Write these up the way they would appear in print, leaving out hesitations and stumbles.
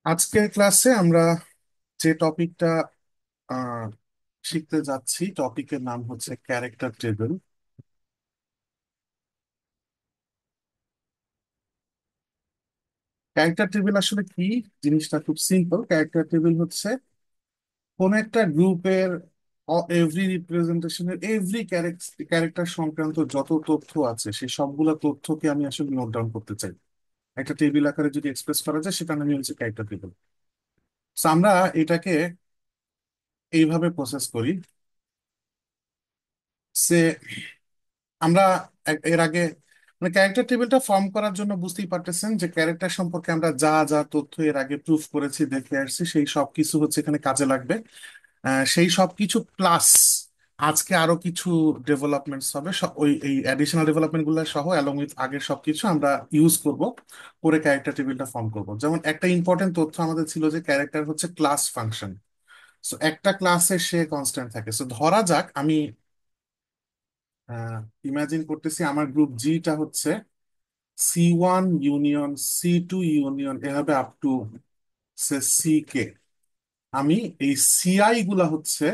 আজকের ক্লাসে আমরা যে টপিকটা আহ, শিখতে যাচ্ছি টপিকের নাম হচ্ছে ক্যারেক্টার টেবিল। ক্যারেক্টার টেবিল আসলে কি জিনিসটা খুব সিম্পল। ক্যারেক্টার টেবিল হচ্ছে কোন একটা গ্রুপের এভরি রিপ্রেজেন্টেশনের এভরি ক্যারেক্টার সংক্রান্ত যত তথ্য আছে সেই সবগুলা তথ্যকে আমি আসলে নোট ডাউন করতে চাই। একটা টেবিল আকারে যদি এক্সপ্রেস করা যায় সেটা আমি হচ্ছে ক্যারেক্টার টেবিল। আমরা এটাকে এইভাবে প্রসেস করি সে আমরা এর আগে মানে ক্যারেক্টার টেবিলটা ফর্ম করার জন্য বুঝতেই পারতেছেন যে ক্যারেক্টার সম্পর্কে আমরা যা যা তথ্য এর আগে প্রুফ করেছি দেখে আসছি সেই সব কিছু হচ্ছে এখানে কাজে লাগবে। সেই সব কিছু প্লাস আজকে আরো কিছু ডেভেলপমেন্টস হবে, ওই এই অ্যাডিশনাল ডেভেলপমেন্ট গুলো সহ অ্যালং উইথ আগের সবকিছু আমরা ইউজ করব করে ক্যারেক্টার টেবিলটা ফর্ম করব। যেমন একটা ইম্পর্টেন্ট তথ্য আমাদের ছিল যে ক্যারেক্টার হচ্ছে ক্লাস ফাংশন। সো একটা ক্লাসে সে কনস্ট্যান্ট থাকে। সো ধরা যাক আমি ইমাজিন করতেছি আমার গ্রুপ জিটা হচ্ছে C1 ইউনিয়ন C2 ইউনিয়ন এভাবে আপ টু সি কে। আমি এই সিআই গুলা হচ্ছে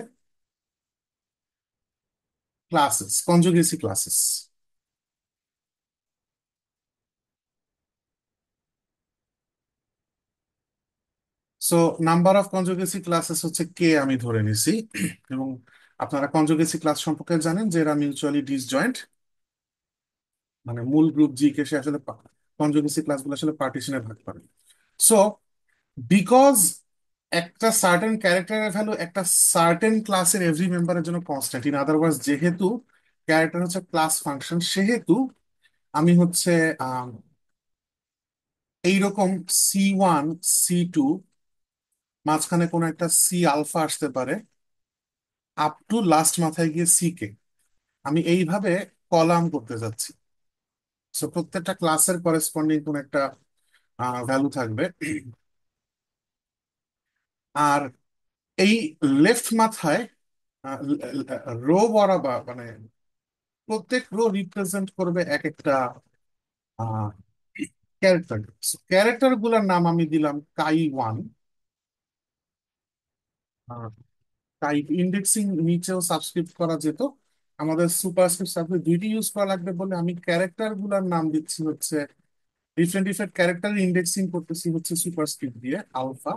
classes, conjugacy classes. So number of conjugacy classes হচ্ছে কে আমি ধরে নিছি। এবং আপনারা কনজুগেসি ক্লাস সম্পর্কে জানেন যে এরা মিউচুয়ালি ডিসজয়েন্ট, মানে মূল গ্রুপ জি কে সে আসলে কনজুগেসি ক্লাসগুলো আসলে পার্টিশনে ভাগ করে। সো বিকজ একটা সার্টেন ক্যারেক্টারের ভ্যালু একটা সার্টেন ক্লাসের এভরি মেম্বারের জন্য কনস্ট্যান্ট, ইন আদারওয়াইজ যেহেতু ক্যারেক্টার হচ্ছে ক্লাস ফাংশন সেহেতু আমি হচ্ছে আম, এইরকম C1 C2 মাঝখানে কোনো একটা সি আলফা আসতে পারে আপ টু লাস্ট মাথায় গিয়ে সি কে আমি এইভাবে কলাম করতে যাচ্ছি। সো প্রত্যেকটা ক্লাসের করেসপন্ডিং কোন একটা ভ্যালু থাকবে। আর এই লেফট মাথায় রো বরাবর মানে প্রত্যেক রো রিপ্রেজেন্ট করবে এক একটা ক্যারেক্টার। ক্যারেক্টার গুলার নাম আমি দিলাম কাই 1। টাইপ ইন্ডেক্সিং নিচেও সাবস্ক্রিপ্ট করা যেত, আমাদের সুপারস্ক্রিপ্ট সাবস্ক্রিপ্ট দুইটি ইউজ করা লাগবে বলে আমি ক্যারেক্টার গুলার নাম দিচ্ছি হচ্ছে ডিফারেন্ট ডিফারেন্ট ক্যারেক্টার ইন্ডেক্সিং করতেছি হচ্ছে সুপারস্ক্রিপ্ট দিয়ে আলফা।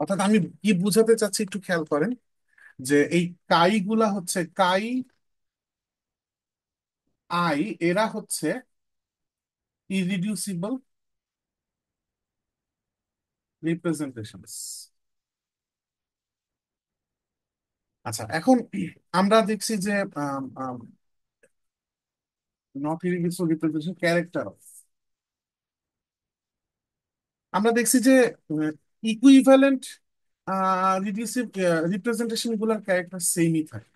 অর্থাৎ আমি কি বুঝাতে চাচ্ছি একটু খেয়াল করেন যে এই কাই গুলা হচ্ছে কাই আই, এরা হচ্ছে ইরিডিউসিবল রিপ্রেজেন্টেশনস। আচ্ছা, এখন আমরা দেখছি যে নট ইরিডিউসিবল রিপ্রেজেন্টেশন ক্যারেক্টার, আমরা দেখছি যে ইকুইভ্যালেন্ট রিডিউসিভ রিপ্রেজেন্টেশন গুলার ক্যারেক্টার সেমই থাকে।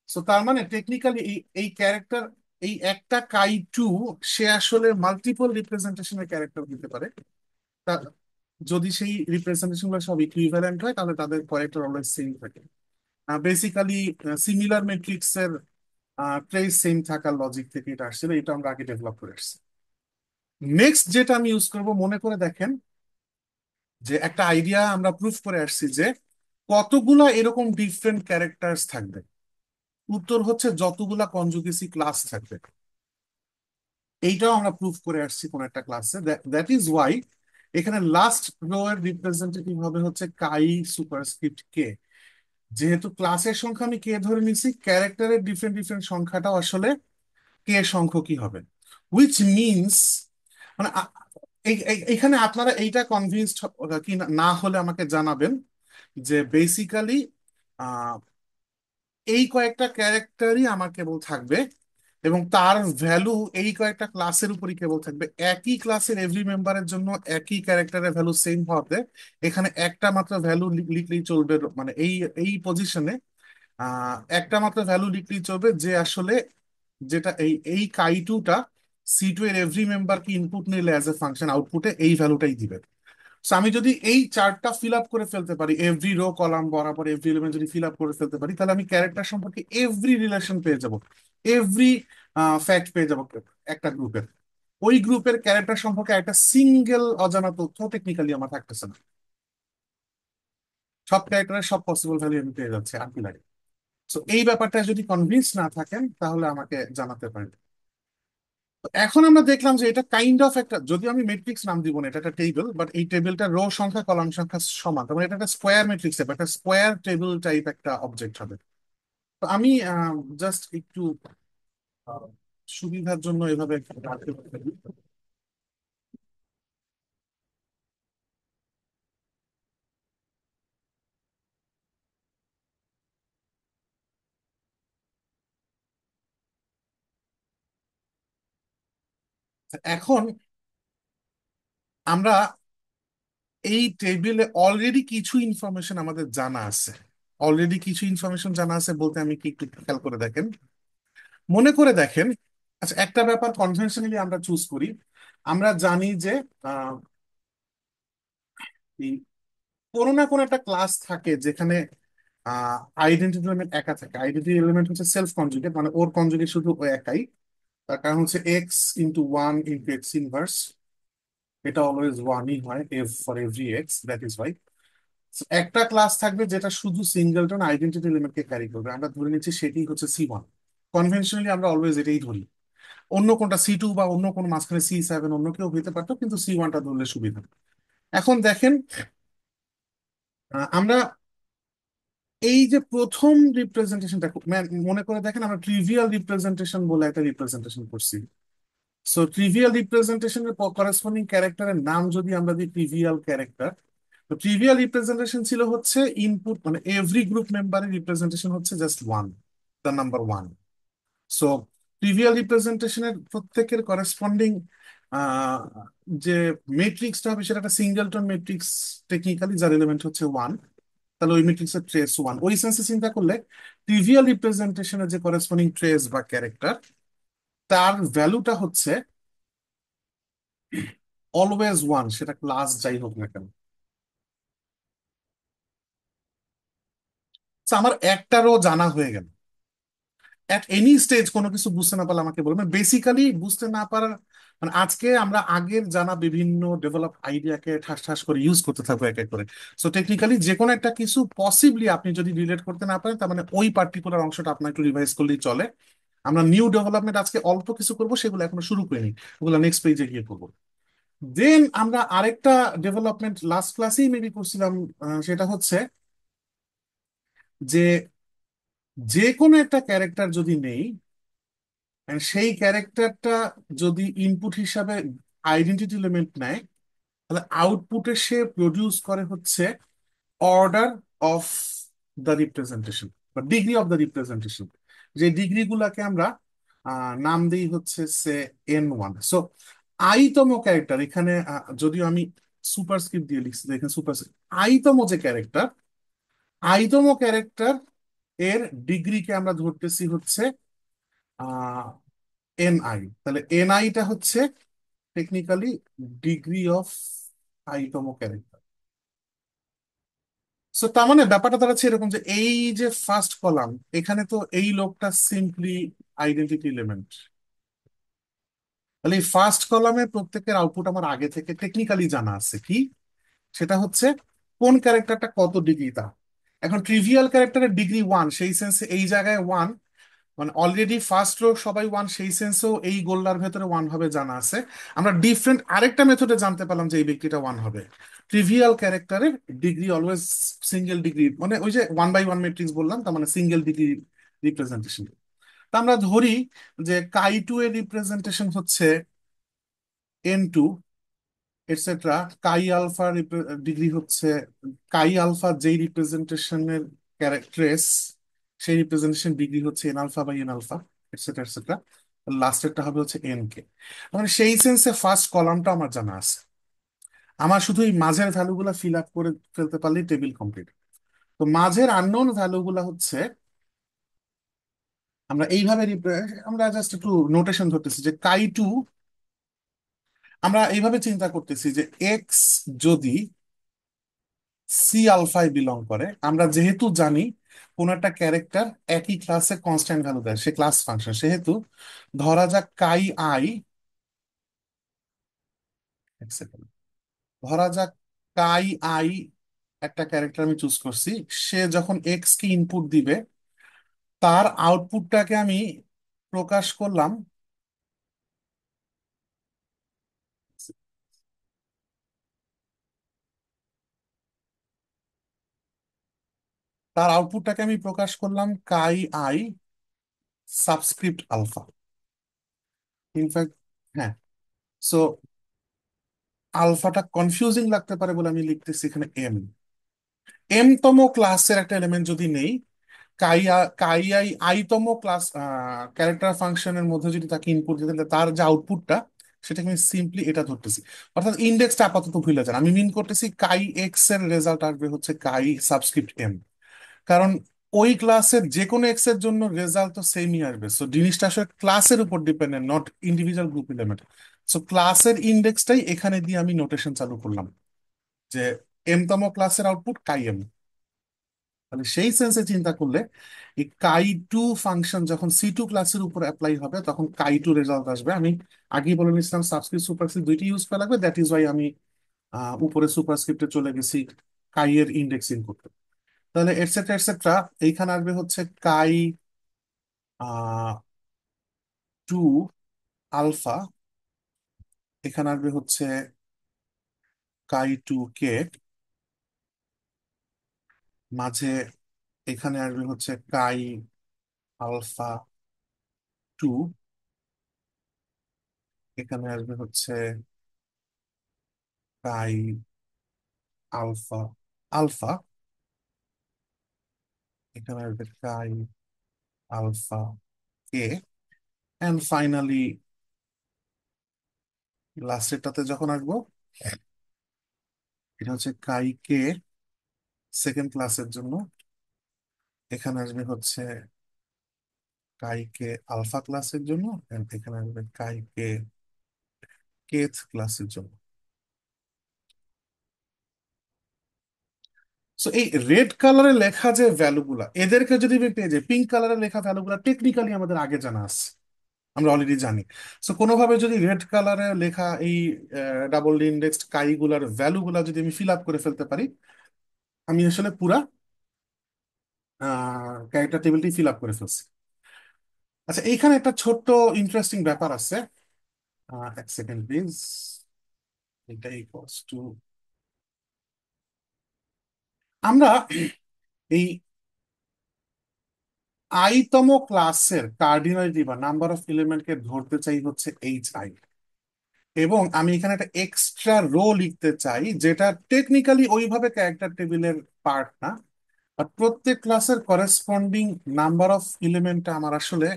সো তার মানে টেকনিক্যালি এই এই ক্যারেক্টার, এই একটা কাই 2 সে আসলে মাল্টিপল রিপ্রেজেন্টেশনের ক্যারেক্টার দিতে পারে। তা যদি সেই রিপ্রেজেন্টেশন গুলো সব ইকুইভ্যালেন্ট হয় তাহলে তাদের ক্যারেক্টার অলওয়েজ সেম থাকে। বেসিক্যালি সিমিলার ম্যাট্রিক্স এর ট্রেস সেম থাকার লজিক থেকে এটা আসছিল, এটা আমরা আগে ডেভেলপ করে আসছি। নেক্সট যেটা আমি ইউজ করব, মনে করে দেখেন যে একটা আইডিয়া আমরা প্রুফ করে আসছি যে কতগুলা এরকম ডিফারেন্ট ক্যারেক্টার্স থাকবে। উত্তর হচ্ছে যতগুলা কনজুগেসি ক্লাস থাকবে। এইটাও আমরা প্রুফ করে আসছি কোন একটা ক্লাসে। দ্যাট ইজ ওয়াই এখানে লাস্ট রো এর রিপ্রেজেন্টেটিভ হবে হচ্ছে কাই সুপারস্ক্রিপ্ট কে। যেহেতু ক্লাসের সংখ্যা আমি কে ধরে নিছি, ক্যারেক্টারের ডিফারেন্ট ডিফারেন্ট সংখ্যাটাও আসলে কে সংখ্যক কি হবে, উইচ মিনস মানে এইখানে আপনারা এইটা কনভিন্সড কি না না হলে আমাকে জানাবেন যে বেসিক্যালি এই কয়েকটা ক্যারেক্টারই আমার কেবল থাকবে এবং তার ভ্যালু এই কয়েকটা ক্লাসের উপরই কেবল থাকবে। একই ক্লাসের এভরি মেম্বারের জন্য একই ক্যারেক্টারের ভ্যালু সেম হতে এখানে একটা মাত্র ভ্যালু লিখলেই চলবে, মানে এই এই পজিশনে একটা মাত্র ভ্যালু লিখলেই চলবে যে আসলে যেটা এই এই কাই 2টা C2 এর এভরি মেম্বারকে ইনপুট নিলে অ্যাজ এ ফাংশন আউটপুটে এই ভ্যালুটাই দিবে। So আমি যদি এই চার্টটা ফিল আপ করে ফেলতে পারি, এভরি রো কলাম বরাবর এভরি এলিমেন্ট যদি ফিল আপ করে ফেলতে পারি তাহলে আমি ক্যারেক্টার সম্পর্কে এভরি রিলেশন পেয়ে যাব, এভরি ফ্যাক্ট পেয়ে যাব একটা গ্রুপের। ওই গ্রুপের ক্যারেক্টার সম্পর্কে একটা সিঙ্গেল অজানা তথ্য টেকনিক্যালি আমার থাকতেছে না। সব ক্যারেক্টারের সব পসিবল ভ্যালু আমি পেয়ে যাচ্ছি আর্টিলারি। তো এই ব্যাপারটা যদি কনভিন্স না থাকেন তাহলে আমাকে জানাতে পারেন। তো এখন আমরা দেখলাম যে এটা কাইন্ড অফ একটা, যদি আমি ম্যাট্রিক্স নাম দিব না, এটা একটা টেবিল, বাট এই টেবিলটা রো সংখ্যা কলাম সংখ্যা সমান, তার মানে এটা একটা স্কোয়ার ম্যাট্রিক্স টাইপ, একটা স্কোয়ার টেবিল টাইপ একটা অবজেক্ট হবে। তো আমি জাস্ট একটু আহ, সুবিধার জন্য এভাবে একটা রাখতে পারি। এখন আমরা এই টেবিলে অলরেডি কিছু ইনফরমেশন আমাদের জানা আছে। অলরেডি কিছু ইনফরমেশন জানা আছে বলতে আমি কি একটু খেয়াল করে দেখেন, মনে করে দেখেন। আচ্ছা, একটা ব্যাপার কনভেনশনালি আমরা চুজ করি। আমরা জানি যে আহ, এই কোনো না কোনো একটা ক্লাস থাকে যেখানে আইডেন্টিটি এলিমেন্ট একা থাকে। আইডেন্টিটি এলিমেন্ট হচ্ছে সেলফ কনজুগেট, মানে ওর কনজুগেট শুধু ও একাই। তার কারণ হচ্ছে x into one into x inverse, এটা অলওয়েজ ওয়ানই হয় F for every x, that is Y. একটা ক্লাস থাকবে যেটা শুধু সিঙ্গেলটন আইডেন্টিটি এলিমেন্টকে ক্যারি করবে, আমরা ধরে নিচ্ছি সেটি হচ্ছে সি 1। কনভেনশনালি আমরা অলওয়েজ এটাই ধরি। অন্য কোনটা সি 2 বা অন্য কোনো মাঝখানে সি 7 অন্য কেউ হইতে পারতো, কিন্তু সি 1টা ধরলে সুবিধা। এখন দেখেন, আমরা এই যে প্রথম রিপ্রেজেন্টেশনটা মনে করে দেখেন, আমরা ট্রিভিয়াল রিপ্রেজেন্টেশন বলে একটা রিপ্রেজেন্টেশন করছি। সো ট্রিভিয়াল রিপ্রেজেন্টেশনের করেসপন্ডিং ক্যারেক্টারের নাম যদি আমরা দিই ট্রিভিয়াল ক্যারেক্টার, তো ট্রিভিয়াল রিপ্রেজেন্টেশন ছিল হচ্ছে ইনপুট, মানে এভরি গ্রুপ মেম্বারের রিপ্রেজেন্টেশন হচ্ছে just one, the number one. So trivial রিপ্রেজেন্টেশনের প্রত্যেকের করেসপন্ডিং যে মেট্রিক্সটা হবে সেটা একটা সিঙ্গেলটন মেট্রিক্স টেকনিক্যালি, যার এলিমেন্ট হচ্ছে ওয়ান। তাহলে ওই মেট্রিক্সের ট্রেস ওয়ান, ওই সেন্সে চিন্তা করলে ট্রিভিয়াল রিপ্রেজেন্টেশনের যে করেসপন্ডিং ট্রেস বা ক্যারেক্টার, তার ভ্যালুটা হচ্ছে অলওয়েজ ওয়ান, সেটা ক্লাস যাই হোক না কেন। So, আমার একটারও জানা হয়ে গেল। অ্যাট এনি স্টেজ কোনো কিছু বুঝতে না পারলে আমাকে বলবেন। বেসিক্যালি বুঝতে না পারার মানে আজকে আমরা আগের জানা বিভিন্ন ডেভেলপ আইডিয়াকে ঠাস ঠাস করে ইউজ করতে থাকবো এক এক করে। সো টেকনিক্যালি যে কোনো একটা কিছু পসিবলি আপনি যদি রিলেট করতে না পারেন, তার মানে ওই পার্টিকুলার অংশটা আপনার একটু রিভাইজ করলেই চলে। আমরা নিউ ডেভেলপমেন্ট আজকে অল্প কিছু করবো, সেগুলো এখনো শুরু করিনি, ওগুলো নেক্সট পেজে গিয়ে করবো। দেন আমরা আরেকটা ডেভেলপমেন্ট লাস্ট ক্লাসেই মেবি করছিলাম, সেটা হচ্ছে যে যে কোনো একটা ক্যারেক্টার যদি নেই, and সেই ক্যারেক্টারটা যদি ইনপুট হিসাবে আইডেন্টিটি এলিমেন্ট নেয়, তাহলে আউটপুটে সে প্রডিউস করে হচ্ছে অর্ডার অফ দ্য রিপ্রেজেন্টেশন বা ডিগ্রি অফ দ্য রিপ্রেজেন্টেশন। যে ডিগ্রি গুলাকে আমরা নাম দিই হচ্ছে সে N1। সো আইতম ক্যারেক্টার এখানে, যদিও আমি সুপারস্ক্রিপ্ট দিয়ে লিখছি, দেখেন সুপারস্ক্রিপ্ট, আইতম যে ক্যারেক্টার, আইতম ক্যারেক্টার এর ডিগ্রিকে আমরা ধরতেছি হচ্ছে NI। তাহলে NIটা হচ্ছে টেকনিক্যালি ডিগ্রি অফ আইতম ক্যারেক্টার। সো তার মানে ব্যাপারটা দাঁড়াচ্ছে এরকম যে এই যে ফার্স্ট কলাম, এখানে তো এই লোকটা সিম্পলি আইডেন্টিটি এলিমেন্ট। তাহলে এই ফার্স্ট কলামের প্রত্যেকের আউটপুট আমার আগে থেকে টেকনিক্যালি জানা আছে কি, সেটা হচ্ছে কোন ক্যারেক্টারটা কত ডিগ্রি তা। এখন ট্রিভিয়াল ক্যারেক্টারের ডিগ্রি ওয়ান, সেই সেন্সে এই জায়গায় ওয়ান, মানে অলরেডি ফার্স্ট রো সবাই ওয়ান, সেই সেন্সেও এই গোল্লার ভেতরে ওয়ান ভাবে জানা আছে। আমরা ডিফারেন্ট আরেকটা মেথডে জানতে পারলাম যে এই ব্যক্তিটা ওয়ান হবে। ট্রিভিয়াল ক্যারেক্টারের ডিগ্রি অলওয়েজ সিঙ্গেল ডিগ্রি, মানে ওই যে ওয়ান বাই ওয়ান ম্যাট্রিক্স বললাম, তার মানে সিঙ্গেল ডিগ্রি রিপ্রেজেন্টেশন। তা আমরা ধরি যে কাই 2 এর রিপ্রেজেন্টেশন হচ্ছে N2, এটসেট্রা। কাই আলফা ডিগ্রি হচ্ছে, কাই আলফা যেই রিপ্রেজেন্টেশনের ক্যারেক্টারেস, সেই রিপ্রেজেন্টেশন ডিগ্রি হচ্ছে n alpha by n alpha, etcetera etcetera. লাস্টেরটা হবে হচ্ছে N K। মানে সেই সেন্সে ফার্স্ট কলামটা আমার জানা আছে, আমার শুধু এই মাঝের ভ্যালুগুলো ফিল আপ করে ফেলতে পারলেই টেবিল কমপ্লিট। তো মাঝের আননোন ভ্যালুগুলো হচ্ছে আমরা এইভাবে আমরা জাস্ট একটু নোটেশন ধরতেছি যে কাই 2, আমরা এইভাবে চিন্তা করতেছি যে এক্স যদি সি আলফায় বিলং করে, আমরা যেহেতু জানি কোন একটা ক্যারেক্টার একই ক্লাসে কনস্ট্যান্ট ভ্যালু দেয়, সে ক্লাস ফাংশন, সেহেতু ধরা যাক কাই আই এক সেকেন্ড, ধরা যাক কাই আই একটা ক্যারেক্টার আমি চুজ করছি। সে যখন এক্স কে ইনপুট দিবে, তার আউটপুটটাকে আমি প্রকাশ করলাম, কাই আই সাবস্ক্রিপ্ট আলফা। ইনফ্যাক্ট, হ্যাঁ, সো আলফাটা কনফিউজিং লাগতে পারে বলে আমি লিখতেছি এখানে এম। এম তম ক্লাসের একটা এলিমেন্ট যদি নেই, কাই আই আইতম ক্লাস ক্যারেক্টার ফাংশনের মধ্যে যদি তাকে ইনপুট দিতে, তাহলে তার যে আউটপুটটা, সেটাকে আমি সিম্পলি এটা ধরতেছি। অর্থাৎ ইন্ডেক্সটা আপাতত ভুলে যান, আমি মিন করতেছি কাই এক্স এর রেজাল্ট আসবে হচ্ছে কাই সাবস্ক্রিপ্ট এম। কারণ ওই ক্লাসের যে কোনো এক্স এর জন্য রেজাল্ট তো সেমই আসবে। সো জিনিসটা আসলে ক্লাসের উপর dependent, not individual group element. So ক্লাসের ইন্ডেক্সটাই এখানে দিয়ে আমি নোটেশন চালু করলাম যে এম তম ক্লাসের আউটপুট কাই এম। তাহলে সেই সেন্সে চিন্তা করলে এই কাই টু ফাংশন যখন সি টু ক্লাসের উপর অ্যাপ্লাই হবে, তখন কাই টু রেজাল্ট আসবে। আমি আগেই বলে নিয়েছিলাম সাবস্ক্রিপ্ট সুপারস্ক্রিপ্ট দুইটি ইউজ করা লাগবে, দ্যাট ইজ ওয়াই আমি উপরে সুপারস্ক্রিপ্টে চলে গেছি কাই এর ইন্ডেক্সিং করতে। তাহলে এটসেট্রা এটসেট্রা, এইখানে আসবে হচ্ছে কাই টু আলফা, এখানে আসবে হচ্ছে কাই টু কে, মাঝে এখানে আসবে হচ্ছে কাই আলফা টু, এখানে আসবে হচ্ছে কাই আলফা আলফা, এখানে আসবে কাই আলফা কে, এন্ড ফাইনালি লাস্টেরটাতে যখন আসবো, এটা হচ্ছে কাই কে সেকেন্ড ক্লাসের জন্য, এখানে আসবে হচ্ছে কাই কে আলফা ক্লাসের জন্য, and এখানে আসবে কাই কে কেথ ক্লাসের জন্য। সো এই রেড কালারে লেখা যে ভ্যালুগুলা, এদেরকে যদি আমি পেয়ে যাই, পিঙ্ক কালারে লেখা ভ্যালুগুলা টেকনিক্যালি আমাদের আগে জানা আছে, আমরা অলরেডি জানি। সো কোনোভাবে যদি রেড কালারে লেখা এই ডাবল ইন্ডেক্সড কাইগুলার ভ্যালুগুলা যদি আমি ফিল আপ করে ফেলতে পারি, আমি আসলে পুরা ক্যারেক্টার টেবিলটি ফিল আপ করে ফেলছি। আচ্ছা, এইখানে একটা ছোট্ট ইন্টারেস্টিং ব্যাপার আছে। এক সেকেন্ড প্লিজ। এটা ইকুয়ালস টু, আমরা এই আইতম ক্লাসের কার্ডিনালিটি বা নাম্বার অফ এলিমেন্টকে ধরতে চাই হচ্ছে এইচ আই, এবং আমি এখানে একটা এক্সট্রা রো লিখতে চাই যেটা টেকনিক্যালি ওইভাবে ক্যারেক্টার টেবিলের পার্ট না। আর প্রত্যেক ক্লাসের করেসপন্ডিং নাম্বার অফ এলিমেন্টটা আমার আসলে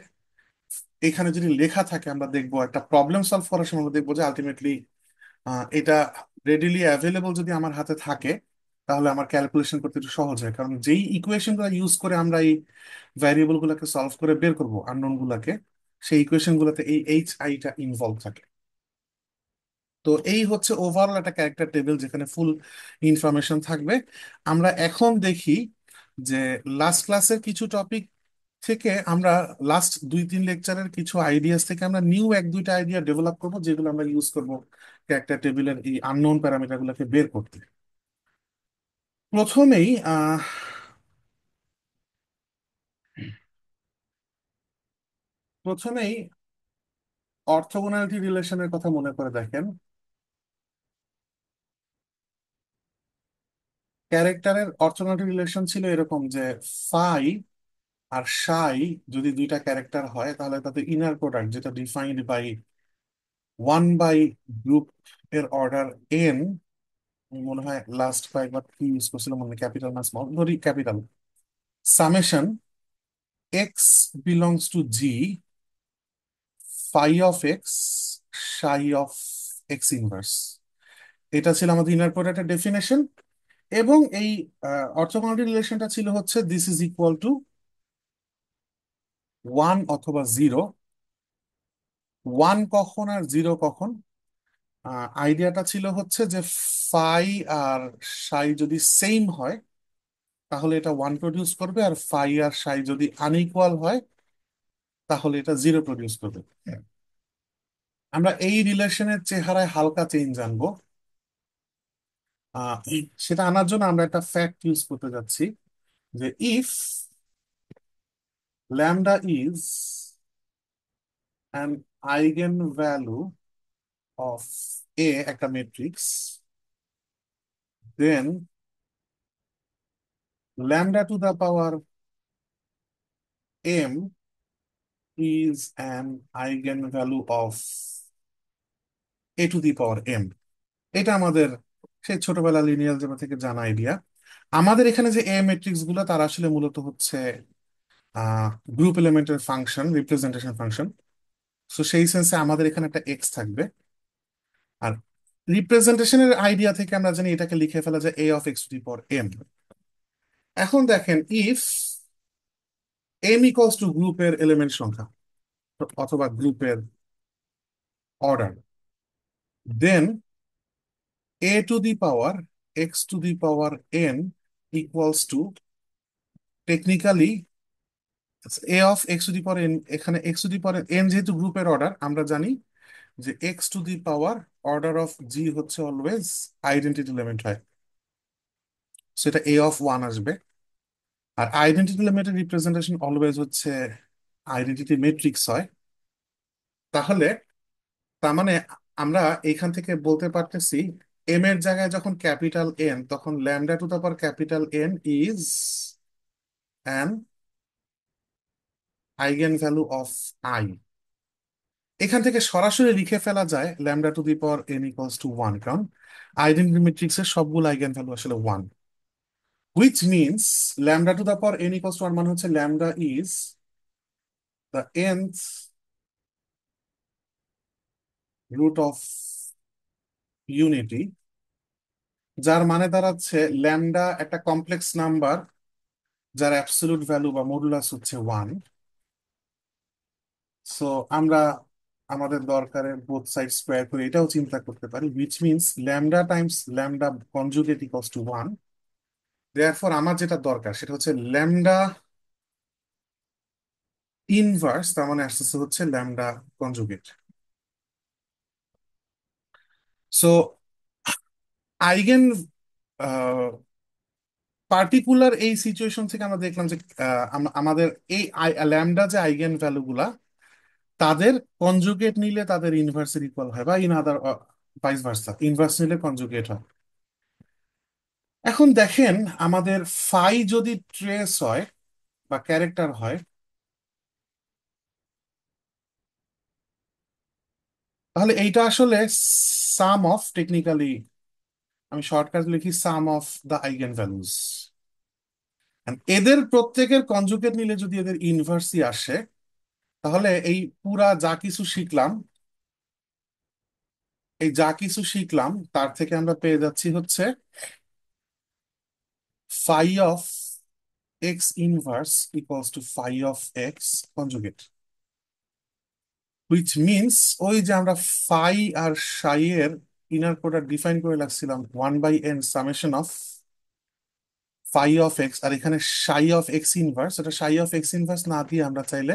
এখানে যদি লেখা থাকে, আমরা দেখবো একটা প্রবলেম সলভ করার সময় আমরা দেখবো যে আলটিমেটলি এটা রেডিলি অ্যাভেলেবল যদি আমার হাতে থাকে, তাহলে আমার ক্যালকুলেশন করতে একটু সহজ হয়। কারণ যেই ইকুয়েশন গুলো ইউজ করে আমরা এই ভ্যারিয়েবল গুলোকে সলভ করে বের করবো আননোন গুলাকে, সেই ইকুয়েশন গুলোতে এই এইচ আইটা ইনভলভ থাকে। তো এই হচ্ছে ওভারঅল একটা ক্যারেক্টার টেবিল যেখানে ফুল ইনফরমেশন থাকবে। আমরা এখন দেখি যে লাস্ট ক্লাসের কিছু টপিক থেকে আমরা, লাস্ট 2-3 লেকচারের কিছু আইডিয়াস থেকে আমরা নিউ 1-2টা আইডিয়া ডেভেলপ করবো, যেগুলো আমরা ইউজ করবো ক্যারেক্টার টেবিলের এই আননোন প্যারামিটার গুলোকে বের করতে। প্রথমেই প্রথমেই অর্থগোনালিটি রিলেশনের কথা মনে করে দেখেন। ক্যারেক্টারের অর্থগোনালিটি রিলেশন ছিল এরকম যে ফাই আর সাই যদি দুইটা ক্যারেক্টার হয়, তাহলে তাদের ইনার প্রোডাক্ট যেটা ডিফাইন্ড বাই 1 বাই গ্রুপ এর অর্ডার এন, মনে হয় লাস্ট কয়েকবার কি ইউজ করছিল মনে ক্যাপিটাল না স্মল, ধরি capital, summation x belongs to g phi of x psi of x inverse. এটা ছিল আমাদের ইনার প্রোডাক্টের ডেফিনেশন। এবং এই অর্থগোনালিটি রিলেশনটা ছিল হচ্ছে দিস ইজ ইকুয়াল টু 1 অথবা 0। ওয়ান কখন আর জিরো কখন? আইডিয়াটা ছিল হচ্ছে যে ফাই আর সাই যদি সেম হয়, তাহলে এটা 1 প্রডিউস করবে, আর ফাই আর সাই যদি আনইকুয়াল হয়, তাহলে এটা 0 প্রডিউস করবে। আমরা এই রিলেশনের চেহারায় হালকা চেঞ্জ আনবো। সেটা আনার জন্য আমরা একটা ফ্যাক্ট ইউজ করতে যাচ্ছি, যে if lambda is an eigenvalue of A, একটা matrix, then lambda to the power m is an eigenvalue of a to the power m। এটা আমাদের সেই ছোটবেলা লিনিয়ার জেবা থেকে জানা আইডিয়া। আমাদের এখানে যে এ ম্যাট্রিক্স গুলো তারা আসলে মূলত হচ্ছে গ্রুপ এলিমেন্টের ফাংশন, রিপ্রেজেন্টেশন ফাংশন। সো সেই সেন্সে আমাদের এখানে একটা এক্স থাকবে। আর রিপ্রেজেন্টেশনের আইডিয়া থেকে আমরা জানি এটাকে লিখে ফেলা যায় A of x to the power m. এখন দেখেন, ইফ এম ইকুয়ালস টু গ্রুপের এলিমেন্ট সংখ্যা অথবা গ্রুপের order, then a to the power x to the power n equals to, technically a of x to the power n, এখানে x to the power n যেহেতু গ্রুপের order, আমরা জানি যে x to the power order of g হচ্ছে always identity element হয়, সেটা a of 1 আসবে। আর আইডেন্টিটি এলিমেন্টের রিপ্রেজেন্টেশন অলওয়েজ হচ্ছে আইডেন্টিটি ম্যাট্রিক্স হয়। তাহলে তার মানে আমরা এখান থেকে বলতে পারতেছি এম এর জায়গায় যখন ক্যাপিটাল এন, তখন lambda to the power capital N is an eigenvalue of I. এখান থেকে সরাসরি লিখে ফেলা যায় lambda to the power N equals to one, কারণ আইডেন্টিটি ম্যাট্রিক্সের সবগুলো আইগেন ভ্যালু আসলে one. Which means lambda to the power N equals to one মানে হচ্ছে lambda is the nth root of unity, যার মানে দাঁড়াচ্ছে ল্যামডা একটা কমপ্লেক্স নাম্বার যার অ্যাবসলিউট ভ্যালু বা মডুলাস হচ্ছে ওয়ান। সো আমরা আমাদের দরকারের বোথ সাইড স্কোয়ার করে এটাও চিন্তা করতে পারি, which means lambda Times lambda conjugate equals to one. Therefore আমার যেটা দরকার সেটা হচ্ছে ল্যামডা ইনভার্স, তার মানে আসতেছে হচ্ছে lambda conjugate. So eigen particular এই সিচুয়েশন থেকে আমরা দেখলাম যে আমাদের এই ল্যামডা যে আইগেন ভ্যালু গুলা, তাদের কনজুগেট নিলে তাদের ইনভার্সের ইকুয়াল হয়, বা in other vice versa, inverse নিলে কনজুগেট হয়। এখন দেখেন, আমাদের ফাই যদি ট্রেস হয় বা ক্যারেক্টার হয়, তাহলে এইটা আসলে সাম অফ, টেকনিক্যালি আমি শর্টকাট লিখি সাম অফ দ্য আইগেন ভ্যালুজ। এদের প্রত্যেকের কনজুগেট নিলে যদি এদের ইনভার্সই আসে, তাহলে এই পুরা যা কিছু শিখলাম, এই যা কিছু শিখলাম তার থেকে আমরা পেয়ে যাচ্ছি হচ্ছে phi of x inverse equals to phi of x conjugate. Which means ওই যে আমরা ফাই আর সাই এর ইনার প্রোডাক্ট ডিফাইন করে রাখছিলাম 1/n summation of phi of x, আর এখানে সাই অফ এক্স ইনভার্স, এটা সাই অফ এক্স ইনভার্স না দিয়ে আমরা চাইলে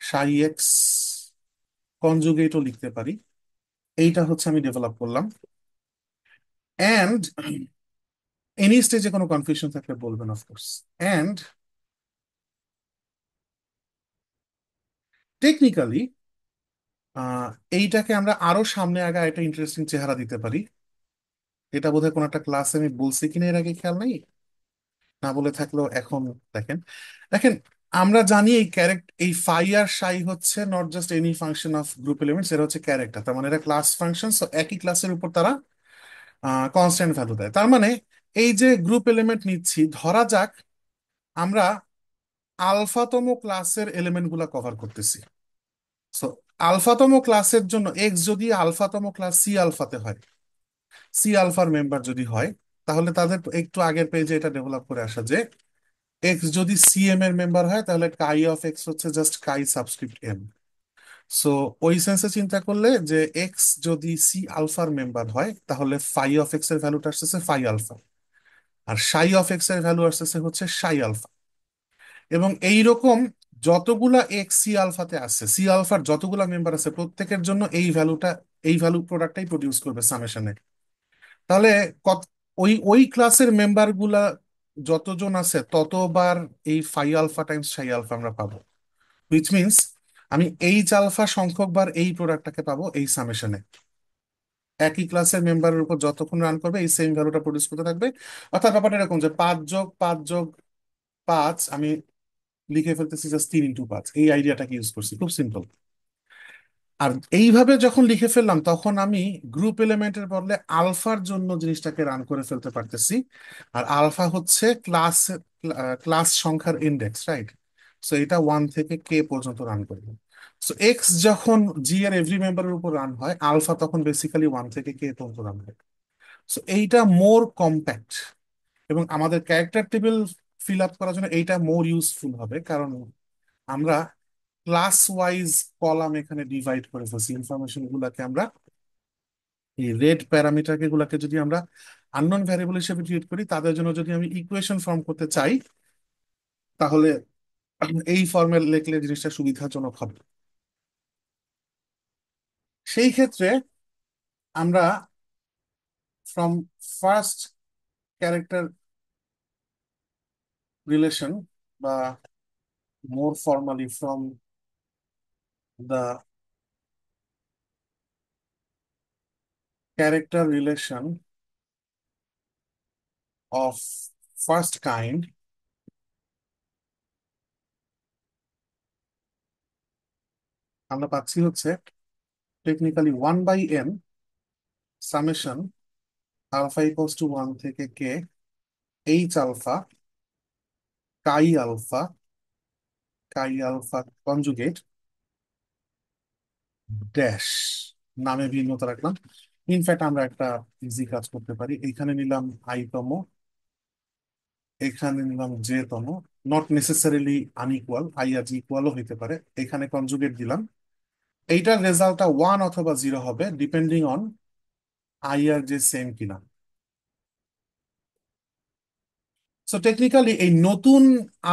সাই এক্স কনজুগেটও লিখতে পারি। এইটা হচ্ছে আমি ডেভেলপ করলাম। অ্যান্ড এনি স্টেজে কোনো কনফিউশন থাকলে বলবেন অফকোর্স। অ্যান্ড টেকনিক্যালি এইটাকে আমরা আরো সামনে আগে একটা ইন্টারেস্টিং চেহারা দিতে পারি। এটা বোধহয় কোনো একটা ক্লাসে আমি বলছি কিনা এর আগে খেয়াল নেই, না বলে থাকলেও এখন দেখেন। দেখেন, আমরা জানি এই এই ফাই আর সাই হচ্ছে not just any function of group elements, এরা হচ্ছে ক্যারেক্টার, তার মানে এরা ক্লাস ফাংশন। সো একই ক্লাসের উপর তারা কনস্ট্যান্ট ভ্যালু দেয়। তার মানে এই যে গ্রুপ এলিমেন্ট নিচ্ছি, ধরা যাক আমরা আলফাতম ক্লাসের এলিমেন্ট গুলা কভার করতেছি। সো আলফাতম ক্লাসের জন্য এক্স যদি আলফাতম ক্লাস সি আলফাতে হয়, সি আলফার মেম্বার যদি হয়, তাহলে তাদের একটু আগের পেজে এটা ডেভেলপ করে আসা যে এক্স যদি সি এম এর মেম্বার হয়, তাহলে কাই অফ এক্স হচ্ছে জাস্ট কাই সাবস্ক্রিপ্ট এম। সো ওই সেন্সে চিন্তা করলে যে এক্স যদি সি আলফার মেম্বার হয়, তাহলে ফাই অফ এক্স এর ভ্যালুটা আসতেছে phi alpha, R Sai of x এর ভ্যালু আসতেছে হচ্ছে সাই আলফা। এবং এই রকম যতগুলা এক্স সি আলফাতে আছে, সি আলফার যতগুলা মেম্বার আছে প্রত্যেকের জন্য এই ভ্যালুটা, এই ভ্যালু প্রোডাক্টটাই প্রডিউস করবে সামেশনে। তাহলে কত, ওই ওই ক্লাসের মেম্বার গুলা যতজন আছে ততবার এই ফাই আলফা টাইমস সাই আলফা আমরা পাবো। হুইচ মিনস আমি এইচ আলফা সংখ্যক বার এই প্রোডাক্টটাকে পাবো এই সামেশনে। একই ক্লাসের মেম্বারের উপর যতক্ষণ রান করবে এই সেম ভ্যালুটা প্রডিউস করতে থাকবে। অর্থাৎ ব্যাপারটা এরকম যে 5 যোগ 5 যোগ 5 আমি লিখে ফেলতেছি জাস্ট 3 × 5, এই আইডিয়াটাকে ইউজ করছি, খুব সিম্পল। আর এইভাবে যখন লিখে ফেললাম তখন আমি গ্রুপ এলিমেন্টের বদলে আলফার জন্য জিনিসটাকে রান করে ফেলতে পারতেছি। আর আলফা হচ্ছে ক্লাস, ক্লাস সংখ্যার ইন্ডেক্স, রাইট? সো এটা 1 থেকে k পর্যন্ত রান করবে। সো এক্স যখন জি এর এভরি মেম্বারের উপর রান হয়, আলফা তখন বেসিক্যালি 1 থেকে k পর্যন্ত রান হয়। সো এইটা মোর কম্প্যাক্ট, এবং আমাদের ক্যারেক্টার টেবিল ফিল আপ করার জন্য এইটা মোর ইউজফুল হবে, কারণ আমরা ক্লাস ওয়াইজ কলাম এখানে ডিভাইড করে ফেলছি। ইনফরমেশন গুলাকে আমরা এই রেড প্যারামিটার গুলাকে যদি আমরা আননোন ভ্যারিয়েবল হিসেবে ট্রিট করি, তাদের জন্য যদি আমি ইকুয়েশন ফর্ম করতে চাই, তাহলে এই ফর্মে লিখলে জিনিসটা সুবিধাজনক হবে। সেই ক্ষেত্রে আমরা ফ্রম ফার্স্ট ক্যারেক্টার রিলেশন, বা more formally from the character relation of first kind, আমরা পাচ্ছি হচ্ছে technically 1/n summation alpha equals to 1 থেকে k h alpha chi alpha, chi alpha conjugate dash, নামে ভিন্নতা রাখলাম। ইনফ্যাক্ট আমরা একটা ইজি কাজ করতে পারি, এখানে নিলাম আই তম, এখানে নিলাম জে তম, নট নেসেসারিলি আনইকুয়াল, আই আর জি ইকুয়ালও হইতে পারে। এখানে কনজুগেট দিলাম, এইটার রেজাল্টটা 1 অথবা 0 হবে ডিপেন্ডিং অন আই আর জে সেম কিনা। সো টেকনিক্যালি এই নতুন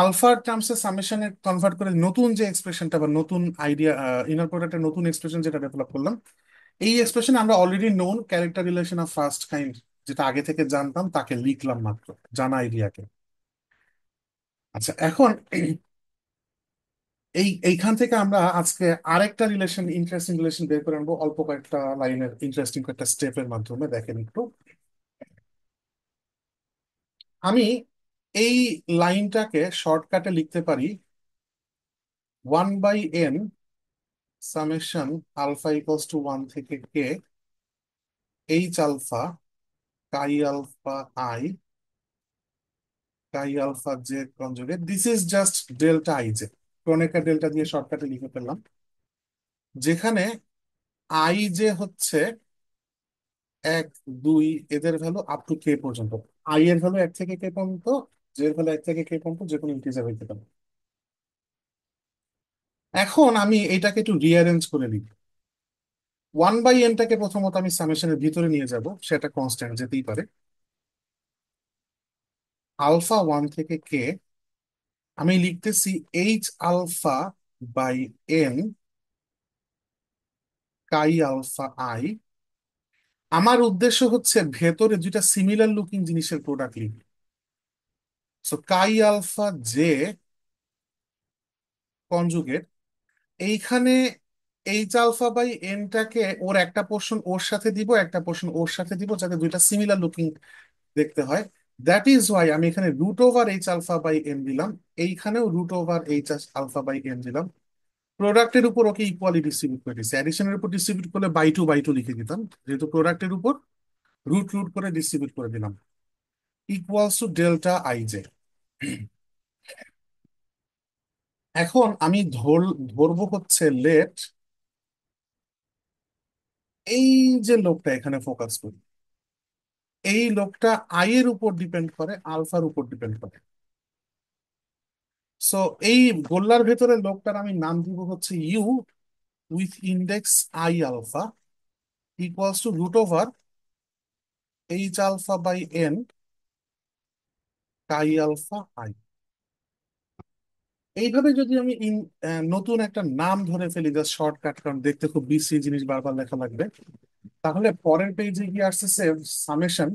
আলফার টার্মসে সামেশনে কনভার্ট করে নতুন যে এক্সপ্রেশনটা বা নতুন আইডিয়া, ইনার প্রোডাক্টের নতুন এক্সপ্রেশন যেটা ডেভেলপ করলাম, এই এক্সপ্রেশন আমরা already known character relation of first kind, যেটা আগে থেকে জানতাম তাকে লিখলাম মাত্র, জানা আইডিয়াকে। আচ্ছা, এখন এইখান থেকে আমরা আজকে আরেকটা রিলেশন, ইন্টারেস্টিং রিলেশন বের করে আনবো অল্প কয়েকটা লাইনের, ইন্টারেস্টিং কয়েকটা স্টেপের মাধ্যমে। দেখেন একটু, আমি এই লাইনটাকে শর্টকাটে লিখতে পারি 1/n summation alpha equals to 1 থেকে k h alpha chi alpha i chi alpha j conjugate, this is just delta i j, Kronecker delta দিয়ে শর্টকাটে লিখে ফেললাম, যেখানে আই জে হচ্ছে 1 2 এদের ভ্যালু আপ টু কে পর্যন্ত। আই এর ভ্যালু 1 থেকে k পর্যন্ত, জে এর ভ্যালু 1 থেকে k পর্যন্ত, যে কোনো ইন্টিজার হইতে পারে। এখন আমি এটাকে একটু রিঅ্যারেঞ্জ করে নিই। 1/n-টাকে প্রথমত আমি সামেশনের ভিতরে নিয়ে যাব, সেটা কনস্ট্যান্ট যেতেই পারে। আলফা 1 থেকে k আমি লিখতেছি h alpha by n chi alpha i. আমার উদ্দেশ্য হচ্ছে ভেতরে দুইটা সিমিলার লুকিং জিনিসের প্রোডাক্ট লিখি। So chi alpha j conjugate, এইখানে এইচ আলফা বাই এনটাকে ওর একটা পোর্শন ওর সাথে দিব, একটা পোর্শন ওর সাথে দিব, যাতে দুইটা সিমিলার লুকিং দেখতে হয়। দ্যাট ইজ ওয়াই আমি এখানে root over h alpha by n দিলাম, এইখানেও root over h alpha by n দিলাম। প্রোডাক্টের উপর ওকে ইকুয়ালি ডিস্ট্রিবিউট করে দিচ্ছি, অ্যাডিশনের উপর ডিস্ট্রিবিউট করলে বাই টু লিখে দিতাম, যেহেতু প্রোডাক্টের উপর রুট রুট করে ডিস্ট্রিবিউট করে দিলাম, equals to delta i J. এখন আমি ধরবো হচ্ছে লেট এই যে লোকটা এখানে ফোকাস করি, এই লোকটা আই এর উপর ডিপেন্ড করে, আলফার উপর ডিপেন্ড করে। সো এই গোল্লার ভেতরে লোকটার আমি নাম দিব হচ্ছে u with index i alpha equals to root over h alpha by n chi alpha i. এইভাবে যদি আমি নতুন একটা নাম ধরে ফেলি, জাস্ট শর্টকাট, কারণ দেখতে খুব বিশ্রী জিনিস বারবার লেখা লাগবে, তাহলে পরের পেজে গিয়ে আসতেছে সামেশন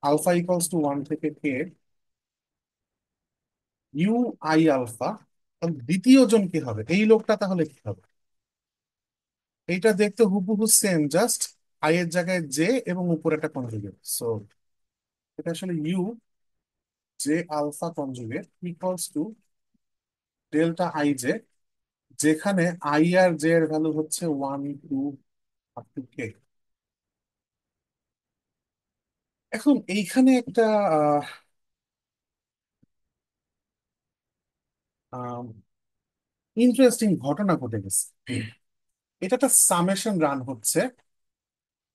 আলফা ইকুয়ালস টু 1 থেকে কে ইউ আই আলফা। দ্বিতীয় জন কি হবে, এই লোকটা তাহলে কি হবে? এইটা দেখতে হুবহু সেম, জাস্ট আই এর জায়গায় জে এবং উপরে একটা কনজুগেট। সো এটা আসলে u j alpha conjugate equals to delta i j, যেখানে আই আর জে এর ভ্যালু হচ্ছে 1 2 আপ টু কে। এখন এইখানে একটা ইন্টারেস্টিং ঘটনা ঘটে গেছে। এটা একটা সামেশন রান হচ্ছে।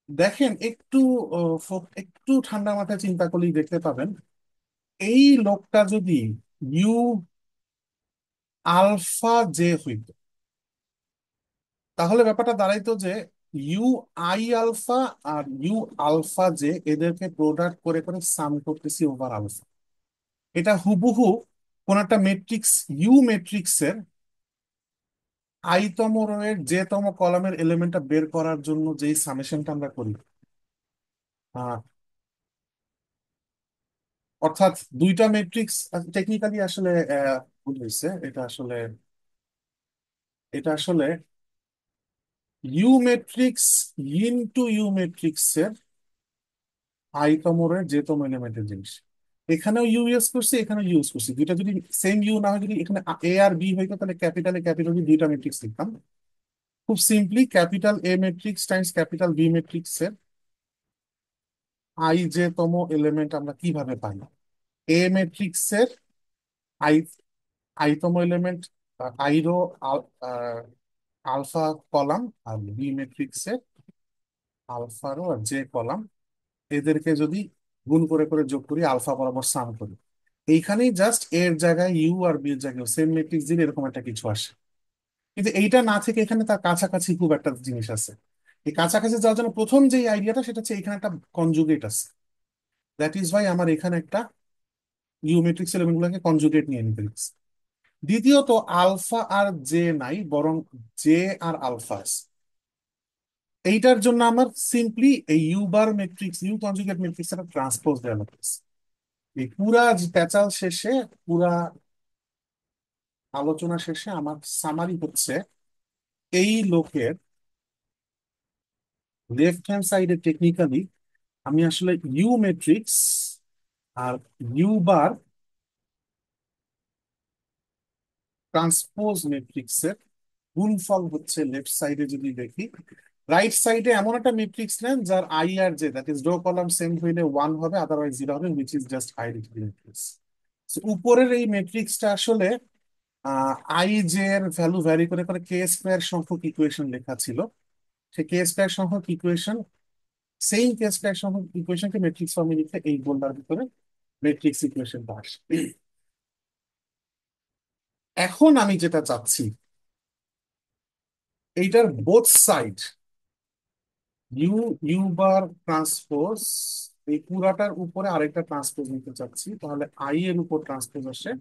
দেখেন একটু একটু ঠান্ডা মাথায় চিন্তা করলেই দেখতে পাবেন, এই লোকটা যদি ইউ আলফা জে হইতো, তাহলে ব্যাপারটা দাঁড়াইতো যে ইউ আই আলফা আর ইউ আলফা জে এদেরকে প্রোডাক্ট করে করে সাম করতেছি ওভার আলফা। এটা হুবহু কোন একটা ম্যাট্রিক্স, ইউ ম্যাট্রিক্সের আই তম রো এর জে তম কলামের এলিমেন্টটা বের করার জন্য যেই সামেশনটা আমরা করি। আহ, অর্থাৎ দুইটা ম্যাট্রিক্স টেকনিক্যালি আসলে ভুল হয়েছে। এটা আসলে ইউ ম্যাট্রিক্স ইনটু ইউ ম্যাট্রিক্সের আই তম রো এর জে তম এলিমেন্টের জিনিস। এখানেও ইউ ইউজ করছি, এখানেও ইউজ করছি। দুইটা যদি সেম ইউ না হয়, যদি এখানে এ আর বি হইতো, তাহলে ক্যাপিটালে ক্যাপিটাল দুইটা ম্যাট্রিক্স লিখতাম। খুব simply capital A matrix times capital B ম্যাট্রিক্সের আই জে তম এলিমেন্ট আমরা কিভাবে পাই? এ ম্যাট্রিক্সের আই আই তম element i row alpha column, আর বি ম্যাট্রিক্সের আলফা রো আর জে কলাম, এদেরকে যদি গুণ করে করে যোগ করি, আলফা বরাবর সাম করি, এইখানেই জাস্ট এর জায়গায় ইউ আর বি এর জায়গায় সেম ম্যাট্রিক্স দিলে এরকম একটা কিছু আসে। কিন্তু এইটা না থেকে এখানে তার কাছাকাছি খুব একটা জিনিস আছে। এই কাছাকাছি যাওয়ার জন্য প্রথম যে আইডিয়াটা, সেটা হচ্ছে এখানে একটা কনজুগেট আছে। দ্যাট ইজ ভাই আমার এখানে একটা ইউ ম্যাট্রিক্স এলিমেন্ট গুলোকে কনজুগেট নিয়ে নিতে দিচ্ছে। দ্বিতীয়ত, আলফা আর জে নাই, বরং জে আর আলফা আছে। এইটার জন্য আমার সিম্পলি এই u bar matrix, u conjugate matrix একটা ট্রান্সপোজ দেওয়া লাগতেছে। এই পুরা প্যাচাল শেষে, পুরা আলোচনা শেষে আমার সামারি হচ্ছে, এই লোকের লেফট হ্যান্ড সাইডে টেকনিক্যালি আমি আসলে ইউ ম্যাট্রিক্স আর ইউ বার ট্রান্সপোজ ম্যাট্রিক্সের গুণফল হচ্ছে লেফট সাইডে যদি দেখি। রাইট সাইডে এমন একটা ম্যাট্রিক্স নেন যার আই আর j, that is row column same হইলে 1 হবে, আদারওয়াইজ 0 হবে, which is just identity matrix. উপরের এই ম্যাট্রিক্সটা আসলে আই জে এর ভ্যালু ভ্যারি করে করে কে স্কোয়ার সংখ্যক ইকুয়েশন লেখা ছিল। সে কে স্কোয়ার সংখ্যক ইকুয়েশন, সেই কে স্কোয়ার সংখ্যক ইকুয়েশনকে ম্যাট্রিক্স ফর্মে লিখে এই গোলটার ভিতরে ম্যাট্রিক্স ইকুয়েশনটা আসে। এখন আমি যেটা চাচ্ছি, এইটার both side u u bar transpose, এই পুরাটার উপরে আরেকটা ট্রান্সপোজ নিতে চাচ্ছি, তাহলে আই এর উপর ট্রান্সপোজ আসে।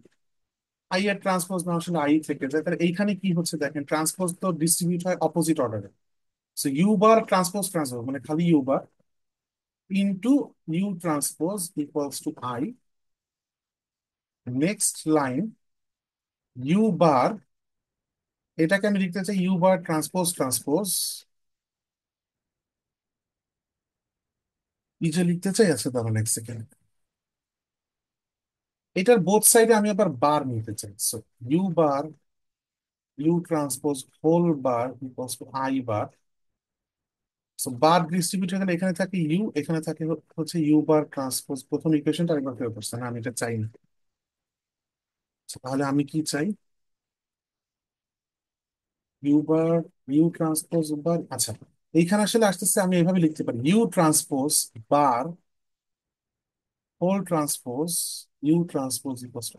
আই এর ট্রান্সপোজ না আসলে আই থেকে যায়, তাহলে এইখানে কি হচ্ছে দেখেন, ট্রান্সপোজ তো ডিস্ট্রিবিউট হয় অপোজিট অর্ডারে। So u bar transpose transpose মানে খালি u bar into u transpose equals to I. Next line u bar, এটাকে আমি লিখতে চাই ইউ বার ট্রান্সপোজ ট্রান্সপোজ, এই যে লিখতে চাই আছে, তাহলে নেক্সট সেকেন্ড এটার বোথ সাইডে আমি আবার বার নিতে চাই। So u bar u transpose whole bar equals to I bar. So bar distribute হয়ে গেলে এখানে থাকে ইউ, এখানে থাকে হচ্ছে ইউ বার ট্রান্সপোজ, প্রথম ইকুয়েশনটা আরেকবার ফেরত আসছে না, আমি এটা চাই না। So, তাহলে আমি কি চাই, u bar u transpose bar, আচ্ছা এইখানে আসলে আসতেছে, আমি এইভাবে লিখতে পারি u transpose bar whole transpose u transpose equals to.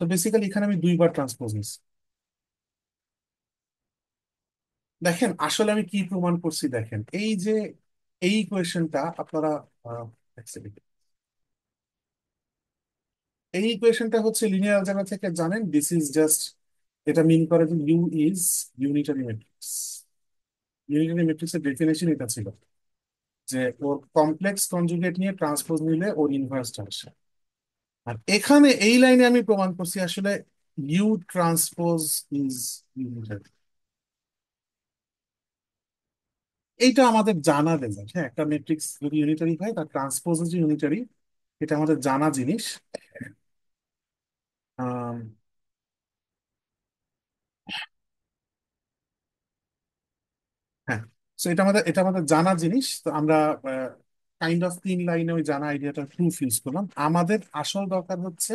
তো বেসিক্যালি এখানে আমি দুইবার ট্রান্সপোজ নিচ্ছি। দেখেন আসলে আমি কি প্রমাণ করছি, দেখেন এই যে এই কোয়েশ্চেনটা আপনারা এক second। এই ইকুয়েশনটা হচ্ছে লিনিয়ার অ্যালজেব্রা থেকে জানেন, দিস ইজ জাস্ট, এটা মিন করে যে u is unitary matrix. Unitary ম্যাট্রিক্সের ডেফিনেশন এটা ছিল যে ওর কমপ্লেক্স কনজুগেট নিয়ে ট্রান্সপোজ নিলে ওর ইনভার্সটা আসে। আর এখানে এই লাইনে আমি প্রমাণ করছি আসলে ইউ ট্রান্সপোজ ইজ ইউনিটারি। এইটা আমাদের জানা রেজাল্ট। হ্যাঁ, একটা ম্যাট্রিক্স যদি ইউনিটারি হয় তার ট্রান্সপোজ যে ইউনিটারি, এটা আমাদের জানা জিনিস। আম, হ্যাঁ, তো এটা আমাদের জানা জিনিস। তো আমরা কাইন্ড অফ 3 লাইনে ওই জানা আইডিয়াটা প্রুফ ইউজ করলাম। আমাদের আসল দরকার হচ্ছে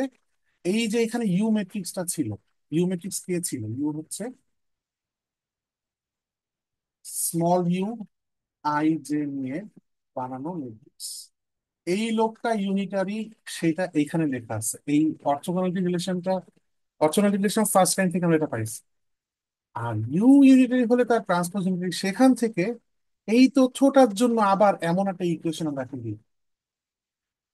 এই যে এখানে ইউ ম্যাট্রিক্সটা ছিল। ইউ ম্যাট্রিক্স কে ছিল? ইউ হচ্ছে স্মল ইউ আই জে নিয়ে বানানো ম্যাট্রিক্স। এই লোকটা ইউনিটারি, সেটা এইখানে লেখা আছে। এই অর্থোগোনালিটি রিলেশনটা, অর্থোগোনালিটি রিলেশন ফার্স্ট টাইম থেকে আমরা এটা পাইছি। আর ইউ ইউনিটারি হলে তার ট্রান্সপোজ ইউনিটারি। সেখান থেকে এই তথ্যটার জন্য আবার এমন একটা ইকুয়েশন আমরা এখন দিই।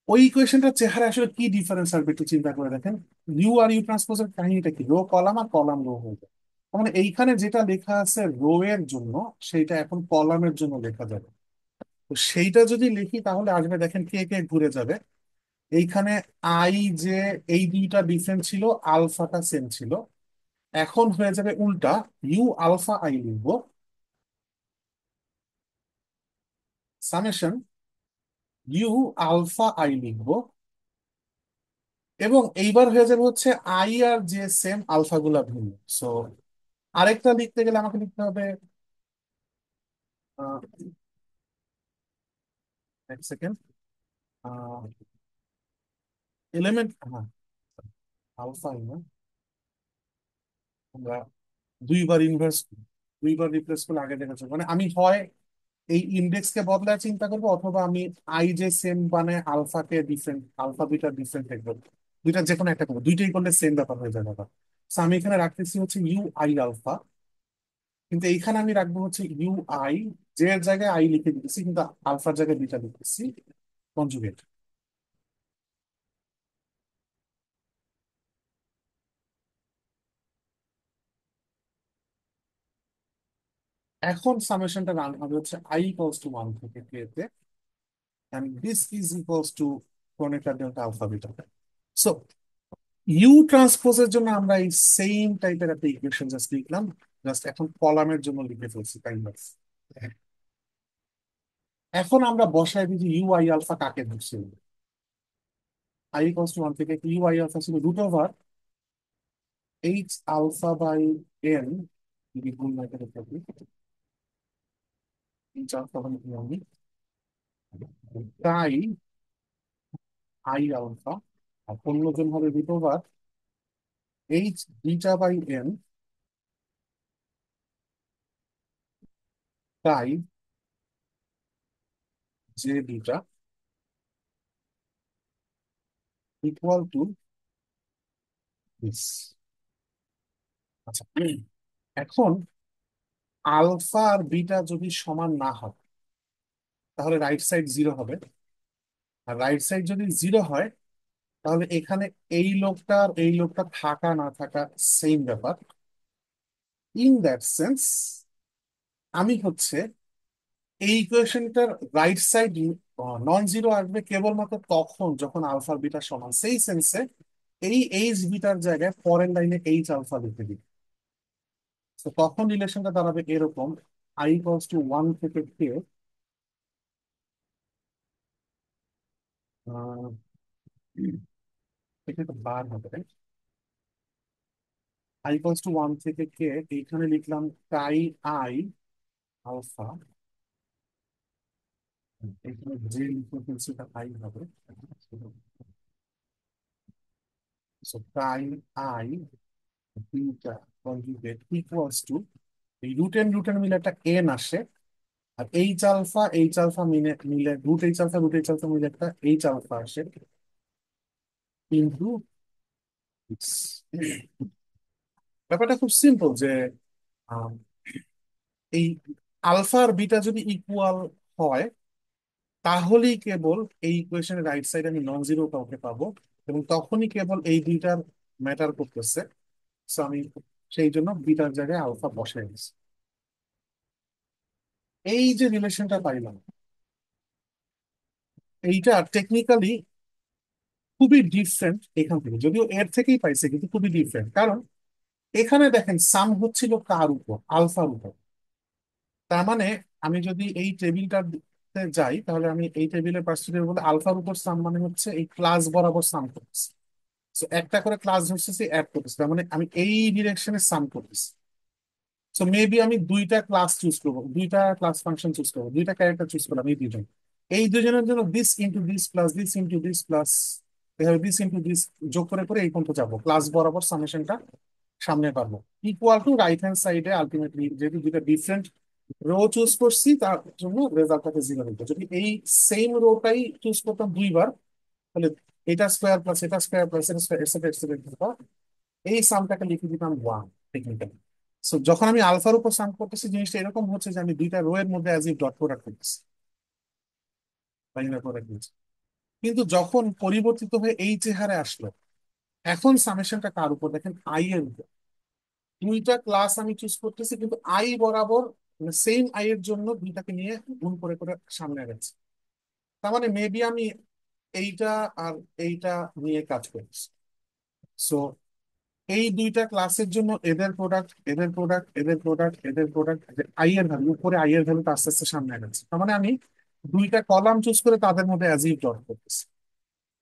ওই ইকুয়েশনটার চেহারা আসলে কি ডিফারেন্স আসবে একটু চিন্তা করে দেখেন। ইউ আর ইউ ট্রান্সপোজের কাহিনীটা কি? রো কলাম আর কলাম রো হয়ে যায়। তার মানে এইখানে যেটা লেখা আছে রো এর জন্য, সেইটা এখন কলামের জন্য লেখা যাবে। তো সেইটা যদি লিখি তাহলে আসবে দেখেন কে কে ঘুরে যাবে। এইখানে আই যে, এই দুইটা ডিফারেন্ট ছিল, আলফাটা সেম ছিল। এখন হয়ে যাবে উল্টা, ইউ আলফা আই লিখবো, সামেশন ইউ আলফা আই লিখবো, এবং এইবার হয়ে যাবে হচ্ছে আই আর যে সেম, আলফা গুলা ভিন্ন। সো আরেকটা লিখতে গেলে আমাকে লিখতে হবে, আহ, এক সেকেন্ড, এলিমেন্ট, হ্যাঁ, আলফা না, আমরা দুইবার ইনভার্স, দুইবার রিপ্লেস করলে আগে দেখা যাবে। মানে আমি হয় এই ইন্ডেক্স কে বদলায় চিন্তা করবো, অথবা আমি আই যে সেম মানে আলফাকে ডিফারেন্ট, আলফা দুইটা ডিফারেন্ট লিখবো। দুইটা যে কোনো একটা করবো, দুইটাই করলে সেম ব্যাপার হয়ে যাবে ব্যাপার। So আমি এখানে রাখতেছি হচ্ছে ইউ আই আলফা, কিন্তু এইখানে আমি রাখবো হচ্ছে ইউ আই, যে এর জায়গায় আই লিখে দিতেছি কিন্তু আলফার জায়গায় দুইটা লিখতেছি, কনজুগেট। এখন সামেশনটা রান হবে হচ্ছে আই ইকুয়ালস টু 1 থেকে কে তে, and this is equals to connector delta alpha beta. So u ট্রান্সপোজের জন্য আমরা এই সেম টাইপের একটা ইকুয়েশন জাস্ট লিখলাম, জাস্ট এখন কলামের জন্য লিখে ফেলছি কাইন্ড অফ। এখন আমরা বসায় দিই ইউ আই আলফা কাকে ধরছি। আই ইকুয়ালস টু 1 থেকে ইউ আই আলফা ছিল root over h alpha by n, যদি ভুল না করে থাকি, এইচ আলফা বাই এন, তাই আই আলফা, আর অন্যজন হবে root over h beta by n, তাই j beta equal to this. আচ্ছা, এখন আলফা আর বিটা যদি সমান না হয় তাহলে রাইট সাইড জিরো হবে। আর রাইট সাইড যদি জিরো হয় তাহলে এখানে এই লোকটা আর এই লোকটা থাকা না থাকা সেম ব্যাপার। ইন দ্যাট সেন্স আমি হচ্ছে এই ইকুয়েশনটার রাইট সাইড নন জিরো আসবে কেবলমাত্র তখন যখন আলফা বিটা সমান। সেই সেন্সে এই এইচ বিটার জায়গায় পরের লাইনে এইচ আলফা লিখে দিই। তো তখন রিলেশনটা দাঁড়াবে এরকম, আই ইকুয়ালস টু 1 থেকে কে, এটা তো বার হবে, আই ইকুয়ালস টু 1 থেকে কে, এইখানে লিখলাম তাই আই আলফা, এখানে যে লিখে ফেলছি এটা আই হবে। সো তাই I beta conjugate equals two, এই রুট এন্ড মিলে একটা এন আসে, আর এইচ আলফা মিলে মিলে রুট এইচ আলফা মিলে একটা এইচ আলফা আসে ইন্টু এক্স। ব্যাপারটা খুব সিম্পল যে আম, এই আলফা আর বিটা যদি ইকুয়াল হয় তাহলেই কেবল এই ইকুয়েশনের রাইট সাইড আমি নন জিরো কাউকে পাবো। এবং তখনই কেবল এই দুইটার ম্যাটার করতেছে। So আমি সেই জন্য বিটার জায়গায় আলফা বসাই দিচ্ছি। এই যে রিলেশনটা পাইলাম, এইটা টেকনিক্যালি খুবই ডিফারেন্ট এখান থেকে, যদিও এর থেকেই পাইছে কিন্তু খুবই ডিফারেন্ট। কারণ এখানে দেখেন সাম হচ্ছিল কার উপর, আলফার উপর। তার মানে আমি যদি এই টেবিলটাতে যাই, তাহলে আমি এই টেবিলের পার্সেন্টেজ বলতে আলফার উপর সাম মানে হচ্ছে এই ক্লাস বরাবর সাম করতেছি। তো একটা করে ক্লাস ধরতেছি, অ্যাড করতেছি, তার মানে আমি এই ডিরেকশনে সাম করতেছি। সো মেবি আমি দুইটা ক্লাস চুজ করবো, দুইটা ক্লাস ফাংশন চুজ করবো, দুইটা ক্যারেক্টার চুজ করলাম, এই দুইজন, এই দুজনের জন্য this into this plus this into this plus এভাবে দিস ইন্টু দিস যোগ করে করে এই পর্যন্ত যাবো, ক্লাস বরাবর সামেশনটা সামনে পারবো। ইকুয়াল টু রাইট হ্যান্ড সাইডে আলটিমেটলি যেহেতু দুইটা ডিফারেন্ট রো চুজ করছি, তার জন্য রেজাল্টটাকে জিরো দিতে। যদি এই সেম রোটাই চুজ করতাম দুইবার, তাহলে এটা স্কোয়ার প্লাস এটা স্কোয়ার প্লাস এটা স্কোয়ার এটসেট্রা এটসেট্রা, এই সামটাকে লিখে দিতাম ওয়ান টেকনিক্যালি। সো যখন আমি আলফার উপর সাম করতেছি, জিনিসটা এরকম হচ্ছে যে আমি দুইটা রো এর মধ্যে অ্যাজ ইফ ডট প্রোডাক্ট করতেছি বা ইনার প্রোডাক্ট দিচ্ছি। কিন্তু যখন পরিবর্তিত হয়ে এই চেহারা আসলো, এখন সামেশনটা কার উপর দেখেন, আই এর উপর। দুইটা ক্লাস আমি চুজ করতেছি, কিন্তু আই বরাবর সেম আই এর জন্য দুইটাকে নিয়ে গুণ করে করে সামনে গেছে। তার মানে মেবি আমি এইটা আর এইটা নিয়ে কাজ করছি। সো এই দুইটা ক্লাসের জন্য এদের প্রোডাক্ট, এদের প্রোডাক্ট, এদের প্রোডাক্ট, এদের প্রোডাক্ট, আই এর ভ্যালু উপরে, আই এর ভ্যালুটা আস্তে আস্তে সামনে গেছে। তার মানে আমি দুইটা কলাম চুজ করে তাদের মধ্যে অ্যাজ ইফ ডট করতেছি।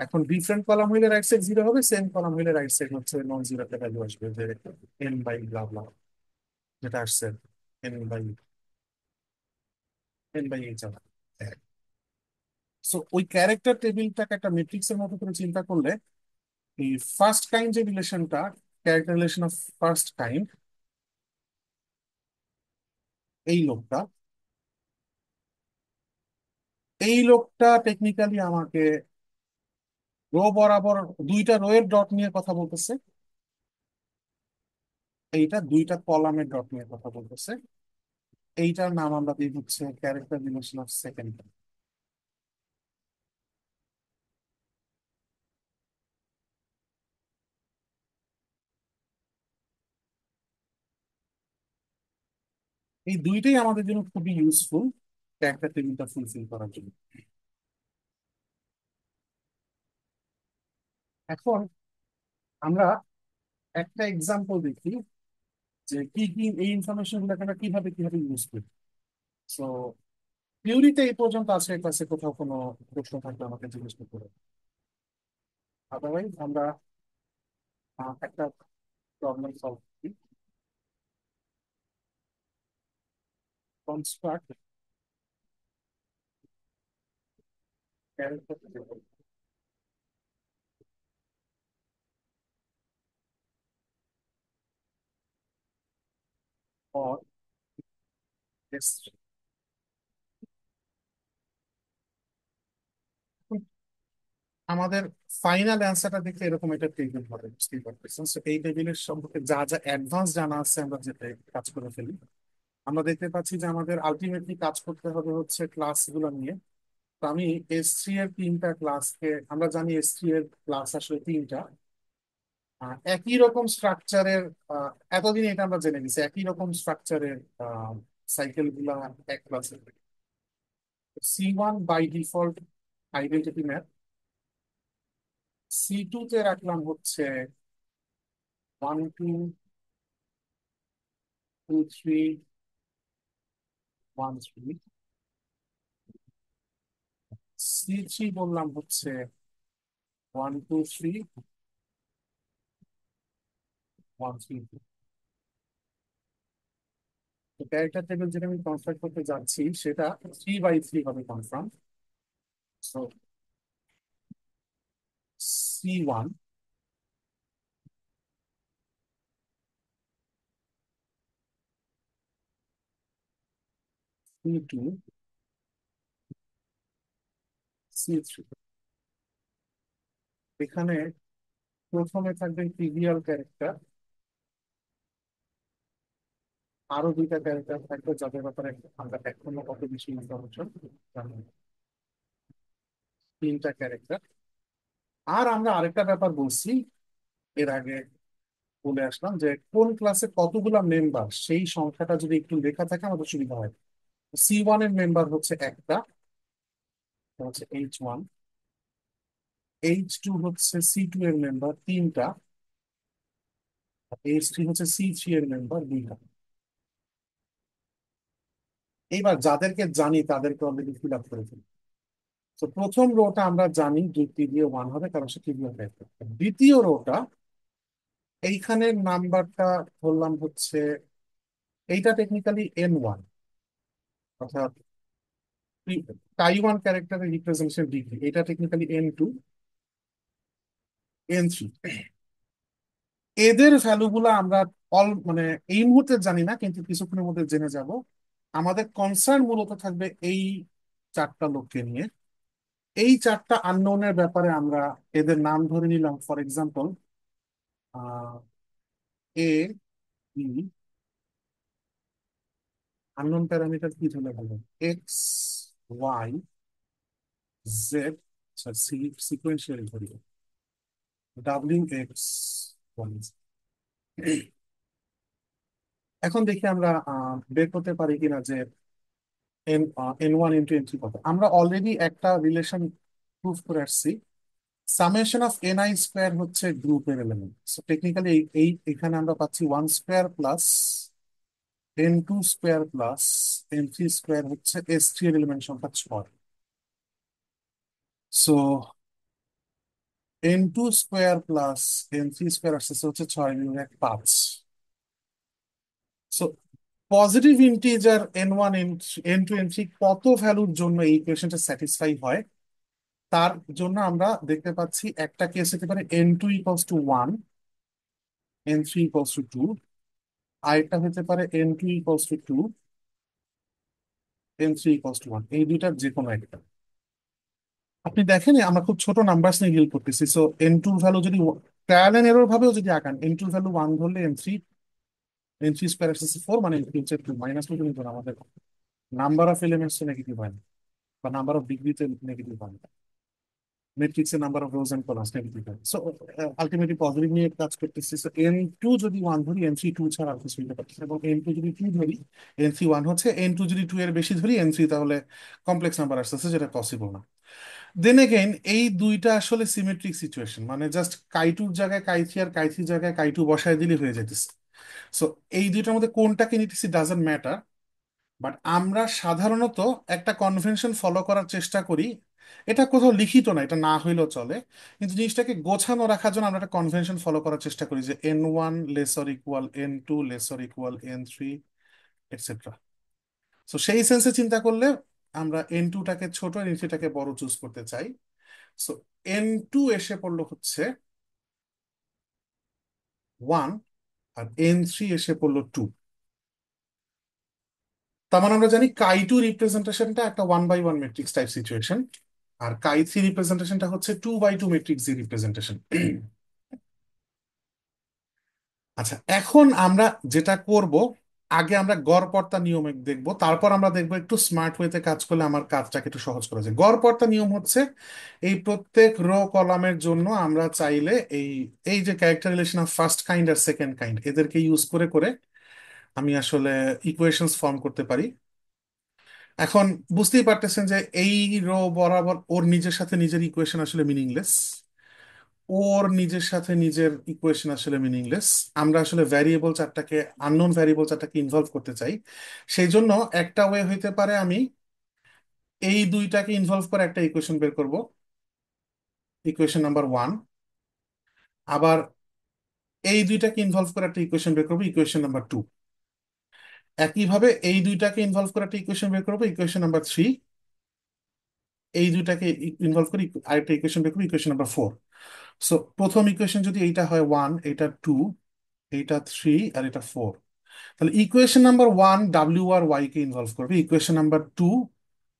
এখন ডিফারেন্ট কলাম হইলে রাইট সাইড জিরো হবে, সেম কলাম হইলে রাইট সাইড হচ্ছে নন জিরো একটা ভ্যালু আসবে, যে এন বাই ব্লা ব্লা, যেটা আসছে n by h r. So ওই ক্যারেক্টার টেবিলটাকে একটা ম্যাট্রিক্সের মতো করে চিন্তা করলে, এই ফার্স্ট কাইন্ড যে রিলেশনটা, character relation of first kind, এই লোকটা, এই লোকটা টেকনিক্যালি আমাকে রো বরাবর দুইটা রো এর ডট নিয়ে কথা বলতেছে, এইটা দুইটা কলামের ডট নিয়ে কথা বলতেছে। এইটার নাম আমরা দিই হচ্ছে ক্যারেক্টার রিলেশন অফ সেকেন্ড। এই দুইটাই আমাদের জন্য খুবই ইউজফুল ক্যারেক্টার টেবিলটা ফুলফিল করার জন্য। এখন আমরা একটা এক্সাম্পল দেখি যে কি কি এই ইনফরমেশন গুলোকে আমরা কিভাবে কিভাবে ইউজ করি। সো থিওরিতে এই পর্যন্ত আছে, ক্লাসে কোথাও কোনো প্রশ্ন থাকলে আমাকে জিজ্ঞেস করতে হবে। আদারওয়াইজ আমরা একটা প্রবলেম সলভ করি। কনস্ট্রাক্ট ক্যারেক্টার ফর আমাদের ফাইনাল অ্যান্সারটা দেখে এরকম একটা টেবিল হবে, বুঝতেই পারতেছেন। So এই টেবিলের সম্পর্কে যা যা অ্যাডভান্স জানা আছে আমরা যেটা কাজ করে ফেলি। আমরা দেখতে পাচ্ছি যে আমাদের আলটিমেটলি কাজ করতে হবে হচ্ছে ক্লাসগুলো নিয়ে। তো আমি এস3 এর তিনটা ক্লাসকে, আমরা জানি এস3 এর ক্লাস আসলে তিনটা, একই রকম স্ট্রাকচারের। এতদিন এটা আমরা জেনে গেছি একই রকম স্ট্রাকচারের সাইকেল গুলা এক ক্লাসে। C1 by default identity map, C2 তে রাখলাম হচ্ছে 1 2 3 1 3, C3 বললাম হচ্ছে 1 2 3 1 3। তো ক্যারেক্টার টেবিল যেটা আমি কনস্ট্রাক্ট করতে যাচ্ছি সেটা 3 বাই 3 হবে confirm. So C1, C2, C3। এখানে প্রথমে থাকবে ট্রিভিয়াল ক্যারেক্টার, আরো দুইটা ক্যারেক্টার থাকবে যাদের ব্যাপারে আমরা এখনো কত বেশি ইনফরমেশন জানি না। তিনটা ক্যারেক্টার, আর আমরা আরেকটা ব্যাপার বলছি এর আগে, বলে আসলাম যে কোন ক্লাসে কতগুলা মেম্বার সেই সংখ্যাটা যদি একটু লেখা থাকে আমাদের সুবিধা হয়। C1 এর মেম্বার হচ্ছে একটা, এটা হচ্ছে H1। H2 হচ্ছে C2 এর মেম্বার তিনটা, আর H3 হচ্ছে C3 এর মেম্বার দুইটা। এইবার যাদেরকে জানি তাদেরকে অলরেডি ফিল আপ করে ফেলি। তো প্রথম রোটা আমরা জানি যুক্তি দিয়ে 1 হবে, কারণ সে ট্রিভিয়াল টাইপ। দ্বিতীয় রোটা, এইখানের নাম্বারটা ধরলাম হচ্ছে, এইটা টেকনিক্যালি N1, অর্থাৎ টাইওয়ান ক্যারেক্টারের রিপ্রেজেন্টেশন ডিগ্রি, এটা টেকনিক্যালি N2, N3। এদের ভ্যালুগুলো আমরা মানে এই মুহূর্তে জানি না, কিন্তু কিছুক্ষণের মধ্যে জেনে যাব। আমাদের কনসার্ন মূলত থাকবে এই চারটা লোককে নিয়ে। এই চারটা আননোনের ব্যাপারে আমরা এদের নাম ধরে নিলাম। For example, A, B, unknown parameter কি ধরে ভালো, x, y, z, c, sequentially ধরি, ডাব্লিউ, এক্স, ওয়াই। এখন দেখি আমরা বের করতে পারি কিনা যে N1 into N3 কত। আমরা অলরেডি একটা রিলেশন প্রুভ করে আসছি। সামেশন অফ Ni স্কোয়ার হচ্ছে গ্রুপের এলিমেন্ট। সো টেকনিক্যালি এই এখানে আমরা পাচ্ছি 1 square plus N2 square plus N3 square হচ্ছে S3 এর এলিমেন্ট সংখ্যা 6। So N2 square plus N3 square আসতেছে হচ্ছে 6 × 1 = 5। So positive integer N1 N2 N3 কত ভ্যালুর জন্য এই ইকুয়েশনটা স্যাটিসফাই হয়, তার জন্য আমরা দেখতে পাচ্ছি একটা কেস হতে পারে N2 = 1, N3 = 2, আরেকটা হতে পারে N2 = 2, N3 = 1। এই দুইটার যে কোনো একটা আপনি দেখেন। আমরা খুব ছোট নাম্বার নিয়ে ডিল করতেছি। সো N2 ভ্যালু যদি ট্রায়াল এন্ড এরর ভাবেও যদি আঁকান, N2 ভ্যালু 1 ধরলে N3 স্কোয়ার আসছে 4, মানে -2 কিন্তু আমাদের নাম্বার অফ এলিমেন্টস নেগেটিভ হয় না, বা নাম্বার অফ ডিগ্রিতে নেগেটিভ হয় না, ম্যাট্রিক্সের number of rows and columns negative হয়। সো আলটিমেটলি পজিটিভ নিয়ে কাজ করতেছি। সো N2 যদি 1 ধরি, N3 2 ছাড়া আর কিছু হতে পারতেছে, এবং N2 যদি 2 ধরি, N3 1 হচ্ছে, N2 যদি 2 এর বেশি ধরি, N3 তাহলে কমপ্লেক্স নাম্বার আসতেছে, যেটা পসিবল না। দেন এগেইন এই দুইটা আসলে সিমেট্রিক সিচুয়েশন, মানে জাস্ট কাই2 জায়গায় কাই3 আর কাই3 জায়গায় কাই2 বসায় দিলে হয়ে যেতেছে। সো এই দুইটার মধ্যে কোনটাকে নিতেছি ডাজন্ট ম্যাটার, বাট আমরা সাধারণত একটা কনভেনশন ফলো করার চেষ্টা করি। এটা কোথাও লিখিত না, এটা না হইলেও চলে, কিন্তু জিনিসটাকে গোছানো রাখার জন্য আমরা একটা কনভেনশন ফলো করার চেষ্টা করি যে N1 <= N2 <= N3, এটসেট্রা। তো সেই সেন্সে চিন্তা করলে আমরা N2টাকে ছোট, N3টাকে বড় চুজ করতে চাই। সো N2 এসে পড়লো হচ্ছে 1, আর N3 এসে পড়লো 2। তার মানে আমরা জানি কাই2 রিপ্রেজেন্টেশনটা একটা 1/1 ম্যাট্রিক্স টাইপ সিচুয়েশন, আর কাই3 রিপ্রেজেন্টেশনটা হচ্ছে 2/2 ম্যাট্রিক্স রিপ্রেজেন্টেশন। আচ্ছা, এখন আমরা যেটা করব, আগে আমরা গড়পড়তা নিয়ম দেখব, তারপর আমরা দেখব একটু স্মার্ট ওয়েতে কাজ করলে আমার কাজটাকে একটু সহজ করা যায়। গড়পড়তা নিয়ম হচ্ছে, এই প্রত্যেক রো কলামের জন্য আমরা চাইলে এই এই যে character relation of first kind আর সেকেন্ড কাইন্ড, এদেরকে ইউজ করে করে আমি আসলে ইকুয়েশনস ফর্ম করতে পারি। এখন বুঝতেই পারতেছেন যে এই রো বরাবর ওর নিজের সাথে নিজের ইকুয়েশন আসলে মিনিংলেস, ওর নিজের সাথে নিজের ইকুয়েশন আসলে মিনিংলেস। আমরা আসলে ভ্যারিয়েবল চারটাকে, আননোন ভ্যারিয়েবল চারটাকে ইনভলভ করতে চাই। সেই জন্য একটা ওয়ে হইতে পারে আমি এই দুইটাকে ইনভলভ করে একটা ইকুয়েশন বের করব, ইকুয়েশন নাম্বার 1। আবার এই দুইটাকে ইনভলভ করে একটা ইকুয়েশন বের করবো, ইকুয়েশন নাম্বার 2। একইভাবে এই দুইটাকে ইনভলভ করে একটা ইকুয়েশন বের করবো, ইকুয়েশন নাম্বার 3। এই দুইটাকে ইনভলভ করে আরেকটা ইকুয়েশন বের করবো, ইকুয়েশন নাম্বার 4। সো প্রথম ইকুয়েশন যদি এইটা হয় 1, এটা 2, এইটা 3, আর এটা 4, তাহলে ইকুয়েশন নাম্বার 1 ডাব্লিউ আর ওয়াই কে ইনভলভ করবে, ইকুয়েশন নাম্বার 2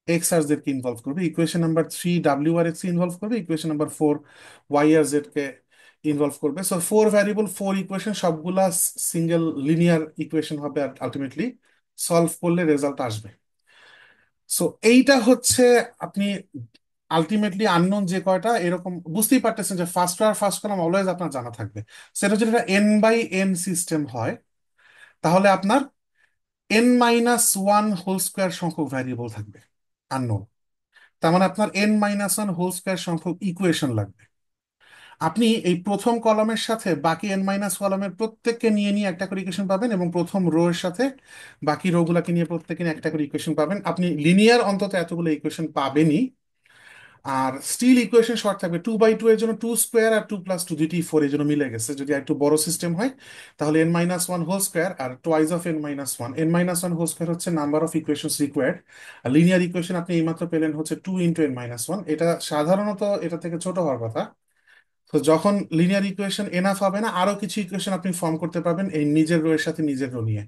এক্স আর জেড কে ইনভলভ করবে, ইকুয়েশন নাম্বার 3 ডাব্লিউ আর এক্স কে ইনভলভ করবে, ইকুয়েশন নাম্বার 4 ওয়াই আর জেড কে ইনভলভ করবে। সো 4 ভ্যারিয়েবল 4 ইকুয়েশন সবগুলা সিঙ্গেল লিনিয়ার ইকুয়েশন হবে, আর আলটিমেটলি সলভ করলে রেজাল্ট আসবে। সো এইটা হচ্ছে আপনি আলটিমেটলি আননোন যে কয়টা, এরকম বুঝতেই পারতেছেন যে ফার্স্ট আর ফার্স্ট কলাম অলওয়েজ আপনার জানা থাকবে। সেটা যদি এটা এন বাই এন সিস্টেম হয়, তাহলে আপনার n-1 হোল স্কোয়ার সংখ্যক ভ্যারিয়েবল থাকবে আননোন। তার মানে আপনার n-1 হোল স্কোয়ার সংখ্যক ইকুয়েশন লাগবে। আপনি এই প্রথম কলামের সাথে বাকি n- কলামের প্রত্যেককে নিয়ে নিয়ে একটা করে ইকুয়েশন পাবেন, এবং প্রথম রো এর সাথে বাকি রো গুলাকে নিয়ে প্রত্যেককে নিয়ে একটা করে ইকুয়েশন পাবেন। আপনি লিনিয়ার অন্তত এতগুলো ইকুয়েশন পাবেনই। আর স্টিল ইকুয়েশন শর্ট থাকবে 2/2 এর জন্য 2 স্কোয়ার, আর 2 + 2 দুইটি 4 এর জন্য মিলে গেছে। যদি একটু বড় সিস্টেম হয় তাহলে n-1 হোল স্কোয়ার আর twice of n-1। n-1 whole square হচ্ছে নাম্বার অফ ইকুয়েশনস রিকোয়ার্ড। আর লিনিয়ার ইকুয়েশন আপনি এইমাত্র পেলেন হচ্ছে 2 × n-1। এটা সাধারণত এটা থেকে ছোট হওয়ার কথা। তো যখন লিনিয়ার ইকুয়েশন এনাফ হবে না, আরো কিছু ইকুয়েশন আপনি ফর্ম করতে পারবেন এই নিজের রো এর সাথে নিজের রো নিয়ে।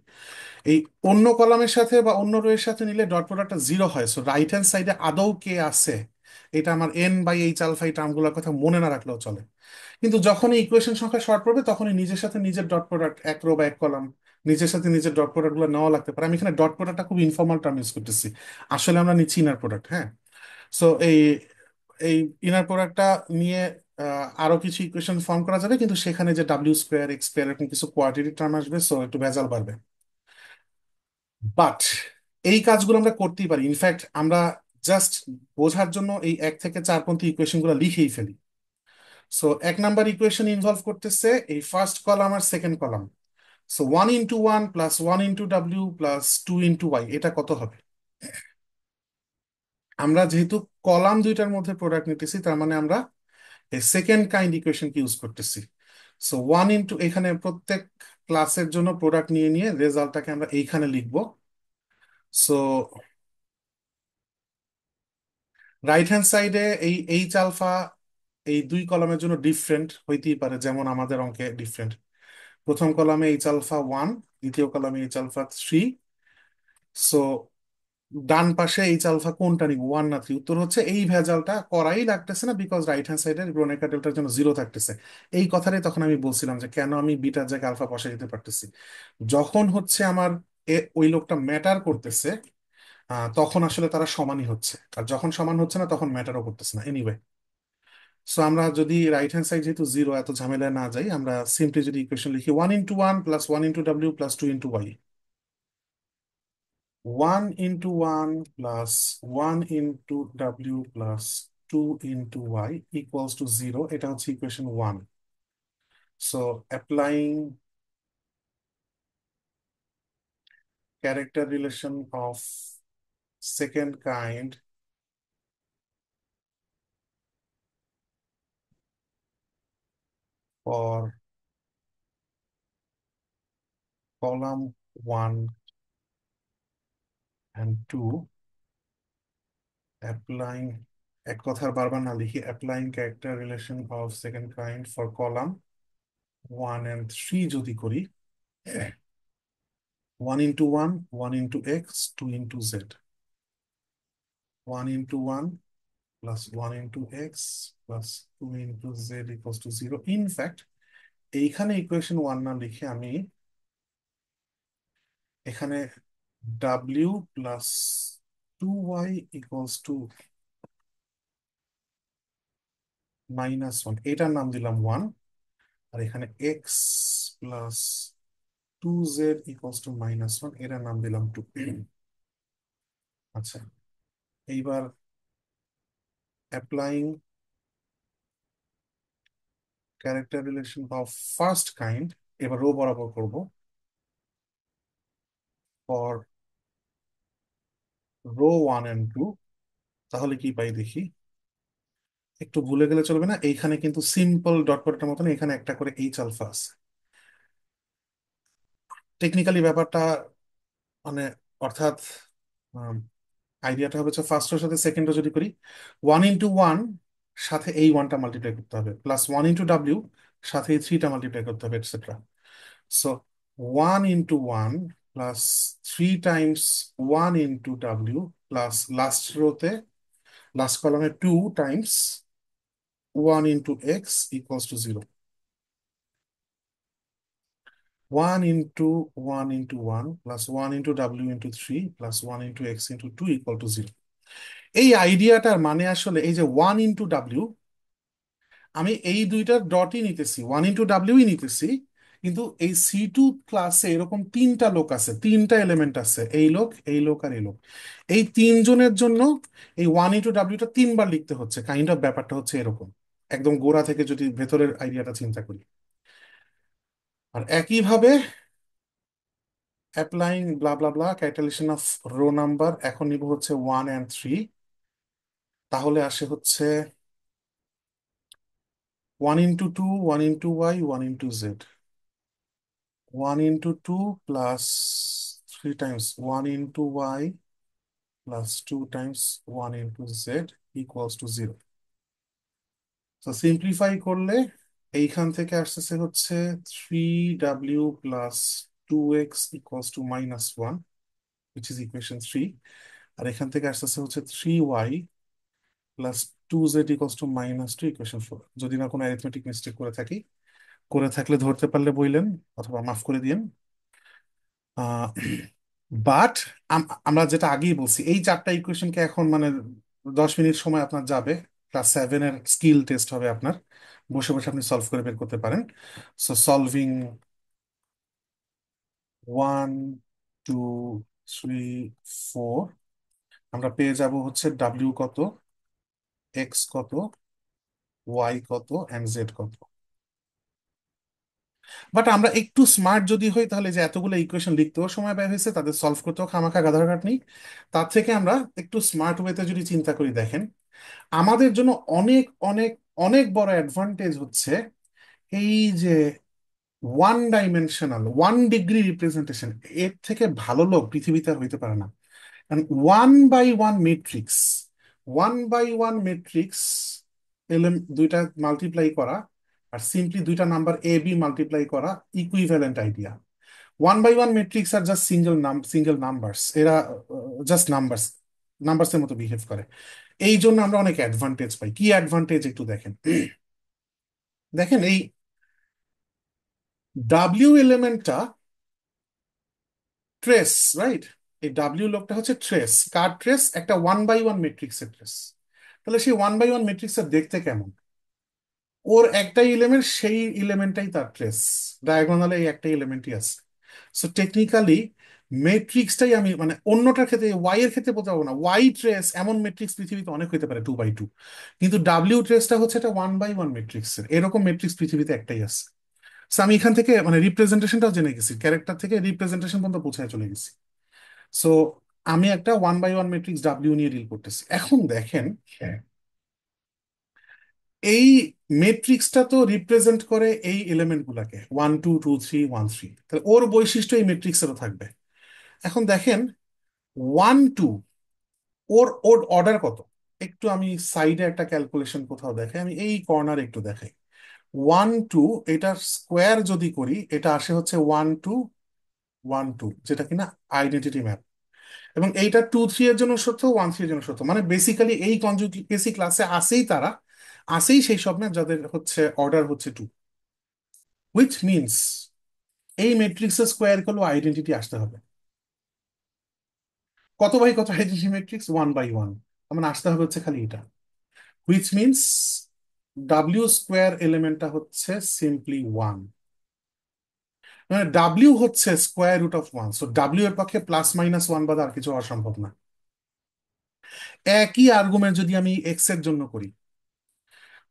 এই অন্য কলামের সাথে বা অন্য রো এর সাথে নিলে ডট প্রোডাক্টটা জিরো হয়। সো রাইট হ্যান্ড সাইডে আদৌ কে আছে, এটা আমার n/h আলফা এই টার্মগুলোর কথা মনে না রাখলেও চলে। কিন্তু যখনই ইকুয়েশন সংখ্যা শর্ট পড়বে, তখনই নিজের সাথে নিজের ডট প্রোডাক্ট, এক রো বা এক কলাম, নিজের সাথে নিজের ডট প্রোডাক্ট গুলো নেওয়া লাগতে পারে। আমি এখানে ডট প্রোডাক্টটা খুব ইনফর্মাল টার্ম ইউজ করতেছি। আসলে আমরা নিচ্ছি ইনার প্রোডাক্ট, হ্যাঁ। সো এই এই ইনার প্রোডাক্টটা নিয়ে আরো কিছু ইকুয়েশন ফর্ম করা যাবে, কিন্তু সেখানে যে w² x² এরকম কিছু কোয়াড্রেটিক টার্ম আসবে, সো একটু ভেজাল বাড়বে। বাট এই কাজগুলো আমরা করতেই পারি। ইনফ্যাক্ট আমরা জাস্ট বোঝার জন্য এই 1 থেকে 4 পর্যন্ত ইকুয়েশন গুলো লিখেই ফেলি। সো 1 নাম্বার ইকুয়েশন ইনভলভ করতেছে এই ফার্স্ট কলাম আর second column. So 1 × 1 plus 1 × w plus 2 × y, এটা কত হবে? আমরা যেহেতু কলাম দুইটার মধ্যে প্রোডাক্ট নিতেছি, তার মানে আমরা এই সেকেন্ড কাইন্ড ইকুয়েশন কি ইউজ করতেছি। সো এখানে প্রত্যেক ক্লাসের জন্য প্রোডাক্ট নিয়ে নিয়ে রেজাল্টটাকে আমরা এইখানে লিখবো। সো রাইট হ্যান্ড সাইডে এই আলফা এই দুই কলামের জন্য ডিফারেন্ট হইতেই পারে, যেমন আমাদের অঙ্কে ডিফারেন্ট। প্রথম কলামে আলফা 1, দ্বিতীয় কলামে আলফা 3। সো ডান পাশে আলফা কোনটা নিব, 1 না 3? উত্তর হচ্ছে এই ভেজালটা করাই লাগতেছে না, বিকজ রাইট হ্যান্ড সাইডে ব্রোনেকা ডেল্টার জন্য জিরো থাকতেছে। এই কথাটাই তখন আমি বলছিলাম যে কেন আমি বিটার জায়গায় আলফা বসাই দিতে পারতেছি। যখন হচ্ছে আমার ওই লোকটা ম্যাটার করতেছে, তখন আসলে তারা সমানই হচ্ছে। আর যখন সমান হচ্ছে না, তখন ম্যাটারও করতেছে না এনিওয়ে। সো আমরা যদি রাইট হ্যান্ড সাইড যেহেতু জিরো, এত ঝামেলায় না যাই, আমরা সিম্পলি যদি ইকুয়েশন লিখি 1 × 1 plus 1 × w plus 2 × y। 1 × 1 plus 1 × w plus 2 × y equals to 0, এটা হচ্ছে equation 1। So applying character relation of second kind for column 1 and 2, applying, এক কথার বারবার না লিখি, applying character relation of second kind for column 1 and 3 যদি করি, 1 × 1, 1 × x, 2 × z, 1 × 1 plus 1 × x plus 2 × z equals to 0। In fact এইখানে ইকুয়েশন 1 না লিখে আমি এখানে w plus 2y equals to -1, এটার নাম দিলাম 1। আর এখানে x plus 2z equals to -1, এটার নাম দিলাম 2। আচ্ছা, এইবার applying character relation of first kind, এবার রো বরাবর করব, ফর রো 1 and 2। তাহলে কি পাই দেখি, একটু ভুলে গেলে চলবে না, এইখানে কিন্তু সিম্পল ডট প্রোডাক্টের মতন এখানে একটা করে আলফা আছে। টেকনিক্যালি ব্যাপারটা মানে, অর্থাৎ আইডিয়াটা হচ্ছে ফার্স্টের সাথে সেকেন্ডও যদি করি, 1 × 1 সাথে এই ওয়ানটা মাল্টিপ্লাই করতে হবে, প্লাস 1 × w সাথে এই 3টা মাল্টিপ্লাই করতে হবে, etcetera. So 1 × 1 plus 3 times 1 × w plus last রোতে লাস্ট কলামে 2 times 1 × x equals to 0। 1 × 1 × 1 plus 1 × w × 3 plus 1 × x × 2 equal to 0। এই আইডিয়াটার মানে আসলে এই যে 1 ইন্টু ডাব্লিউ, আমি এই দুইটার ডটই নিতেছি, 1 ইন্টু ডাব্লিউই নিতেছি, কিন্তু এই C2 ক্লাসে এরকম তিনটা লোক আছে, তিনটা এলিমেন্ট আছে, এই লোক, এই লোক আর এই লোক। এই তিনজনের জন্য এই 1 ইন্টু ডাব্লিউটা তিনবার লিখতে হচ্ছে, কাইন্ড অফ ব্যাপারটা হচ্ছে এরকম, একদম গোড়া থেকে যদি ভেতরের আইডিয়াটা চিন্তা করি। আর একইভাবে applying blah blah blah calculation of rho number, এখন নিব হচ্ছে 1 and 3, তাহলে আসে হচ্ছে 1 into 2, 1 into Y, 1 into Z, 1 into 2 plus 3 times 1 into Y plus 2 times 1 into Z equals to 0। তো সিম্পলিফাই করলে এইখান থেকে আসতেছে হচ্ছে 3W plus 2X equals to -1, which is equation 3। আর এখান থেকে আসতেছে হচ্ছে 3Y plus 2Z equals to -2, equation 4। যদি না কোনো অ্যারিথমেটিক মিস্টেক করে থাকি, করে থাকলে ধরতে পারলে বইলেন, অথবা মাফ করে দিয়েন। বাট আমরা যেটা আগেই বলছি, এই চারটা ইকুয়েশনকে এখন মানে 10 মিনিট সময় আপনার যাবে, ক্লাস 7-এর স্কিল টেস্ট হবে আপনার, বসে বসে আপনি সলভ করে বের করতে পারেন। সো সলভিং 1, 2, 3, 4, আমরা পেয়ে যাব হচ্ছে ডাব্লিউ কত, এক্স কত, ওয়াই কত, অ্যান্ড জেড কত। বাট আমরা একটু স্মার্ট যদি হই, তাহলে যে এতগুলো ইকুয়েশন লিখতেও সময় ব্যয় হয়েছে, তাদের সলভ করতেও খামাখা গাধার খাটনি, তার থেকে আমরা একটু স্মার্ট ওয়েতে যদি চিন্তা করি, দেখেন আমাদের জন্য অনেক অনেক অনেক বড় অ্যাডভান্টেজ হচ্ছে এই যে 1 ডাইমেনশনাল 1 ডিগ্রি রিপ্রেজেন্টেশন। এর থেকে ভালো লোক পৃথিবীতে আর হইতে পারে না। কারণ 1 বাই 1 মেট্রিক্স এলএম দুইটা মাল্টিপ্লাই করা, আর সিম্পলি দুইটা নাম্বার AB মাল্টিপ্লাই করা, ইকুইভ্যালেন্ট আইডিয়া। 1 বাই 1 মেট্রিক্স আর জাস্ট সিঙ্গেল নাম্বারস, এরা জাস্ট নাম্বারসের মতো বিহেভ করে। এই জন্য আমরা অনেক অ্যাডভান্টেজ পাই। কি অ্যাডভান্টেজ একটু দেখেন। দেখেন এই ডাব্লিউ এলিমেন্টটা ট্রেস, রাইট? এই ডাব্লিউ লোকটা হচ্ছে ট্রেস, কার ট্রেস? একটা 1 বাই 1 মেট্রিক্সের ট্রেস। তাহলে সেই 1 বাই 1 মেট্রিক্সের দেখতে কেমন? ওর একটাই এলিমেন্ট, সেই এলিমেন্টটাই তার ট্রেস, ডায়াগোনালে এই একটাই এলিমেন্টই আছে। সো টেকনিক্যালি মেট্রিক্সটাই আমি মানে অন্যটার ক্ষেত্রে, ওয়াই এর ক্ষেত্রে বলতে পারবো না, ওয়াই ট্রেস এমন মেট্রিক্স পৃথিবীতে অনেক হতে পারে 2 বাই 2, কিন্তু ডাব্লিউ ট্রেসটা হচ্ছে এটা 1 বাই 1 মেট্রিক্সের, এরকম মেট্রিক্স পৃথিবীতে একটাই আছে। So আমি এখান থেকে মানে রিপ্রেজেন্টেশনটাও জেনে গেছি, ক্যারেক্টার থেকে রিপ্রেজেন্টেশন পর্যন্ত পৌঁছায় চলে গেছি। সো আমি একটা 1 বাই 1 মেট্রিক্স ডাব্লিউ নিয়ে ডিল করতেছি। এখন দেখেন এই মেট্রিক্সটা তো রিপ্রেজেন্ট করে এই এলিমেন্ট গুলাকে, 1, 2, 2, 3, 1, 3, তাহলে ওর বৈশিষ্ট্য এই মেট্রিক্সেরও থাকবে। এখন দেখেন 1, 2, ওর ওর অর্ডার কত? একটু আমি সাইডে একটা ক্যালকুলেশন কোথাও দেখাই, আমি এই কর্নার একটু দেখাই। 1, 2, এটার স্কোয়ার যদি করি, এটা আসে হচ্ছে 1, 2, 1, 2, যেটা কিনা আইডেন্টিটি ম্যাপ। এবং এইটা 2, 3 এর জন্য সত্য, 1, 3 এর জন্য সত্য, মানে বেসিক্যালি এই কনজুগেসি ক্লাসে আসেই তারা, আসেই সেই সব ম্যাপ যাদের হচ্ছে অর্ডার হচ্ছে 2, হুইচ মিনস এই ম্যাট্রিক্সের স্কোয়ার করলেও আইডেন্টিটি আসতে হবে। কত বাই কত আইডেন্টিটি ম্যাট্রিক্স? 1 বাই 1, মানে আসতে হবে হচ্ছে খালি এটা, হুইচ মিনস ডাব্লিউ স্কোয়ার এলিমেন্টটা হচ্ছে সিম্পলি 1, মানে ডাব্লিউ হচ্ছে স্কোয়ার রুট অফ 1, সো ডাব্লিউ এর পক্ষে +-1 বাদে আর কিছু হওয়া সম্ভব না। একই আর্গুমেন্ট যদি আমি এক্স এর জন্য করি,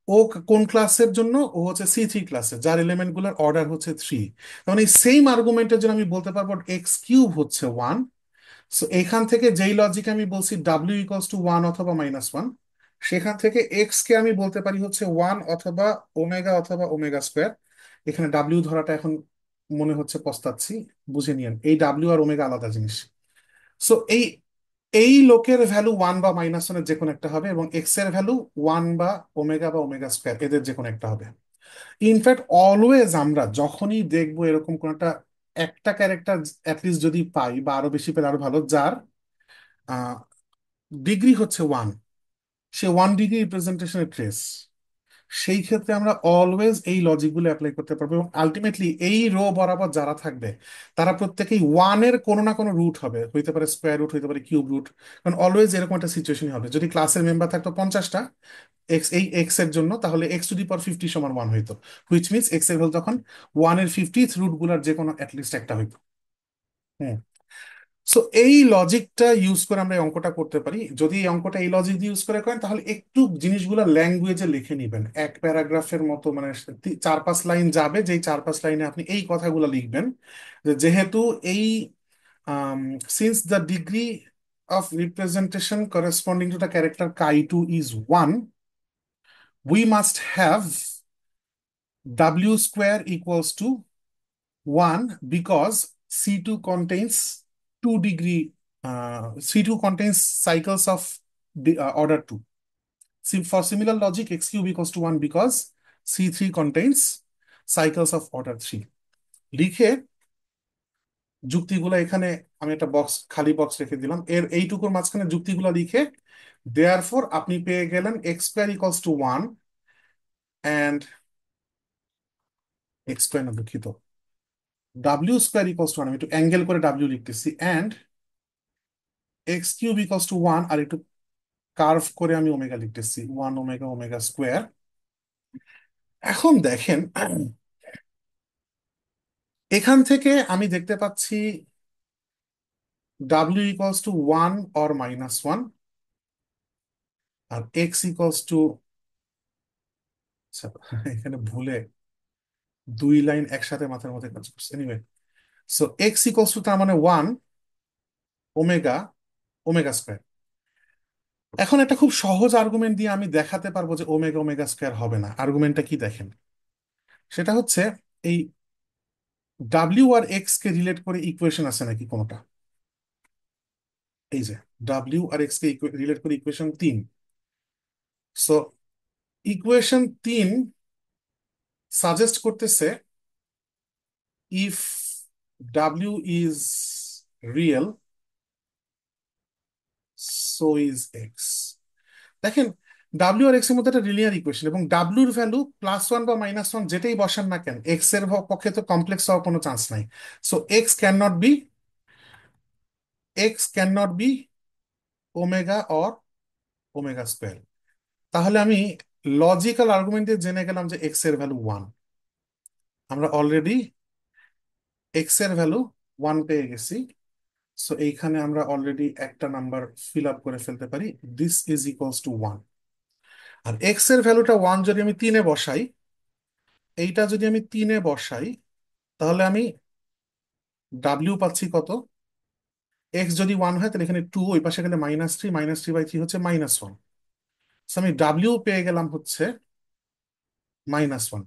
ও কোন ক্লাসের জন্য? ও হচ্ছে C3 ক্লাসের, যার এলিমেন্ট গুলোর অর্ডার হচ্ছে 3। মানে এই সেম আর্গুমেন্টের জন্য আমি বলতে পারবো X³ হচ্ছে 1। সো এখান থেকে যেই লজিক আমি বলছি W = 1 অথবা -1, সেখান থেকে এক্স কে আমি বলতে পারি হচ্ছে 1 অথবা ওমেগা অথবা ওমেগা স্কোয়ার। এখানে ডাব্লিউ ধরাটা এখন মনে হচ্ছে পস্তাচ্ছি, বুঝে নিয়েন এই ডাব্লিউ আর ওমেগা আলাদা জিনিস। সো এই এই লোকের ভ্যালু 1 বা -1-এর যে কোনো একটা হবে, এবং এক্স এর ভ্যালু 1 বা ওমেগা বা ওমেগা স্কোয়ার, এদের যে কোনো একটা হবে। ইনফ্যাক্ট অলওয়েজ আমরা যখনই দেখবো এরকম কোন একটা, একটা ক্যারেক্টার অ্যাটলিস্ট যদি পাই, বা আরো বেশি পেলে আরো ভালো, যার ডিগ্রি হচ্ছে 1, সে 1 ডিগ্রি রিপ্রেজেন্টেশনের ট্রেস, সেই ক্ষেত্রে আমরা অলওয়েজ এই লজিকগুলো অ্যাপ্লাই করতে পারবো, এবং আলটিমেটলি এই রো বরাবর যারা থাকবে তারা প্রত্যেকেই ওয়ানের কোনো না কোনো রুট হবে, হইতে পারে স্কোয়ার রুট, হইতে পারে কিউব রুট। কারণ অলওয়েজ এরকম একটা সিচুয়েশন হবে, যদি ক্লাসের মেম্বার থাকতো 50টা এক্স, এই এক্স এর জন্য, তাহলে x⁻50 সমান 1 হইতো, হুইচ মিনস এক্স এর ভ্যালু তখন 1-এর 50th রুট গুলার যে কোনো অ্যাটলিস্ট একটা হইতো। হুম। সো এই লজিকটা ইউজ করে আমরা এই অঙ্কটা করতে পারি। যদি এই অঙ্কটা এই লজিক দিয়ে ইউজ করে করেন, তাহলে একটু জিনিসগুলো ল্যাঙ্গুয়েজে লিখে নিবেন, এক প্যারাগ্রাফের মতো, মানে 4-5 লাইন যাবে, যেই 4-5 লাইনে আপনি এই কথাগুলো লিখবেন যে যেহেতু এই since the degree of representation corresponding to the character chi2 is 1, we must have w square equals to 1 because C2 contains 2 degree, C2 contains cycles of order 2. For similar logic, x cube equals to 1 because C3 contains cycles of order 3. লিখে যুক্তিগুলো এখানে আমি একটা box, খালি box রেখে দিলাম, এর এইটুকুর মাঝখানে যুক্তিগুলো লিখে দেয়ারফর আপনি পেয়ে গেলেন x square equals to 1 and x square না, দুঃখিত, ডাব্লিউ স্কোয়ার ইকুয়ালস টু 1, আমি একটু অ্যাঙ্গেল করে ডাব্লিউ লিখতেছি, and x cube equals to 1, আর একটু কার্ভ করে আমি ওমেগা লিখতেছি, 1 ওমেগা ওমেগা স্কোয়ার। এখন দেখেন, এখান থেকে আমি দেখতে পাচ্ছি ডাব্লিউ ইকুয়ালস টু 1 or -1, আর এক্স ইকুয়ালস টু, এখানে ভুলে 2 লাইন একসাথে মাথার মধ্যে কাজ করছে, anyway. So x equals to তার মানে 1 ওমেগা ওমেগা স্কোয়ার। এখন একটা খুব সহজ আর্গুমেন্ট দিয়ে আমি দেখাতে পারবো যে ওমেগা ওমেগা স্কোয়ার হবে না। আর্গুমেন্টটা কি দেখেন, সেটা হচ্ছে এই ডাব্লিউ আর এক্স কে রিলেট করে ইকুয়েশন আছে নাকি কোনোটা? এই যে ডাব্লিউ আর এক্স কে রিলেট করে ইকুয়েশন 3। সো ইকুয়েশন 3 সাজেস্ট করতেছে if W is real, so is x. দেখেন, ডাব্লিউ আর এক্স এর মধ্যে একটা লিনিয়ার ইকুয়েশন, এবং ডাব্লিউর ভ্যালু +1 বা -1 যেটাই বসান না কেন, এক্স এর পক্ষে তো কমপ্লেক্স হওয়ার কোনো চান্স নাই। So x can not be omega or omega square. তাহলে আমি লজিক্যাল আর্গুমেন্ট দিয়ে জেনে গেলাম যে এক্স এর ভ্যালু 1। আমরা অলরেডি এক্স এর ভ্যালু 1 পেয়ে গেছি। সো এইখানে আমরা অলরেডি একটা নাম্বার ফিল আপ করে ফেলতে পারি, দিস ইজ ইকুয়ালস টু 1। আর এক্স এর ভ্যালুটা 1 যদি আমি 3-এ বসাই, এইটা যদি আমি 3-এ বসাই, তাহলে আমি ডাব্লিউ পাচ্ছি কত, এক্স যদি 1 হয় তাহলে এখানে 2, ওই পাশে গেলে -3, -3/3 হচ্ছে -1। আমি ডাব্লিউ পেয়ে গেলাম হচ্ছে -1।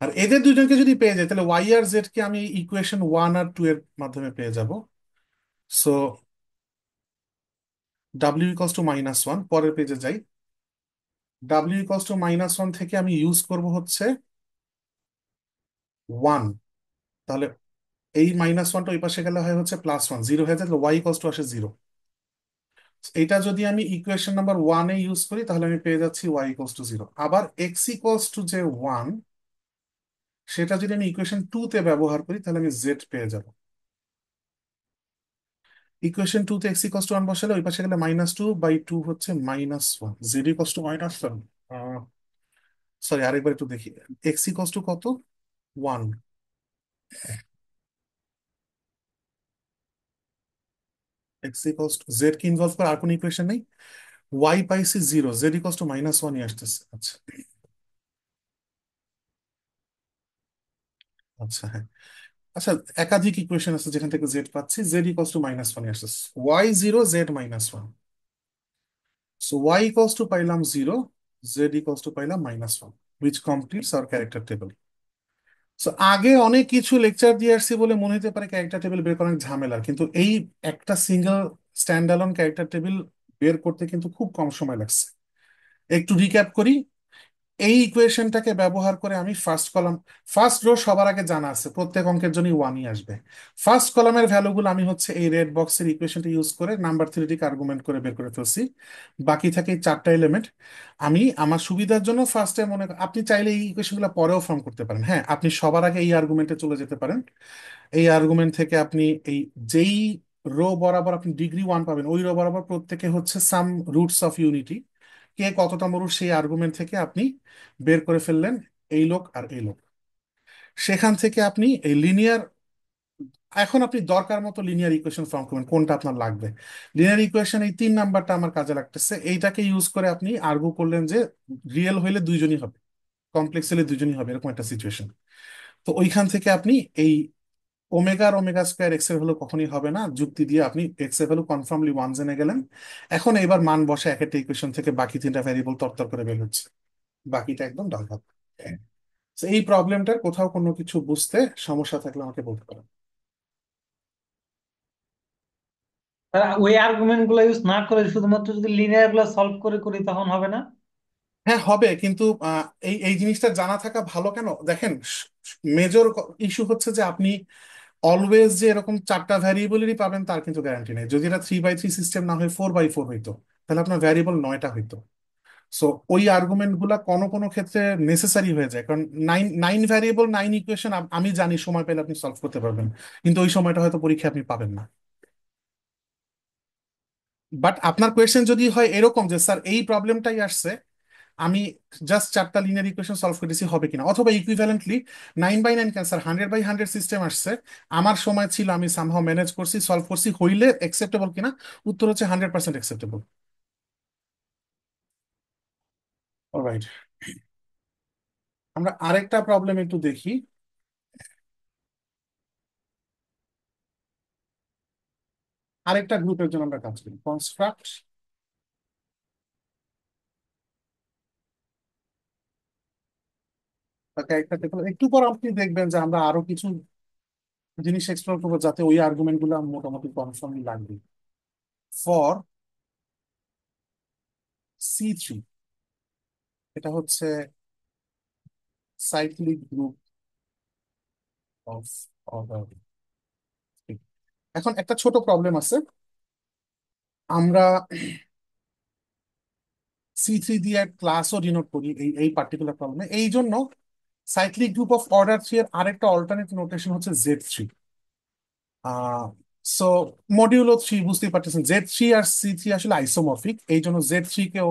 আর এদের দুজনকে যদি পেয়ে যাই, তাহলে ওয়াই আর জেড কে আমি ইকুয়েশন 1 আর 2 এর মাধ্যমে পেয়ে যাব। সো ডাব্লিউ ইকলস টু -1, পরের পেজে যাই। ডাব্লিউ ইকলস টু -1 থেকে আমি ইউজ করব হচ্ছে 1। তাহলে এই -1টা ওই পাশে গেলে হয় হচ্ছে +1, 0 হয়ে যায়, তাহলে ওয়াই ইকলস টু আসে 0। এটা যদি আমি ইকুয়েশন নাম্বার 1-এ ইউজ করি, তাহলে আমি পেয়ে যাচ্ছি ওয়াই ইকলস টু 0। আবার এক্স ইকলস টু যে 1, সেটা যদি আমি ইকুয়েশন 2-তে ব্যবহার করি, তাহলে আমি জেড পেয়ে যাব। ইকুয়েশন 2-তে এক্স ইকলস টু 1 বসালে ওই পাশে গেলে -2/2 হচ্ছে -1, জেড ইকলস টু -1। সরি, আরেকবার একটু দেখি, এক্স ইকলস টু কত, 1, এক্স ইকলস টু, জেড কে ইনভলভ করে আর কোনো ইকুয়েশন নেই, ওয়াই পাইছি 0, জেড ইকলস টু -1ই আসতেছে। আচ্ছা, আচ্ছা, হ্যাঁ। আচ্ছা, একাধিক ইকুয়েশন আছে যেখান থেকে জেড পাচ্ছি, জেড ইকলস টু -1ই আসতেছে, y 0, z -1। So y equals to পাইলাম 0, জেড ইকলস টু পাইলাম -1, which completes our character table. So আগে অনেক কিছু লেকচার দিয়ে আসছি বলে মনে হতে পারে ক্যারেক্টার টেবিল বের করা অনেক ঝামেলার, কিন্তু এই একটা single stand alone character table বের করতে কিন্তু খুব কম সময় লাগছে। একটু রিক্যাপ করি। এই ইকুয়েশনটাকে ব্যবহার করে আমি ফার্স্ট কলাম, ফার্স্ট রো সবার আগে জানা আছে, প্রত্যেক অঙ্কের জন্যই ওয়ানই আসবে। ফার্স্ট কলামের ভ্যালুগুলো আমি হচ্ছে এই রেড বক্সের ইকুয়েশনটা ইউজ করে নাম্বার থিওরিটিক আর্গুমেন্ট করে বের করে ফেলছি। বাকি থাকে এই চারটা এলিমেন্ট। আমি আমার সুবিধার জন্য ফার্স্টে আপনি চাইলে এই ইকুয়েশনগুলো পরেও ফর্ম করতে পারেন, হ্যাঁ আপনি সবার আগে এই আর্গুমেন্টে চলে যেতে পারেন। এই আর্গুমেন্ট থেকে আপনি এই যেই রো বরাবর আপনি ডিগ্রি 1 পাবেন, ওই রো বরাবর প্রত্যেকে হচ্ছে সাম রুটস অফ ইউনিটি, কে কততম রুট সেই আর্গুমেন্ট থেকে আপনি বের করে ফেললেন এই লোক আর এই লোক। সেখান থেকে আপনি এই লিনিয়ার, এখন আপনি দরকার মতো লিনিয়ার ইকুয়েশন ফর্ম করবেন কোনটা আপনার লাগবে। লিনিয়ার ইকুয়েশন এই 3 নাম্বারটা আমার কাজে লাগতেছে, এইটাকে ইউজ করে আপনি আর্গু করলেন যে রিয়েল হইলে দুইজনই হবে, কমপ্লেক্স হলে দুইজনই হবে, এরকম একটা সিচুয়েশন। তো ওইখান থেকে আপনি এই ওমেগা আর ওমেগা স্কোয়ার এক্স এর ভ্যালু কখনই হবে না যুক্তি দিয়ে আপনি এক্স এর ভ্যালু কনফার্মলি 1 জেনে গেলেন। এখন এবার মান বসে এক একটা ইকুয়েশন থেকে বাকি তিনটা ভ্যারিয়েবল তরতর করে বের হচ্ছে, বাকিটা একদম ডাল ভাত। তো এই প্রবলেমটার কোথাও কোনো কিছু বুঝতে সমস্যা থাকলে আমাকে বলতে পারেন। তারা ওই আর্গুমেন্ট গুলো ইউজ না করে শুধুমাত্র যদি লিনিয়ার গুলো সলভ করে করি তখন হবে না? হ্যাঁ হবে, কিন্তু এই এই জিনিসটা জানা থাকা ভালো। কেন দেখেন, মেজর ইস্যু হচ্ছে যে আপনি অলওয়েজ যে এরকম চারটা ভ্যারিয়েবলেরই পাবেন তার কিন্তু গ্যারান্টি নেই। যদি এটা 3x3 সিস্টেম না হয়ে 4x4 হইতো, তাহলে আপনার ভ্যারিয়েবল 9টা হইতো। সো ওই আর্গুমেন্ট গুলা কোনো কোনো ক্ষেত্রে নেসেসারি হয়ে যায়, কারণ নাইন নাইন ভ্যারিয়েবল 9 ইকুয়েশন আমি জানি সময় পেলে আপনি সলভ করতে পারবেন, কিন্তু ওই সময়টা হয়তো পরীক্ষায় আপনি পাবেন না। বাট আপনার কোয়েশ্চেন যদি হয় এরকম যে স্যার এই প্রবলেমটাই আসছে, আমি জাস্ট চারটা লিনিয়ার ইকুয়েশন সলভ করেছি হবে কিনা, অথবা ইকুইভ্যালেন্টলি 9x9 ক্যান্সার 100x100 সিস্টেম আসছে, আমার সময় ছিল, আমি সামহাও ম্যানেজ করছি, সলভ করছি, হইলে অ্যাকসেপ্টেবল কিনা, উত্তর হচ্ছে 100% অ্যাকসেপ্টেবল। অলরাইট, আমরা আরেকটা প্রবলেম একটু দেখি। আরেকটা গ্রুপের জন্য আমরা কাজ করি, কনস্ট্রাক্ট একটা টেবিল। একটু পর আপনি দেখবেন যে আমরা আরো কিছু জিনিস এক্সপ্লোর করবো যাতে ওই আর্গুমেন্ট গুলো মোটামুটি কনফার্মলি লাগবে। ফর C3, এটা হচ্ছে সাইক্লিক গ্রুপ অফ অর্ডার। এখন একটা ছোট প্রবলেম আছে, আমরা C3 দিয়ে ক্লাসও ডিনোট করি এই এই পার্টিকুলার প্রবলেমে, এই জন্য সাইক্লিক গ্রুপ অফ অর্ডার 3 এর আরেকটা অল্টারনেট নোটেশন হচ্ছে Z3। আহ সো মডিউলো 3 বুঝতেই পারতেছেন, Z3 আর C3 আসলে আইসোমরফিক, এই জন্য Z3 কেও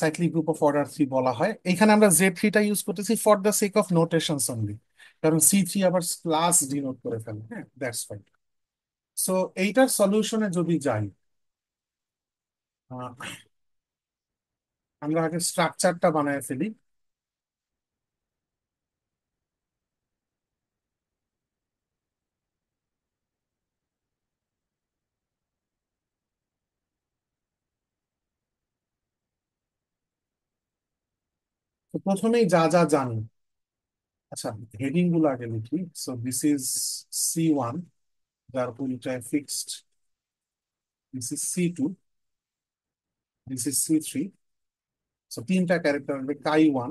সাইক্লিক গ্রুপ অফ অর্ডার 3 বলা হয়। এখানে আমরা Z3টা ইউজ করতেছি for the sake of notations only, কারণ C3 আবার ক্লাস ডিনোট করে ফেলে, হ্যাঁ দ্যাটস ফাইন। সো এইটার সলিউশনে যদি যাই, আহ, আমরা আগে স্ট্রাকচারটা বানায় ফেলি। তো প্রথমেই যা যা জানি, আচ্ছা হেডিং গুলো আগে লিখি। সো দিস ইজ C1, যার পুরোটায় fixed, this is C2, this is C3। So তিনটা ক্যারেক্টার হবে, Chi1,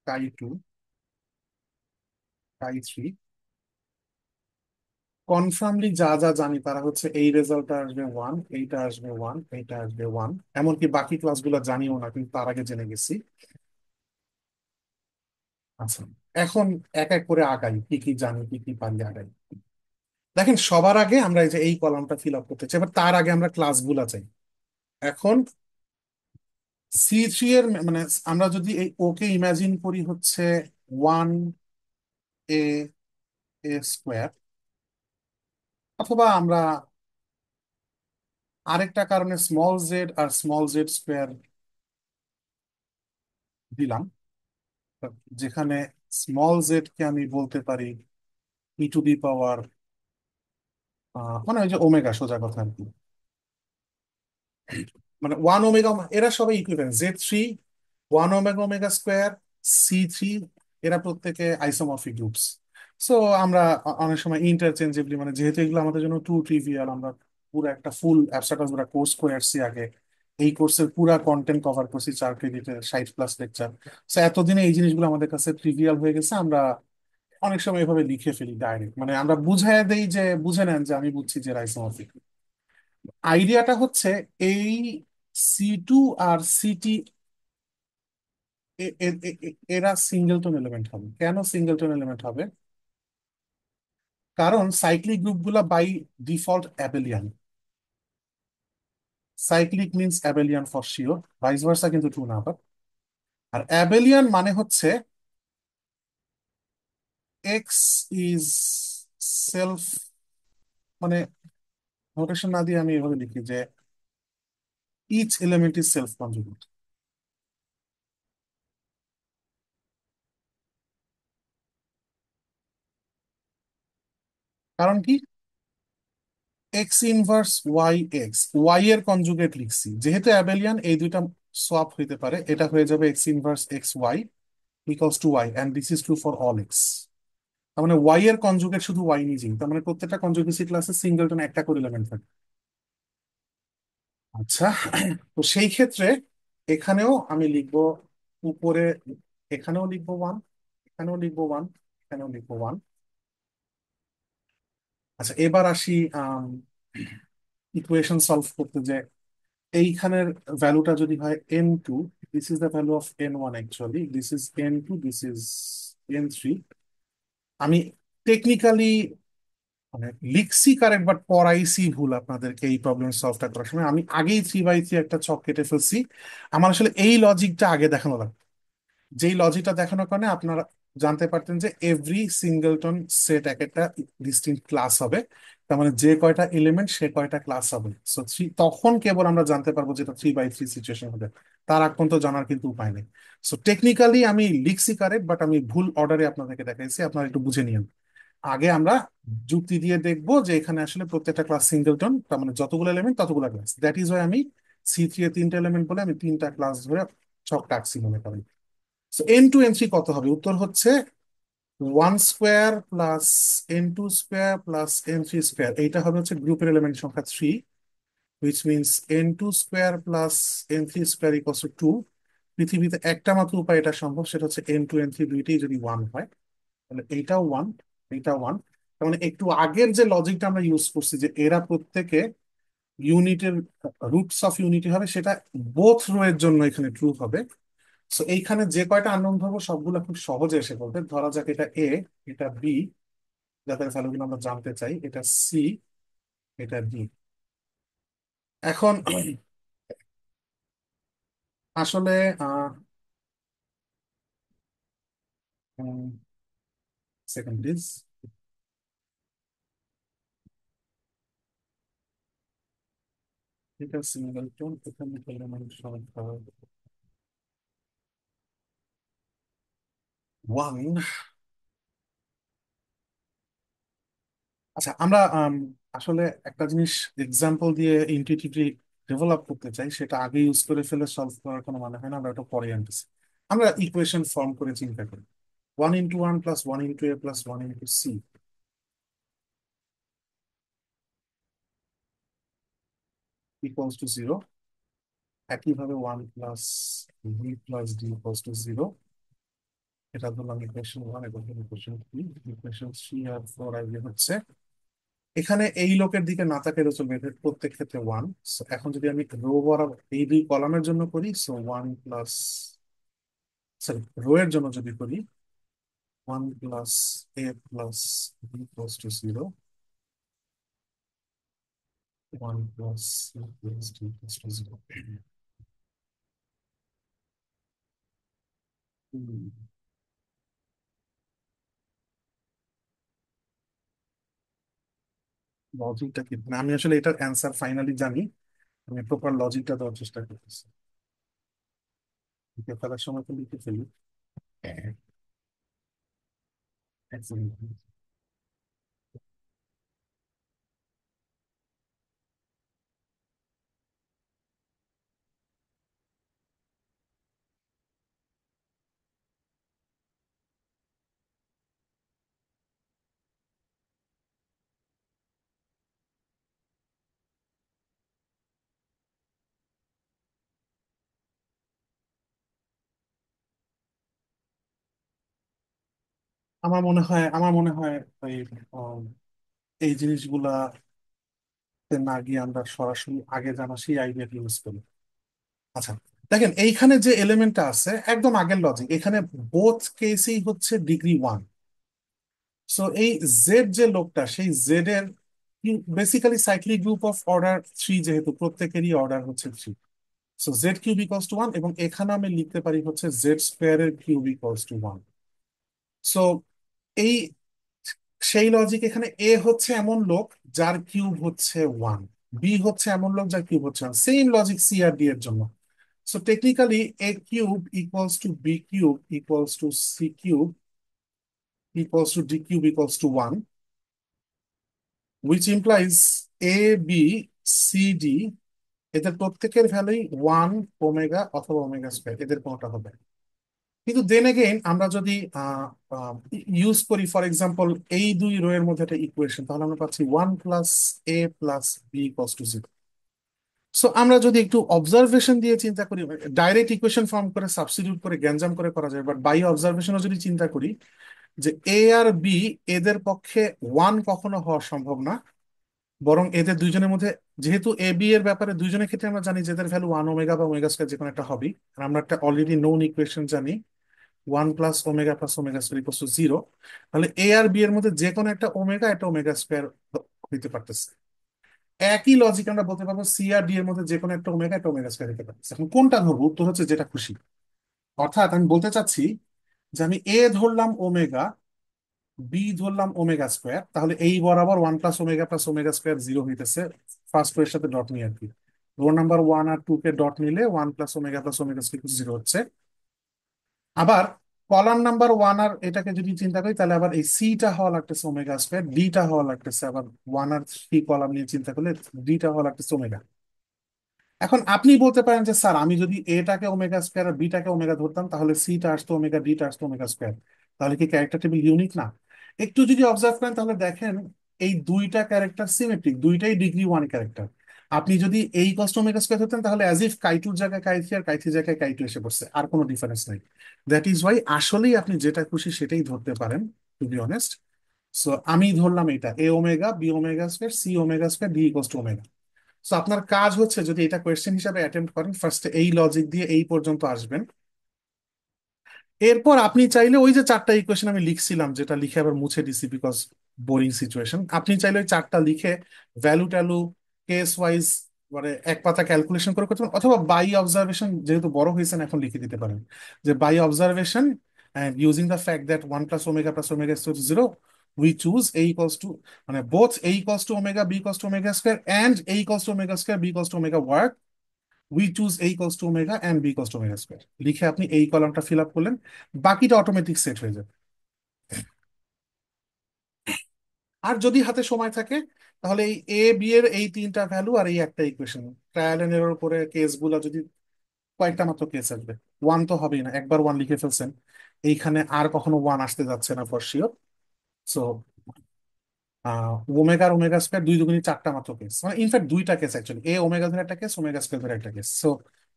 Chi2, Chi3। কনফার্মলি যা যা জানি তারা হচ্ছে এই রেজাল্টটা আসবে 1, এইটা আসবে 1, এইটা আসবে 1। এমনকি বাকি ক্লাসগুলো জানিও না, কিন্তু তার আগে জেনে গেছি। আচ্ছা, এখন এক এক করে আগাই, কি কি জানি কি কি পারি আগাই। দেখেন সবার আগে আমরা এই যে এই কলামটা ফিল আপ করতে চাই, এবার তার আগে আমরা ক্লাসগুলা চাই। এখন C3 এর মানে আমরা যদি এই ওকে ইমাজিন করি হচ্ছে 1a স্কোয়ার, অথবা আমরা আরেকটা কারণে স্মল জেড আর স্মল জেড স্কোয়ার দিলাম, যেখানে স্মল জেড কে আমি বলতে পারি E⁻, মানে ওই যে ওমেগা, সোজা কথা আর কি, মানে 1 ওমেগা, এরা সবাই equivalent. Z3 1 omega omega square, C3 এরা প্রত্যেকে আইসোমরফিক গ্রুপস। সো আমরা অনেক সময় ইন্টারচেঞ্জেবলি, মানে যেহেতু এগুলো আমাদের জন্য টু ট্রিভিয়াল, আমরা পুরো একটা ফুল অ্যাবস্ট্রাক্ট কোর্স করে আসছি আগে, এই কোর্সের পুরা কন্টেন্ট কভার করছি 4 ক্রেডিটের 60+ লেকচার। তো এতদিনে এই জিনিসগুলো আমাদের কাছে ট্রিভিয়াল হয়ে গেছে। আমরা অনেক সময় এভাবে লিখে ফেলি ডাইরেক্ট, মানে আমরা বুঝাই দেই যে বুঝে নেন যে আমি বুঝছি যে রাইসোমরফিক। আইডিয়াটা হচ্ছে এই C2 আর সিটি এরা সিঙ্গেলটন এলিমেন্ট হবে। কেন সিঙ্গেলটন এলিমেন্ট হবে? কারণ সাইক্লিক গ্রুপগুলা by default abelian. Cyclic means abelian for sure, vice versa কিন্তু ট্রু না আবার। আর অ্যাবেলিয়ান মানে হচ্ছে এক্স ইজ সেলফ, মানে নোটেশন না দিয়ে আমি এভাবে লিখি যে each element is self conjugate. কারণ কি? X inverse y x, y এর কনজুগেট লিখছি, যেহেতু অ্যাবেলিয়ান এই দুইটা সোয়াপ হইতে পারে, এটা হয়ে যাবে x inverse x y equals to y, and this is true for all x. তার মানে ওয়াই এর কনজুগেট শুধু ওয়াই নিজেই, তার মানে প্রত্যেকটা কনজুগেসি ক্লাসে সিঙ্গেলটন একটা করে এলিমেন্ট থাকে। আচ্ছা, তো সেই ক্ষেত্রে এখানেও আমি লিখবো উপরে, এখানেও লিখবো ওয়ান, এখানেও লিখবো ওয়ান, এখানেও লিখবো ওয়ান। আচ্ছা, এবার আসি ইকুয়েশন সলভ করতে, যে এইখানের ভ্যালুটা যদি হয় n2, this is the value of n1, actually this is n2, this is n3। আমি টেকনিক্যালি মানে লিখছি কারেক্ট, বাট পড়াইছি ভুল আপনাদেরকে এই প্রবলেম সলভটা করার সময়। আমি আগেই 3/3 একটা ছক কেটে ফেলছি। আমার আসলে এই লজিকটা আগে দেখানো লাগবে, যেই লজিকটা দেখানোর কারণে আপনারা জানতে পারতেন যে এভরি সিঙ্গেলটন সেট এক একটা ডিস্টিংক্ট ক্লাস হবে। তার মানে যে কয়টা এলিমেন্ট সে কয়টা ক্লাস হবে। সো থ্রি, তখন কেবল আমরা জানতে পারবো যেটা 3/3 সিচুয়েশন হবে। তার আগ পর্যন্ত জানার কিন্তু উপায় নেই। সো টেকনিক্যালি আমি লিখছি কারেক্ট, বাট আমি ভুল অর্ডারে আপনাদেরকে দেখাইছি, আপনারা একটু বুঝে নিন। আগে আমরা যুক্তি দিয়ে দেখবো যে এখানে আসলে প্রত্যেকটা ক্লাস সিঙ্গেলটন, তার মানে যতগুলো এলিমেন্ট ততগুলো ক্লাস। দ্যাট ইজ ওয়াই আমি C3 এর 3টা এলিমেন্ট বলে আমি 3টা ক্লাস ধরে ছকটা আঁকছি মনে করেন। সো n2 n3 কত হবে? উত্তর হচ্ছে 1 square plus n2 square plus n3 square. এইটা হবে হচ্ছে গ্রুপের এলিমেন্ট সংখ্যা 3, which means n2 square plus n3 square equals to 2। পৃথিবীতে একটা মাত্র উপায় এটা সম্ভব, সেটা হচ্ছে n2 n3 দুইটাই যদি ওয়ান হয়, তাহলে এইটাও ওয়ান, এইটা ওয়ান। তার মানে একটু আগের যে লজিকটা আমরা ইউজ করছি যে এরা প্রত্যেকে ইউনিটের রুটস অফ ইউনিটি হবে, সেটা বোথ রো এর জন্য এখানে ট্রু হবে। সো এইখানে যে কয়টা আননোন ধরবো সবগুলো খুব সহজে এসে পড়বে। ধরা যাক এটা এ, এটা বি, যাদের ভ্যালুগুলো আমরা জানতে চাই, এটা সি, এটা ডি। এখন আসলে সেকেন্ড প্লিজ, এটা সিঙ্গেল টোন, এখানে এলিমেন্ট সংখ্যা ওয়ান। আচ্ছা, আমরা আসলে একটা জিনিস এক্সাম্পল দিয়ে ইনটিউটিভলি ডেভেলপ করতে চাই, সেটা আগে ইউজ করে ফেলে সলভ করার কোনো মানে হয় না, আমরা ওটা পরে আনতেছি। আমরা ইকুয়েশন ফর্ম করে চিন্তা করি, 1 × 1 + 1 × A + 1 × C equals to zero. একইভাবে 1 + V + D = 0। এটা ধরলাম ইকুয়েশন 1, এবং ইকুয়েশন 3। ইকুয়েশন 3 আর 4 আগে হচ্ছে, এখানে এই লোকের দিকে না তাকালে চলবে, এদের প্রত্যেক ক্ষেত্রে ওয়ান। এখন যদি আমি রো বরাবর এই দুই কলামের জন্য করি, সো 1 প্লাস, সরি, রো এর জন্য যদি করি 1 + A + B = 0, 1 + C + D = 0। লজিকটা কি, মানে আমি আসলে এটার অ্যান্সার ফাইনালি জানি, আমি প্রপার লজিকটা দেওয়ার চেষ্টা করতেছি। লিখে ফেলার সময় তো লিখে ফেলি। হ্যাঁ, excellent. আমার মনে হয় এই উম, এই জিনিসগুলা না গিয়ে আমরা সরাসরি আগে জানা সেই আইডিয়াটি ইউজ করি। আচ্ছা, দেখেন এইখানে যে এলিমেন্টটা আছে একদম আগের লজিক, এখানে বোথ কেসেই হচ্ছে ডিগ্রি 1। সো এই জেড যে লোকটা, সেই জেড এর basically cyclic group of order 3, যেহেতু প্রত্যেকেরই অর্ডার হচ্ছে 3। So Z cube equals to 1, এবং এখানে আমি লিখতে পারি হচ্ছে জেড স্কোয়ার এর কিউব ইকলস টু 1। সো এই সেই লজিক, এখানে এ হচ্ছে এমন লোক যার কিউব হচ্ছে 1, বি হচ্ছে এমন লোক যার কিউব হচ্ছে 1, সেম লজিক সি আর ডি এর জন্য। So technically a cube equals to b cube equals to c cube equals to d cube equals to 1, which implies a b c d এদের প্রত্যেকের ভ্যালুই 1 ওমেগা অথবা ওমেগা স্কোয়ার, এদের কোনটা হবে। কিন্তু দেন এগেইন আমরা যদি ইউজ করি ফর এক্সাম্পল এই দুই রো এর মধ্যে একটা ইকুয়েশন, তাহলে আমরা পাচ্ছি 1 + a + b = 0। সো আমরা যদি একটু অবজারভেশন দিয়ে চিন্তা করি, ডাইরেক্ট ইকুয়েশন ফর্ম করে সাবস্টিটিউট করে গ্যাঞ্জাম করে করা যায়, বাট বাই অবজারভেশনও যদি চিন্তা করি যে এ আর বি এদের পক্ষে 1 কখনো হওয়া সম্ভব না, বরং এদের দুইজনের মধ্যে, যেহেতু এ বি এর ব্যাপারে দুইজনের ক্ষেত্রে আমরা জানি যে এদের ভ্যালু 1 ওমেগা বা ওমেগা স্কয়ার যে কোনো একটা হবে, আর আমরা একটা অলরেডি নোন ইকুয়েশন জানি 1 + ω + ω0, তাহলে এ আর বি এর মধ্যে যে কোনো একটা ওমেগা স্কোয়ার হইতে পারতেছে। একই লজিক আমরা বলতে পারবো সি আর ডি এর মধ্যে যে কোনো একটা ওমেগা স্কোয়ার হতে পারতেছে। এখন কোনটা ধরবো, উত্তর হচ্ছে যেটা খুশি। অর্থাৎ আমি বলতে চাচ্ছি যে আমি এ ধরলাম ওমেগা, বি ধরলাম ওমেগা স্কোয়ার, তাহলে এই বরাবর 1 + ω + ω0 হইতেছে। ফার্স্ট এর সাথে ডট নিয়ে আর কি, রো নাম্বার 1 আর 2 কে ডট নিলে 1 + ω + ω0 হচ্ছে। আবার কলাম নাম্বার 1 আর এটাকে যদি চিন্তা করি, তাহলে আবার এই সিটা হওয়া লাগতেছে ওমেগা স্কোয়ার, ডিটা হওয়া লাগতেছে, আবার 1 আর 3 কলাম নিয়ে চিন্তা করলে ডিটা হওয়া লাগতেছে ওমেগা। এখন আপনি বলতে পারেন যে স্যার, আমি যদি এটাকে ওমেগা স্কোয়ার আর বিটাকে ওমেগা ধরতাম, তাহলে সিটা আসতো ওমেগা, ডিটা আসতো ওমেগা স্কোয়ার, তাহলে কি ক্যারেক্টার টেবিল ইউনিক না? একটু যদি অবজার্ভ করেন তাহলে দেখেন এই দুইটা ক্যারেক্টার সিমেট্রিক, দুইটাই ডিগ্রি 1 ক্যারেক্টার। আপনি যদি এই কষ্ট ওমেগা স্কোয়ার ধরতেন, তাহলে অ্যাজ ইফ কাই 2 জায়গায় কাই 3 আর কাই 3 জায়গায় কাই 2 এসে পড়ছে, আর কোনো ডিফারেন্স নাই। দ্যাট ইজ ওয়াই আসলেই আপনি যেটা খুশি সেটাই ধরতে পারেন, টু বি অনেস্ট। সো আমি ধরলাম এটা A omega, B omega square, C omega square, D equals to omega. So আপনার কাজ হচ্ছে, যদি এটা কোয়েশ্চেন হিসাবে অ্যাটেম্প্ট করেন, ফার্স্টে এই লজিক দিয়ে এই পর্যন্ত আসবেন। এরপর আপনি চাইলে ওই যে 4টা ইকুয়েশন আমি লিখছিলাম, যেটা লিখে আবার মুছে দিছি বিকজ বোরিং সিচুয়েশন, আপনি চাইলে ওই 4টা লিখে ভ্যালু ট্যালু কেস ওয়াইজ মানে এক পাতা ক্যালকুলেশন করে করতে পারেন, অথবা বাই অবজারভেশন, যেহেতু বড় হয়েছেন এখন লিখে দিতে পারেন যে by observation and using the fact that 1 + ω + ω0, we choose a equals to, মানে both a equals to omega, b equals to omega square, and a equals to omega square, b equals to omega work, we choose a equals to omega and b equals to omega square লিখে আপনি এই কলামটা fill up করলেন, বাকিটা automatic set হয়ে যাবে। আর যদি হাতে সময় থাকে, তাহলে এই এ বি এর এই 3টা ভ্যালু আর এই একটা ইকুয়েশন ট্রায়াল এন্ড এরর করে কেসগুলো যদি, কয়েকটা মাত্র কেস আসবে, 1 তো হবেই না, একবার 1 লিখে ফেলছেন, এইখানে আর কখনো 1 আসতে যাচ্ছে না ফর শিওর। সো ওমেগা আর ওমেগা স্কোয়ার 2 × 2 = 4টা মাত্র কেস, মানে ইনফ্যাক্ট 2টা কেস অ্যাকচুয়ালি, এ ওমেগা ধরে একটা কেস, ওমেগা স্কোয়ার ধরে একটা কেস। সো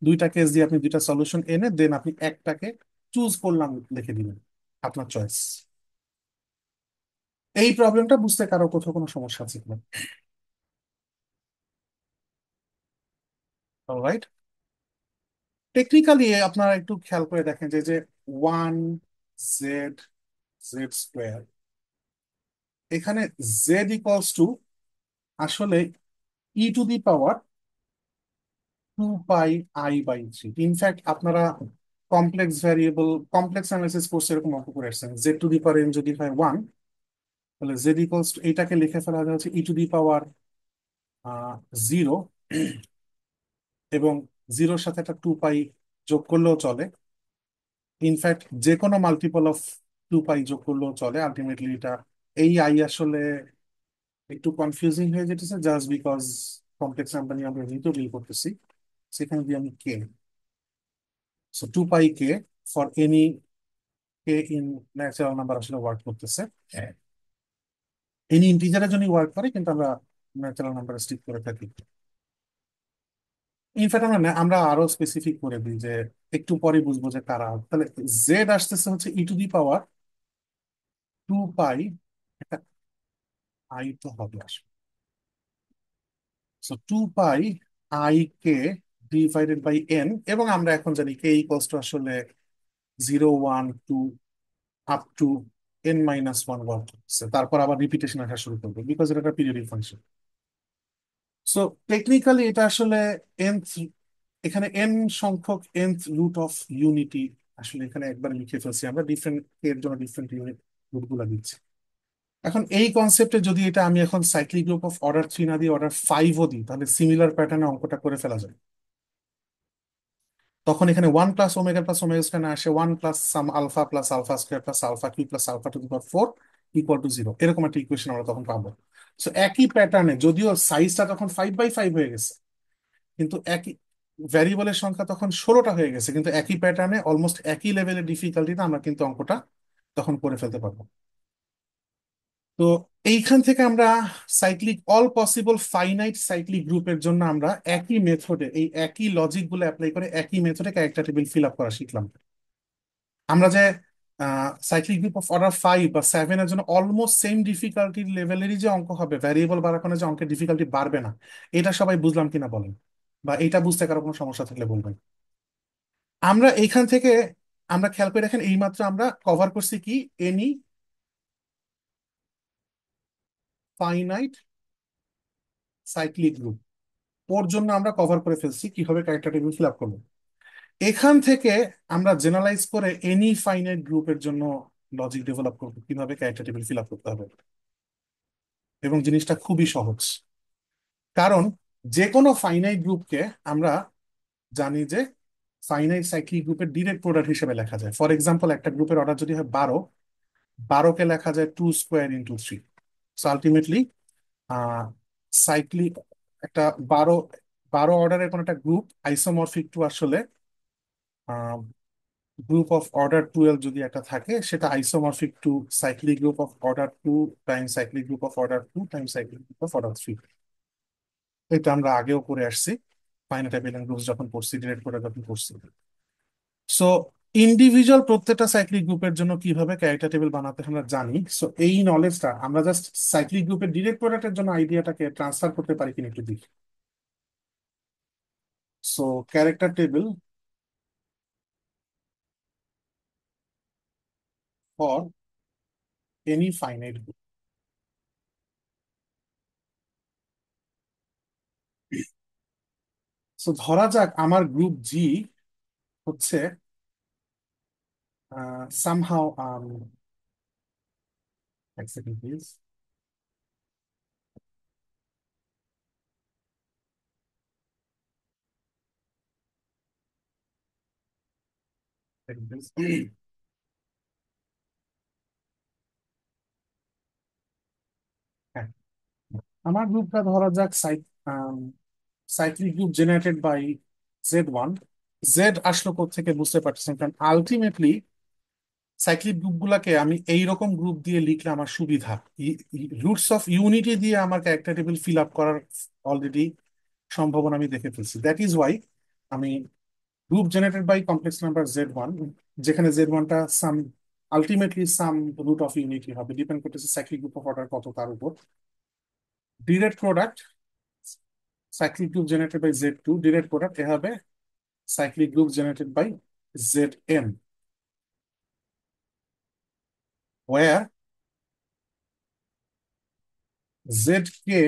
2টা কেস দিয়ে আপনি 2টা সলিউশন এনে দেন আপনি একটাকে চুজ করলাম লিখে দিবেন, আপনার চয়েস। এই প্রবলেমটা বুঝতে কারো কোথাও কোনো সমস্যা আছে কিনা? রাইট, টেকনিক্যালি আপনারা একটু খেয়াল করে দেখেন যে যে 1 z z স্কোয়ার, এখানে z = আসলে e⁻²πi/3। ইনফ্যাক্ট আপনারা কমপ্লেক্স অ্যানালাইসিস কোর্সে এরকম অঙ্ক করে আসছেন, z⁻n যদি হয় 1, তাহলে z এইটাকে লিখে ফেলা হচ্ছে e⁻0, এবং জিরোর সাথে একটা 2π যোগ করলেও চলে। ইনফ্যাক্ট যে কোনো মাল্টিপল অফ 2π যোগ করলেও চলে। আলটিমেটলি এটা এই আসলে একটু কনফিউজিং হয়ে যেতেছে জাস্ট বিকজ কমপ্লেক্স নাম্বার নিয়ে আমরা যেহেতু ডিল করতেছি, সেখানে দিয়ে আমি কে, so 2π k for any k in natural number আসলে ওয়ার্ক করতেছে। এনি ইন্টিজারের জন্য ওয়ার্ক করে, কিন্তু আমরা ন্যাচারাল নাম্বার স্টিক করে থাকি। ইনফ্যাক্ট আমরা আরো স্পেসিফিক করে দিই যে একটু পরে বুঝবো যে কারা, তাহলে জেড আসতেছে হচ্ছে e⁻²πi/3, 2 পাই, একটা আই তো হবে আসলে, so 2 pi i k divided by n, এবং আমরা এখন জানি কে ইকুয়ালস টু আসলে 0, 1, 2 আপ টু n-1 ওয়ার্ক, তারপর আবার রিপিটেশন আসা শুরু করবে বিকজ এটা একটা পিরিয়ডিক ফাংশন। সো টেকনিক্যালি এটা আসলে nth, এখানে n সংখ্যক nth রুট অফ ইউনিটি, আসলে এখানে একবার লিখে ফেলছি আমরা, ডিফারেন্ট এর জন্য ডিফারেন্ট ইউনিট রুট গুলা দিচ্ছি। এখন এই কনসেপ্টে যদি এটা আমি এখন সাইক্লিক গ্রুপ অফ অর্ডার 3 না দিয়ে অর্ডার 5ও দিই, তাহলে সিমিলার প্যাটার্নে অঙ্কটা করে ফেলা যায়। তখন এখানে 1 প্লাস ওমেগা আসে 1 plus some alpha plus alpha q plus alpha to the power 4 equal to 0, এরকম একটা ইকুয়েশন আমরা তখন পাবো। সো একই প্যাটার্নে, যদিও সাইজটা তখন 5/5 হয়ে গেছে, কিন্তু একই ভ্যারিয়েবলের সংখ্যা তখন 16টা হয়ে গেছে, কিন্তু একই প্যাটার্নে অলমোস্ট একই লেভেলের ডিফিকাল্টিতে আমরা কিন্তু অঙ্কটা তখন করে ফেলতে পারবো। তো এইখান থেকে আমরা cyclic all possible finite cyclic গ্রুপের জন্য আমরা একই মেথডে, এই একই লজিক গুলো অ্যাপ্লাই করে একই মেথডে ক্যারেক্টার টেবিল ফিল আপ করা শিখলাম। আমরা যে সাইক্লিক গ্রুপ অফ অর্ডার 5 বা 7 এর জন্য অলমোস্ট সেম ডিফিকাল্টি লেভেলেরই যে অঙ্ক হবে, ভ্যারিয়েবল বাড়ার কারণে যে অঙ্কের ডিফিকাল্টি বাড়বে না, এটা সবাই বুঝলাম কিনা বলেন, বা এটা বুঝতে কারো কোনো সমস্যা থাকলে বলবেন। আমরা এইখান থেকে আমরা খেয়াল করে দেখেন, এইমাত্র আমরা কভার করছি কি, এনি ফাইনাইট সাইক্লিক গ্রুপ, ওর জন্য আমরা কভার করে ফেলছি কিভাবে ক্যারেক্টার টেবিল ফিল আপ করবো। এখান থেকে আমরা জেনারেলাইজ করে এনি ফাইনাইট গ্রুপের জন্য লজিক ডেভেলপ করবো কিভাবে ক্যারেক্টার টেবিল ফিল আপ করতে হবে, এবং জিনিসটা খুবই সহজ। কারণ যে কোনো ফাইনাইট গ্রুপকে আমরা জানি যে ফাইনাইট সাইক্লিক গ্রুপের ডিরেক্ট প্রোডাক্ট হিসেবে লেখা যায়। ফর এক্সাম্পল, একটা গ্রুপের অর্ডার যদি হয় 12, 12কে লেখা যায় 2^2 × 3। সো আলটিমেটলি সাইক্লিক একটা 12, 12 অর্ডারের কোন একটা গ্রুপ আইসোমরফিক টু আসলে গ্রুপ অফ অর্ডার 12 যদি একটা থাকে, সেটা isomorphic to cyclic group of order 2 time cyclic group of order 2 time cyclic group of order 3। এটা আমরা আগেও করে আসছি, ফাইনাইট অ্যাবেলিয়ান গ্রুপস যখন পড়ছি, ডিরেক্ট প্রোডাক্ট যখন পড়ছি। সো ইন্ডিভিজুয়াল প্রত্যেকটা সাইক্লিক গ্রুপের জন্য কিভাবে ক্যারেক্টার টেবিল বানাতে হয় আমরা জানি। সো এই নলেজটা আমরা জাস্ট সাইক্লিক গ্রুপের ডিরেক্ট প্রোডাক্টের জন্য আইডিয়াটাকে ট্রান্সফার করতে পারি কিনা একটু দেখি। So character table for any finite group. So ধরা যাক আমার গ্রুপ জি হচ্ছে সামহাও, এক সেকেন্ড প্লিজ, হ্যাঁ, আমার গ্রুপটা ধরা যাক cyclic group generated by Z1। Z আসলো থেকে বুঝতে পারতেছেন, কারণ আলটিমেটলি সাইক্লিক গ্রুপ গুলাকে আমি এইরকম গ্রুপ দিয়ে লিখলে আমার সুবিধা, রুটস অফ ইউনিটি দিয়ে আমার ক্যারেক্টার টেবিল ফিল আপ করার অলরেডি সম্ভাবনা আমি দেখে ফেলছি। দ্যাট ইজ ওয়াই আমি group generated by complex number Z1, যেখানে Z1টা some, ultimately some root of unity হবে, ডিপেন্ড করতেছে সাইক্লিক গ্রুপ অফ অর্ডার কত তার উপর। Direct product cyclic group generated by Z2, direct product এ হবে cyclic group generated by Zn, where Z কে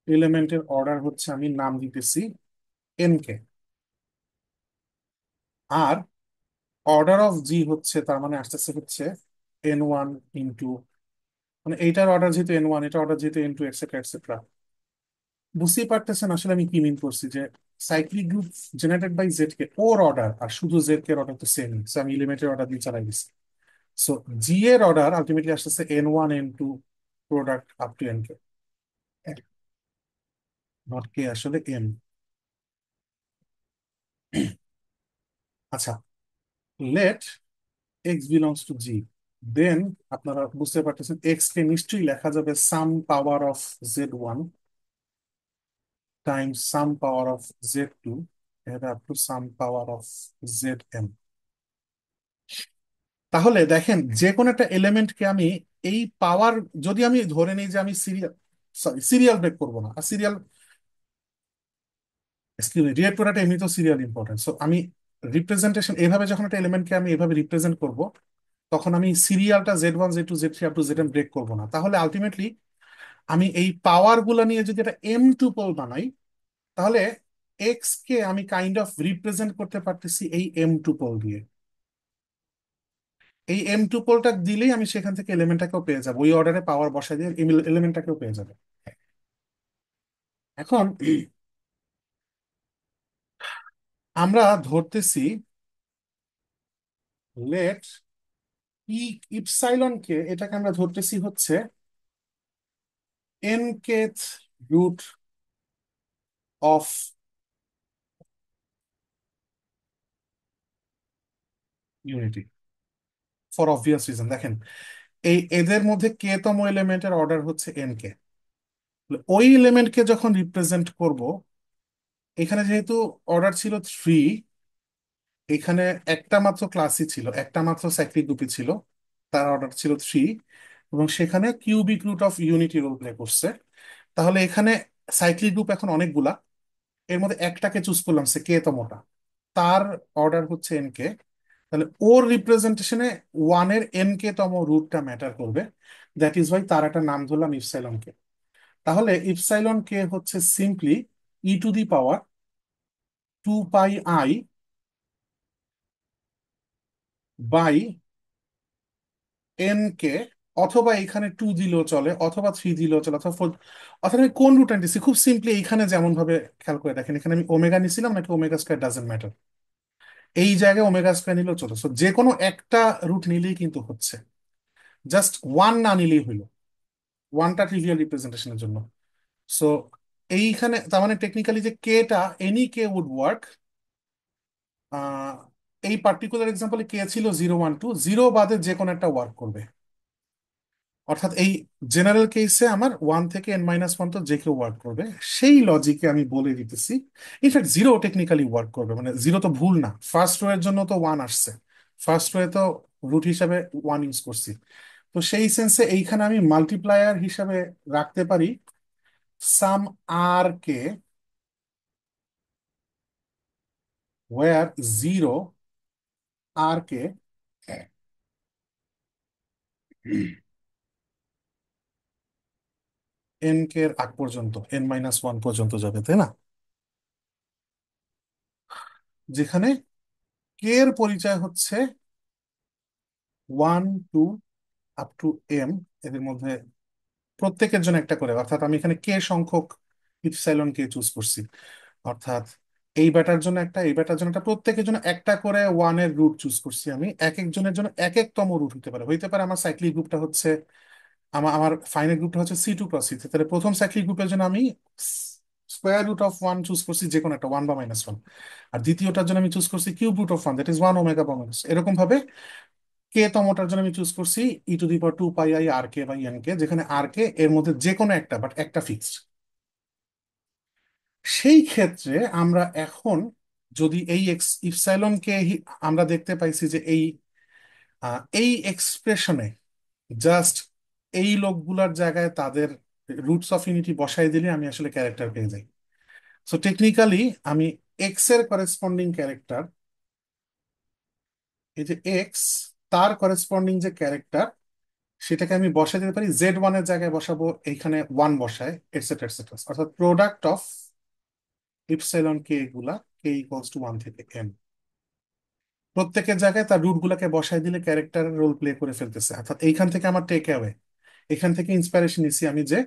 এলিমেন্টের অর্ডার হচ্ছে, আমি নাম দিতেছি এন কে, আর অর্ডার অফ জি হচ্ছে, তার মানে আসতেছে হচ্ছে N1 মানে এইটার অর্ডার যেহেতু N1, এটা অর্ডার যেহেতু N2, এটসেট্রা এটসেট্রা। বুঝতেই পারতেছেন আসলে আমি কি মিন করছি, যে cyclic group generated by z কে ওর অর্ডার আর শুধু জেড কে অর্ডার তো সেম, সো আমি এলিমেন্টের অর্ডার দিয়ে চালাই দিচ্ছি। সো জি এর অর্ডার আলটিমেটলি আসতেছে N1 N2 product up to N k, not k, আসলে এন। আচ্ছা, let x belongs to G, then আপনারা বুঝতে পারতেছেন এক্স কে নিশ্চয়ই লেখা যাবে some power of Z1 times some power of Z2 এভাবে up to some power of Zn। তাহলে দেখেন যে কোনো একটা এলিমেন্টকে আমি এই পাওয়ার, যদি আমি ধরে নিই যে আমি সিরিয়াল, সরি সিরিয়াল ব্রেক করবো না, আর সিরিয়াল, এক্সকিউজ মি, ডিরেক্ট করাটা এমনি তো সিরিয়াল ইম্পর্টেন্ট, সো আমি রিপ্রেজেন্টেশন এভাবে যখন একটা এলিমেন্টকে আমি এভাবে রিপ্রেজেন্ট করব, তখন আমি সিরিয়ালটা Z1 Z2 Z3 up to Zn break করবো না। তাহলে আলটিমেটলি আমি এই পাওয়ার গুলা নিয়ে যদি একটা এম টুপল বানাই, তাহলে এক্স কে আমি কাইন্ড অফ রিপ্রেজেন্ট করতে পারতেছি এই এম টুপল দিয়ে। এই এম টুপলটা দিলেই আমি সেখান থেকে এলিমেন্টটাকেও পেয়ে যাবো, ওই অর্ডারে পাওয়ার বসাই দিয়ে এলিমেন্টটাকেও পেয়ে যাবে। এখন আমরা ধরতেছি, লেট ই ইপসাইলন কে, এটাকে আমরা ধরতেছি হচ্ছে n kth root of unity, for obvious reason. দেখেন এই এদের মধ্যে কে তম এলিমেন্টের অর্ডার হচ্ছে এন কে। ওই এলিমেন্টকে যখন রিপ্রেজেন্ট করব, এখানে যেহেতু অর্ডার ছিল 3, এখানে একটা মাত্র ক্লাসই ছিল, একটা মাত্র সাইক্লিক গ্রুপই ছিল, তার অর্ডার ছিল 3, এবং সেখানে cubic root of unity role play করছে। তাহলে এখানে সাইক্লিক গ্রুপ এখন অনেকগুলা, এর মধ্যে একটাকে চুজ করলাম, সে কে তমটা, তার অর্ডার হচ্ছে এন কে। তাহলে ওর রিপ্রেজেন্টেশনে ওয়ানের এন কে তম রুটটা ম্যাটার করবে। দ্যাট ইজ ওয়াই তার একটা নাম ধরলাম ইপসাইলন কে। তাহলে ইপসাইলন কে হচ্ছে simply E⁻² 2πi by N K, অথবা এখানে 2 দিলেও চলে, অথবা 3 দিলেও চলে, অথবা 4, অথবা আমি কোন রুট নিতেছি খুব সিম্পলি এইখানে যেমন ভাবে খেয়াল করে দেখেন, এখানে আমি ওমেগা নিছিলাম নাকি ওমেগা স্কয়ার ডাজেন্ট ম্যাটার, এই জায়গায় ওমেগা স্কয়ার নিলেও চলে। সো যে কোনো একটা রুট নিলেই কিন্তু হচ্ছে, জাস্ট ওয়ান না নিলেই হইলো, ওয়ানটা ট্রিভিয়াল রিপ্রেজেন্টেশনের জন্য। সো এইখানে তার মানে টেকনিক্যালি যে কেটা, এনি কে উড ওয়ার্ক, এই পার্টিকুলার এক্সাম্পলে কে ছিল 0 1 2, জিরো বাদে যে কোনো একটা ওয়ার্ক করবে। অর্থাৎ এই জেনারেল কেসে আমার 1 থেকে n-1 তো যে কেউ ওয়ার্ক করবে, সেই লজিকে আমি বলে দিতেছি। ইনফ্যাক্ট জিরো টেকনিক্যালি ওয়ার্ক করবে, মানে জিরো তো ভুল না, ফার্স্ট রো এর জন্য তো ওয়ান আসছে, ফার্স্ট রো এ তো রুট হিসাবে ওয়ান ইউজ করছি। তো সেই সেন্সে এইখানে আমি মাল্টিপ্লায়ার হিসাবে রাখতে পারি সাম আর কে, ওয়ার জিরো আর কে এন কে এর আগ পর্যন্ত, n-1 পর্যন্ত যাবে, তাই না? যেখানে কে এর পরিচয় হচ্ছে 1 2 আপ টু এম, এদের মধ্যে প্রত্যেকের জন্য একটা করে, অর্থাৎ আমি এখানে কে সংখ্যক ইপসাইলন কে চুজ করছি। অর্থাৎ এই ব্যাটার জন্য একটা, এই ব্যাটার জন্য একটা, প্রত্যেকের জন্য একটা করে ওয়ানের রুট চুজ করছি আমি, এক একজনের জন্য এক একতম রুট হইতে পারে আমার সাইক্লিক গ্রুপটা হচ্ছে, আমার ফাইনাল গ্রুপটা হচ্ছে C2 × C3, তাহলে প্রথম সাইক্লিক গ্রুপের জন্য আমি square root of one choose করছি, যে কোনো একটা, ওয়ান বা -1। আর দ্বিতীয়টার জন্য আমি চুজ করছি cube root of one, that is 1 omega বা ওমেগা। এরকম ভাবে কে তমটার জন্য আমি চুজ করছি E⁻²πi R K by N K, যেখানে আর কে এর মধ্যে যে কোনো একটা, বাট একটা ফিক্সড। সেই ক্ষেত্রে আমরা এখন যদি এই ইপসাইলন কে আমরা দেখতে পাইছি যে এই এক্সপ্রেশনে জাস্ট এই লোকগুলার জায়গায় তাদের রুটস অফ ইউনিটি বসাই দিলে আমি আসলে ক্যারেক্টার পেয়ে যাই। সো টেকনিক্যালি আমি এক্স এর করেসপন্ডিং ক্যারেক্টার, এই যে এক্স, তার করেসপন্ডিং যে ক্যারেক্টার, সেটাকে আমি বসাই দিতে পারি Z1 এর জায়গায় বসাবো, এইখানে ওয়ান বসায়, এটসেট্রা এটসেট্রা। অর্থাৎ প্রোডাক্ট অফ ইপসাইলন কে গুলা k = 1 থেকে n, প্রত্যেকের জায়গায় তার রুট গুলাকে বসাই দিলে ক্যারেক্টার রোল প্লে করে ফেলতেছে। অর্থাৎ এইখান থেকে আমার টেক অ্যাওয়ে, এখান থেকে ইন্সপিরেশন নিছি আমি যে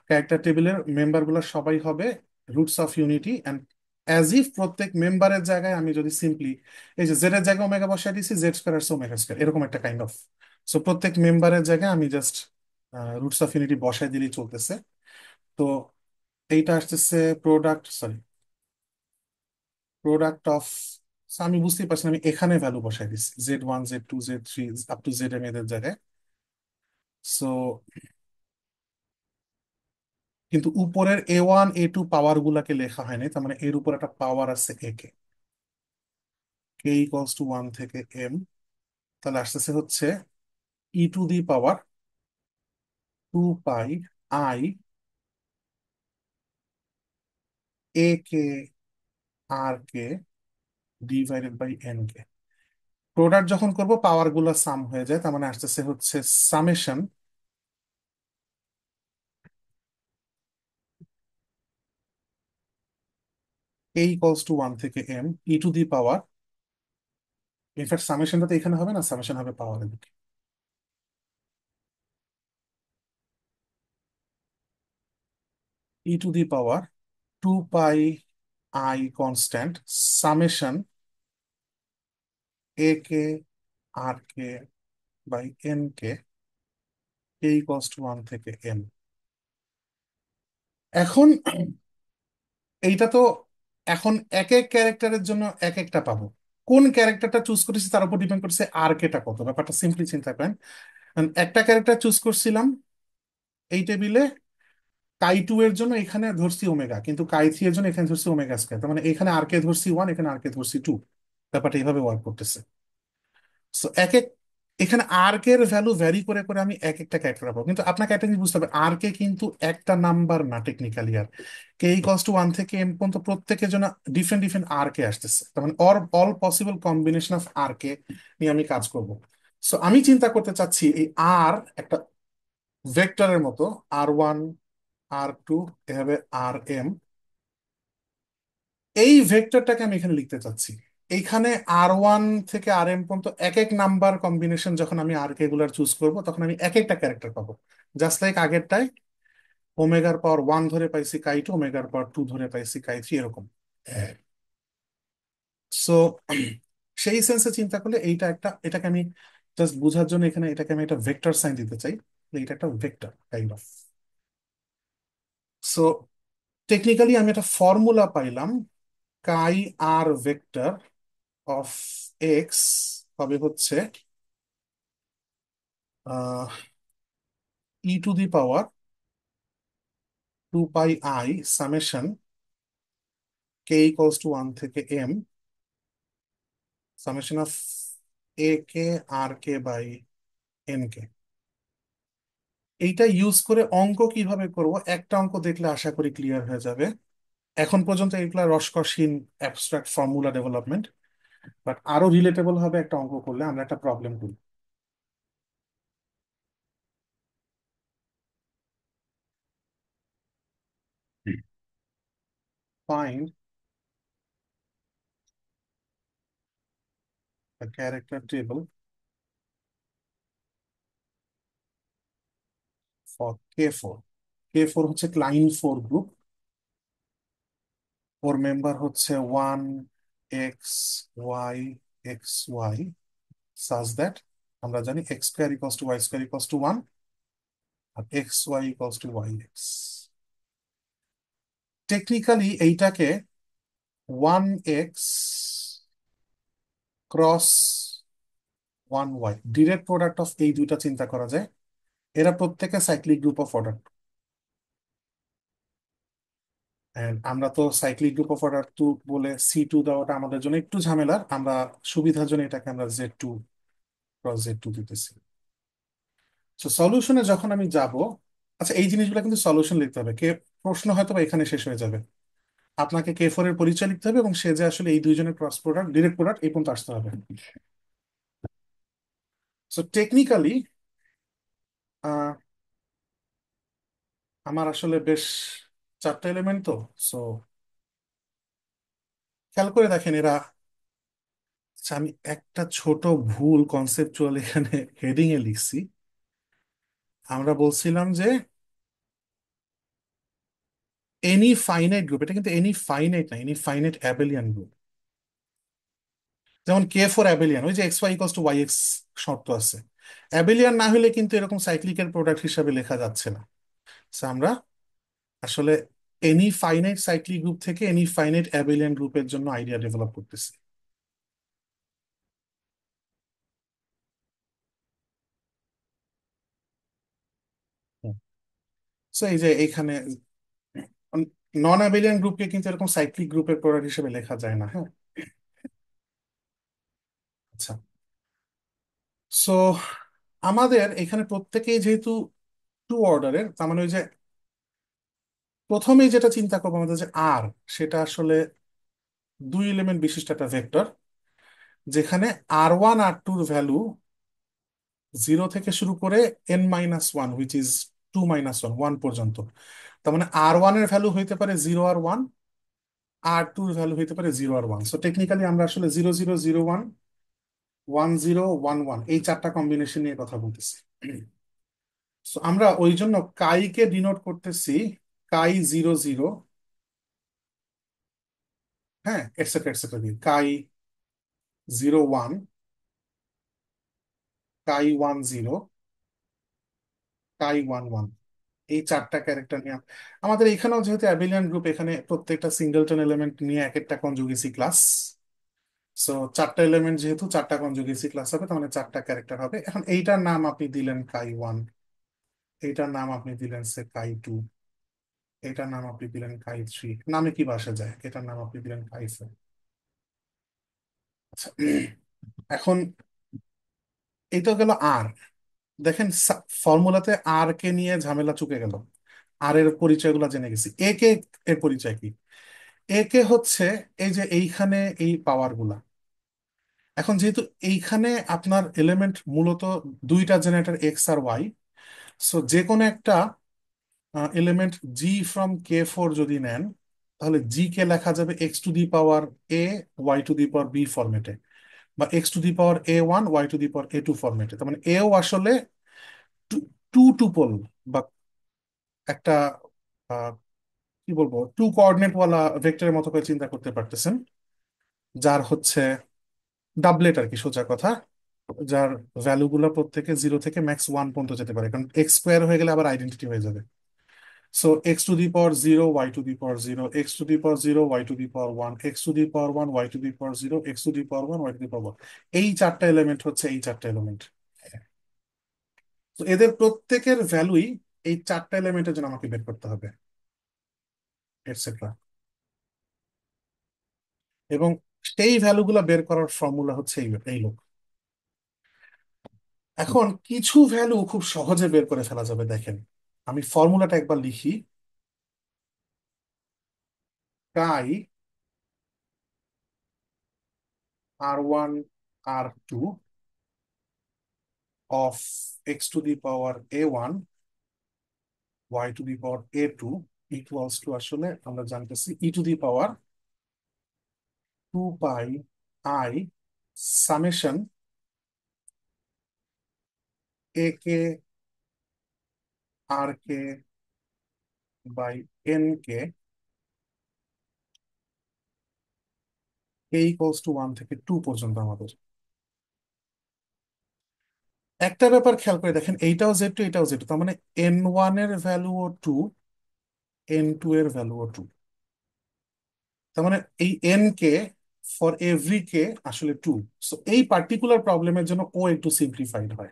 ক্যারেক্টার টেবিলের মেম্বার গুলো সবাই হবে roots of unity, and as if প্রত্যেক মেম্বারের জায়গায় আমি যদি সিম্পলি এই যে জেড এর জায়গায় ওমেগা বসাই দিয়েছি, Z² = ওমেগা স্কয়ার, এরকম একটা কাইন্ড অফ। সো প্রত্যেক মেম্বারের জায়গায় আমি জাস্ট রুটস অফ ইউনিটি বসাই দিলেই চলতেছে। তো এইটা আসতেছে প্রোডাক্ট, সরি, প্রোডাক্ট অফ, আমি বুঝতেই পারছি না, আমি এখানে ভ্যালু বসাই দিচ্ছি Z1 Z2 Z3 up to Zm এদের জায়গায়। সো কিন্তু উপরের A1 A2 পাওয়ার গুলাকে লেখা হয়নি, তার মানে এর উপর একটা পাওয়ার আছে, এ কে, k = 1 থেকে m। তাহলে আসতেছে হচ্ছে e⁻² to pi i a k r k /n k. Product যখন করব পাওয়ার গুলো সাম হয়ে যায়, তার মানে আসতেছে হচ্ছে সামেশন k = 1 থেকে m e⁻, ইনফ্যাক্ট সামেশনটা তো এখানে হবে না, সামেশন হবে পাওয়ারের দিকে, e⁻² to pi i constant summation a k r k /n k k = 1 থেকে m। এখন এইটা তো, এখন এক এক ক্যারেক্টারের জন্য এক একটা পাবো। কোন ক্যারেক্টারটা চুজ করেছি তার উপর ডিপেন্ড করছে আর কেটা কত। ব্যাপারটা সিম্পলি চিন্তা করেন, কারণ একটা ক্যারেক্টার চুজ করছিলাম এই টেবিলে কাই 2 এর জন্য, এখানে ধরছি ওমেগা, কিন্তু কাই 3 এর জন্য এখানে ধরছি ওমেগা², তার মানে এখানে আর কে ধরছি 1, এখানে আর কে ধরছি 2। ব্যাপারটা এইভাবে ওয়ার্ক করতেছে। সো এক এক, এখানে আর কে এর ভ্যালু ভ্যারি করে করে আমি এক একটা ক্যারেক্টার পাবো, কিন্তু আপনাকে একটা জিনিস বুঝতে হবে, আর কে কিন্তু একটা নাম্বার না টেকনিক্যালি। আর k = 1 থেকে m পর্যন্ত প্রত্যেকের জন্য ডিফারেন্ট ডিফারেন্ট আর কে আসতেছে, তার মানে অল পসিবল কম্বিনেশন অফ আর কে নিয়ে আমি কাজ করব। সো আমি চিন্তা করতে চাচ্ছি এই আর একটা ভেক্টরের মতো, r1 r2 এভাবে r m, এই ভেক্টরটাকে আমি এখানে লিখতে চাচ্ছি। এইখানে r1 থেকে r m পর্যন্ত এক এক নাম্বার কম্বিনেশন যখন আমি আর কে গুলার চুজ করব, তখন আমি এক একটা ক্যারেক্টার পাবো। জাস্ট লাইক আগেরটায় ω⁻1 ধরে পাইছি কাই 2, ω⁻2 ধরে পাইছি কাই 3, এরকম। সো সেই সেন্সে চিন্তা করলে এইটা একটা, এটাকে আমি জাস্ট বোঝার জন্য এখানে এটাকে আমি একটা ভেক্টর সাইন দিতে চাই, এইটা একটা vector kind of. So technically আমি একটা ফর্মুলা পাইলাম, chi r vector of x হবে হচ্ছে e⁻² to pi i summation k = 1 থেকে m summation of a k r k /n k. এইটা ইউজ করে অঙ্ক কিভাবে করব, একটা অঙ্ক দেখলে আশা করি ক্লিয়ার হয়ে যাবে। এখন পর্যন্ত এগুলা রসকসীন অ্যাবস্ট্রাক্ট ফর্মুলা ডেভেলপমেন্ট, বাট আরো রিলেটেবল হবে একটা অঙ্ক করলে। আমরা একটা প্রবলেম করি, find the character table for k4। k4 হচ্ছে ক্লাইন 4 গ্রুপ, ওর মেম্বার হচ্ছে 1 x y x y, such that আমরা জানি x² = y² = 1 আর xy = yx। টেকনিক্যালি এইটাকে 1x cross 1y direct product of এই দুইটা চিন্তা করা যায়। এরা প্রত্যেকে cyclic group of order, and আমরা তো সাইক্লিক গ্রুপ অফ অর্ডার 2 বলে C2 দেওয়াটা আমাদের জন্য একটু ঝামেলার, আমরা সুবিধার জন্য এটাকে আমরা Z2 × Z2 দিতেছি। তো সলিউশনে যখন আমি যাব, আচ্ছা এই জিনিসগুলো কিন্তু সলিউশন লিখতে হবে, প্রশ্ন হয়তো বা এখানে শেষ হয়ে যাবে। আপনাকে k4 এর পরিচয় লিখতে হবে এবং সে যে আসলে এই দুইজনের ক্রস প্রোডাক্ট ডিরেক্ট প্রোডাক্ট এই পর্যন্ত আসতে হবে। সো টেকনিক্যালি আমার আসলে বেশ চারটা এলিমেন্ট তো। সো খেয়াল করে দেখেন এরা, আচ্ছা আমি একটা ছোট ভুল কনসেপচুয়াল এখানে হেডিং এ লিখছি। আমরা বলছিলাম যে এনি ফাইনাইট গ্রুপ, এটা কিন্তু এনি ফাইনাইট না, এনি ফাইনাইট অ্যাবেলিয়ান গ্রুপ। যেমন k4 অ্যাবেলিয়ান, ওই যে xy = yx শর্ত আছে, অ্যাবেলিয়ান না হলে কিন্তু এরকম সাইক্লিকের প্রোডাক্ট হিসাবে লেখা যাচ্ছে না। So আমরা আসলে এনি ফাইনাইট সাইক্লিক গ্রুপ থেকে এনি ফাইনাইট অ্যাবেলিয়ান গ্রুপের জন্য আইডিয়া ডেভেলপ করতেছি। সো এই যে এইখানে নন অ্যাবেলিয়ান গ্রুপকে কিন্তু এরকম সাইক্লিক গ্রুপের প্রোডাক্ট হিসেবে লেখা যায় না, হ্যাঁ। আচ্ছা, সো আমাদের এখানে প্রত্যেকেই যেহেতু টু অর্ডারের, তার মানে ওই যে প্রথমেই যেটা চিন্তা করবো আমাদের যে আর, সেটা আসলে দুই এলিমেন্ট বিশিষ্ট একটা ভেক্টর, যেখানে R1 R2 ভ্যালু 0 থেকে শুরু করে n-1, হুইচ ইজ 2-1 1 পর্যন্ত। তার মানে R1 এর ভ্যালু হইতে পারে 0 আর 1, R2 এর ভ্যালু হইতে পারে 0 আর 1। সো টেকনিক্যালি আমরা আসলে 0 0 0 1 1 0 1 1 এই চারটা কম্বিনেশন নিয়ে কথা বলতেছি। সো আমরা ওই জন্য কাইকে ডিনোট করতেছি কাই 0 0, হ্যাঁ, এটসেট্রা এটসেট্রা দিয়ে কাই 0 1, কাই 1 0, কাই 1 1, এই চারটা ক্যারেক্টার নিয়ে আমাদের এখানেও যেহেতু অ্যাবিলিয়ান গ্রুপ, এখানে প্রত্যেকটা সিঙ্গেলটন এলিমেন্ট নিয়ে এক একটা কনজুগেসি ক্লাস। সো চারটা এলিমেন্ট যেহেতু চারটা কনজুগেসি ক্লাস হবে, তার মানে চারটা ক্যারেক্টার হবে। এখন এইটার নাম আপনি দিলেন কাই 1, এইটার নাম আপনি দিলেন সে কাই 2, এটার নাম আপনি দিলেন কাই 3, নামে কি বাসা যায়, এটার নাম আপনি দিলেন কাই 4। আচ্ছা, এখন এটা গেল আর। দেখেন ফর্মুলাতে আর কে নিয়ে ঝামেলা চুকে গেল, আর এর পরিচয়গুলো জেনে গেছি। এ কে এর পরিচয় কি? এ কে হচ্ছে এই যে এইখানে এই পাওয়ার গুলা। এখন যেহেতু এইখানে আপনার এলিমেন্ট মূলত দুইটা জেনারেটর X আর Y, সো যে কোনো একটা এলিমেন্ট G from K4 যদি নেন, তাহলে জি কে লেখা যাবে X⁴ Y⁴B ফরম্যাটে, বা X⁴A1 Y⁴A2 ফরম্যাটে। তার মানে এও আসলে টু টু টুপল, বা একটা কি বলবো, টু কোঅর্ডিনেট ওয়ালা ভেক্টরের মতো করে চিন্তা করতে পারতেছেন, যার হচ্ছে ডাবলেট আর কি, সোজা কথা, যার ভ্যালু গুলো প্রত্যেকে 0 থেকে ম্যাক্স 1 পর্যন্ত যেতে পারে, কারণ X² হয়ে গেলে আবার আইডেন্টিটি হয়ে যাবে। So X⁴ 0 Y⁴ 0, X⁴ 0 Y⁴ 1, X⁴ 1 Y⁴ 0, X⁴ 1 Y⁴ 1। এই চারটা এলিমেন্ট হচ্ছে এই চারটা এলিমেন্ট। তো এদের প্রত্যেকের ভ্যালুই এই চারটা এলিমেন্টের জন্য আমাকে বের করতে হবে, এটসেট্রা। এবং সেই ভ্যালুগুলো বের করার ফর্মুলা হচ্ছে এই লোক। এখন কিছু ভ্যালু খুব সহজে বের করে ফেলা যাবে, দেখেন আমি ফর্মুলাটা একবার লিখি। কাই R1 R2 of X⁴ A1 Y⁴A2 equals to, আসলে আমরা জানতেছি E⁴ 2 pi I summation A k R k by N k, K = 1 থেকে 2 পর্যন্ত আমাদের। একটা ব্যাপার খেয়াল করে দেখেন, এইটাও Z2 এটাও Z2, তার মানে N1 এর ভ্যালুও 2, N2 এর ভ্যালুও 2। তার মানে এই N কে ফর এভরি কে আসলে 2। সো এই পার্টিকুলার প্রবলেমের জন্য ও একটু সিম্পলিফাইড হয়।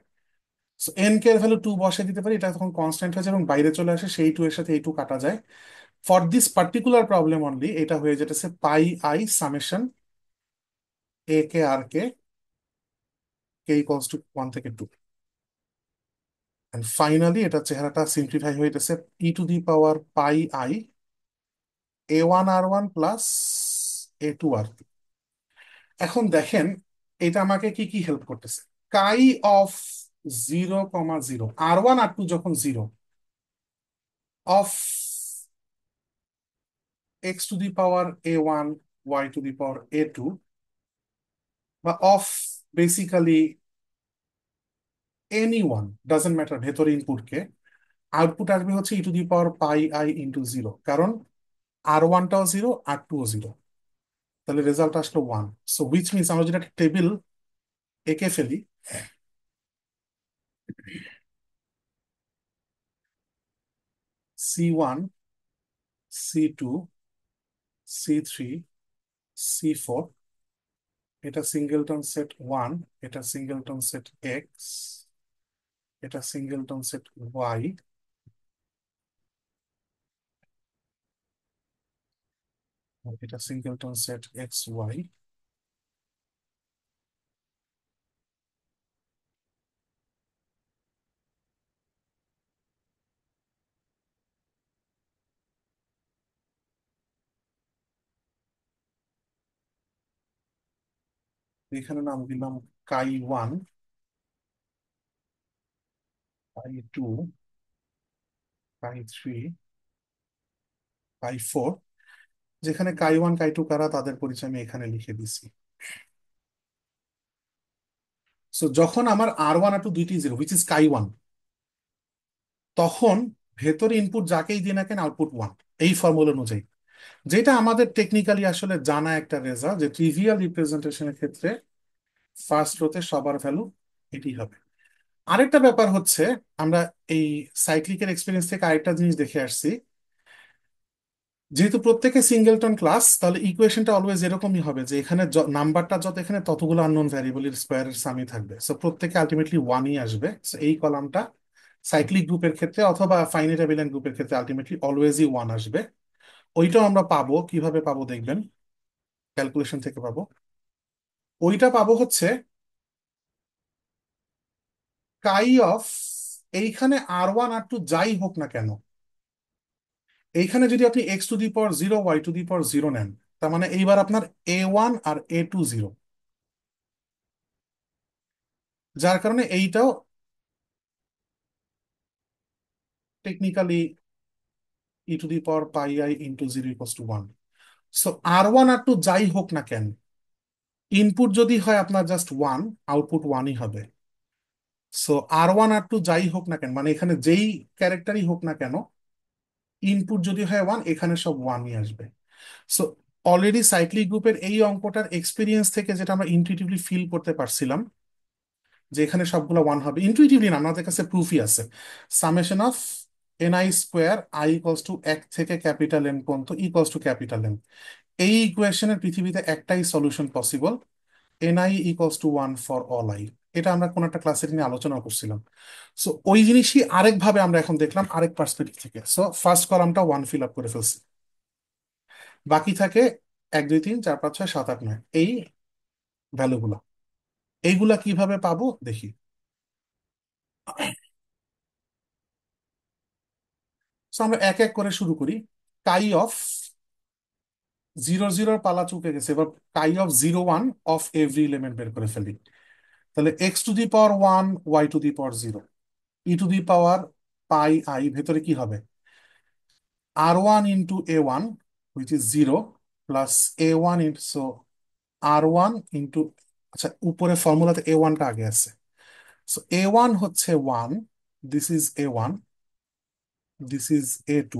সো N কে এর ভ্যালু 2 বসে দিতে পারি, এটা তখন কনস্ট্যান্ট হয়ে যায় এবং বাইরে চলে আসে, সেই 2 এর সাথে এই 2 কাটা যায়। For this particular problem only এটা হয়ে যেতেছে পাই I summation A k R K K = 1 থেকে 2। এন্ড ফাইনালি এটা চেহারাটা সিম্পলিফাই হয়ে গেছে E⁴ pi I A1 R1 plus A2 R2। এখন দেখেন এটা আমাকে কি কি হেল্প করতেছে। কাই অফ 0 0 R1 R2 যখন 0, অফ X⁴ A1 Y⁴A2, বা of basically any 1, doesn't matter ভেতরে ইনপুট কে, আউটপুট আসবে হচ্ছে E⁴ পাই I × 0, কারণ R1টাও 0 R2ও 0, তাহলে রেজাল্ট আসলো 1। সো হুইচ মিনস আমরা যেটা টেবিল এঁকে ফেলি, C1 C2 C3 C4, এটা সিঙ্গেলটন সেট 1, এটা সিঙ্গেলটন সেট এক্স, এটা সিঙ্গেলটন সেট ওয়াই, এটা সিঙ্গেলটন সেট XY। এখানে নাম দিলাম কাই 1, কাই 2, কাই 3, কাই 4। যেখানে কাই 1 কাই 2 কারা তাদের পরিচয় আমি এখানে লিখে দিছি। সো যখন আমার R1 R2 দুইটি জিরো উইচ ইজ কাই 1, তখন ভেতরে ইনপুট যাকেই দিই না কেন আউটপুট 1, এই ফর্মুলা অনুযায়ী। যেটা আমাদের টেকনিক্যালি আসলে জানা একটা রেজাল্ট, যে ট্রিভিয়াল রিপ্রেজেন্টেশনের ক্ষেত্রে ফার্স্ট রোতে সবার ভ্যালু এটি হবে। আরেকটা ব্যাপার হচ্ছে, আমরা এই সাইক্লিকের এক্সপিরিয়েন্স থেকে আরেকটা জিনিস দেখে আসছি, যেহেতু প্রত্যেকে সিঙ্গেলটন ক্লাস, তাহলে ইকুয়েশনটা অলওয়েজ এরকমই হবে যে এখানে নাম্বারটা যত, এখানে ততগুলো আননোন ভ্যারিয়েবলের স্কোয়ারের সামই থাকবে, সো প্রত্যেকে আলটিমেটলি ওয়ানই আসবে। So এই কলামটা সাইক্লিক গ্রুপের ক্ষেত্রে অথবা ফাইনাইট এলিমেন্ট গ্রুপের ক্ষেত্রে আলটিমেটলি অলওয়েজই ওয়ান আসবে। ওইটাও আমরা পাবো, কিভাবে পাবো দেখবেন, ক্যালকুলেশন থেকে পাবো। ওইটা পাবো হচ্ছে কাই এইখানে R1 R2 যাই হোক না কেন, এইখানে যদি আপনি x⁻0 y⁻0 নেন, তার মানে এইবার আপনার A1 আর A2 জিরো, যার কারণে এইটাও technically e⁻πi × 0 = 1। So R1 R2 যাই হোক না কেন, ইনপুট যদি হয় আপনার জাস্ট ওয়ান, আউটপুট ওয়ানই হবে। সো R1 R2 যাই হোক না কেন, মানে এখানে যেই ক্যারেক্টারই হোক না কেন, ইনপুট যদি হয় ওয়ান, এখানে সব ওয়ানই আসবে। সো অলরেডি সাইক্লিক গ্রুপের এই অঙ্কটার এক্সপিরিয়েন্স থেকে যেটা আমরা ইনটুইটিভলি ফিল করতে পারছিলাম, যে এখানে সবগুলো ওয়ান হবে, ইনটুইটিভলি না, আমাদের কাছে প্রুফই আছে। Summation of ni² i = 1 থেকে ক্যাপিটাল এন পর্যন্ত = N। এই ইকুয়েশনের পৃথিবীতে একটাই solution possible, ni = 1 for all I. এটা আমরা কোন একটা ক্লাসে নিয়ে আলোচনা করছিলাম। সো ওই জিনিসই আরেকভাবে আমরা এখন দেখলাম আরেক পার্সপেক্টিভ থেকে। সো ফার্স্ট কলামটা ওয়ান ফিল আপ করে ফেলছি, বাকি থাকে 1 2 3 4 5 6 7 8 9 এই ভ্যালুগুলো। এইগুলা কিভাবে পাবো দেখি। সো আমরা এক এক করে শুরু করি। কাই 0 0 পালা চুকে গেছে, এবার কাই 0 1 অফ এভরি এলিমেন্ট বের করে ফেলি। তাহলে x⁻1 y⁻0 e⁻πi, ভেতরে কি হবে, R1 × A1 which is 0 plus A1 into R1 into, আচ্ছা উপরে ফর্মুলাতে A1টা আগে আছে। সো A1 হচ্ছে 1, this is A1, this is A2,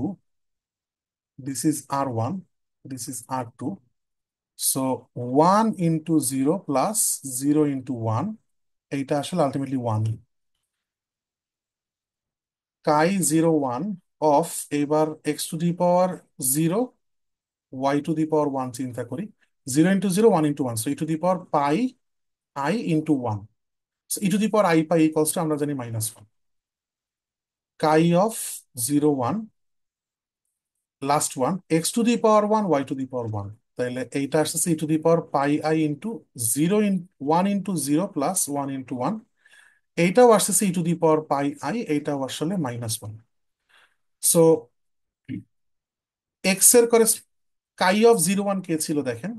this is R1, this is R2। So 1 × 0 plus 0 × 1, এইটা আসলে আলটিমেটলি ওয়ান। কাই 0 1 অফ, এবার x⁻0 y⁻1 চিন্তা করি, 0 × 0 1 × 1, so e⁻πi/1, e⁻i pi equals to আমরা জানি -1। কাই 0 1, লাস্ট ওয়ান x⁻1 y⁻1, তাহলে এইটা আসছে e⁻πi × 0 1 × 0 প্লাস 1 × 1, এইটাও আসছে e⁻πi, এইটাও আসলে -1। সো এক্স এর করে কাই 0 1 কে ছিল দেখেন,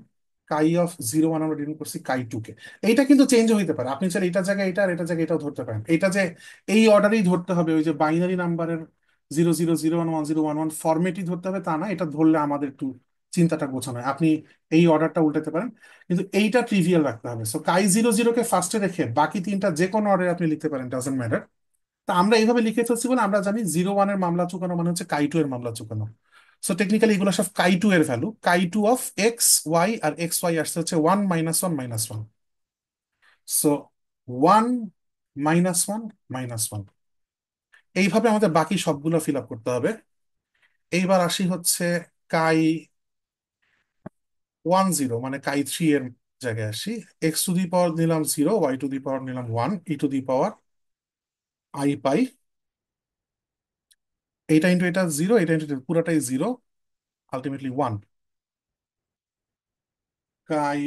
কাই 0 1 আমরা ডিফাইন করছি কাই 2 কে। এইটা কিন্তু চেঞ্জ হইতে পারে, আপনি চাইলে এটা জায়গায় এটা আর এটা জায়গায় এটাও ধরতে পারেন। এটা যে এই অর্ডারেই ধরতে হবে, ওই যে বাইনারি নাম্বারের 0 0 0 1 1 0 1 1 ফরম্যাটই ধরতে হবে তা না, এটা ধরলে আমাদের একটু চিন্তাটা গোছানো হয়। আপনি এই অর্ডারটা উল্টাতে পারেন, কিন্তু এইটা ট্রিভিয়াল রাখতে হবে। সো কাই 0 0 কে ফার্স্টে রেখে বাকি তিনটা যে কোনো অর্ডারে আপনি লিখতে পারেন, ডাজেন্ট ম্যাটার। তা আমরা এইভাবে লিখে ফেলছি বলে আমরা জানি 0 1 এর মামলা চুকানো মানে হচ্ছে কাই 2 এর মামলা চুকানো। সো টেকনিক্যালি এগুলো সব কাই 2 এর value, chi 2 of x y, আর xy আসছে হচ্ছে 1 - 1 - 1। সো 1 - 1 - 1, এইভাবে আমাদের বাকি সবগুলো ফিল আপ করতে হবে। এইবার আসি হচ্ছে কাই 10, মানে কাই 3 এর জায়গায় আসি। x⁻ নিলাম 0, y⁻ নিলাম 1, e⁻i পাই, এইটা ইন্টু এটা 0, এটা ইন্টু পুরাটাই 0, আলটিমেটলি 1। কাই,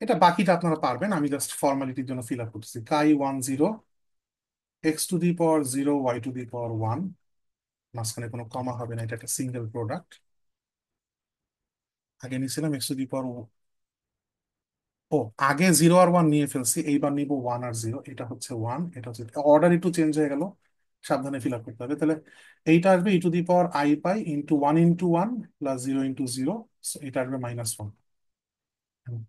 এটা বাকিটা আপনারা পারবেন, আমি জাস্ট ফর্মালিটির জন্য ফিল আপ করতেছি। কাই 10, x⁻0 y⁻1, মাঝখানে কোনো কমা হবে না, এটা একটা সিঙ্গেল প্রোডাক্ট। আগে নিয়েছিলাম x⁻ ও, আগে জিরো আর ওয়ান নিয়ে ফেলছি, এইবার নিব ওয়ান আর জিরো। এটা হচ্ছে ওয়ান, এটা হচ্ছে, অর্ডার একটু চেঞ্জ হয়ে গেল, সাবধানে ফিল আপ করতে হবে। তাহলে এইটা আসবে e⁻i into one into one plus zero into zero, এটা আসবে -1।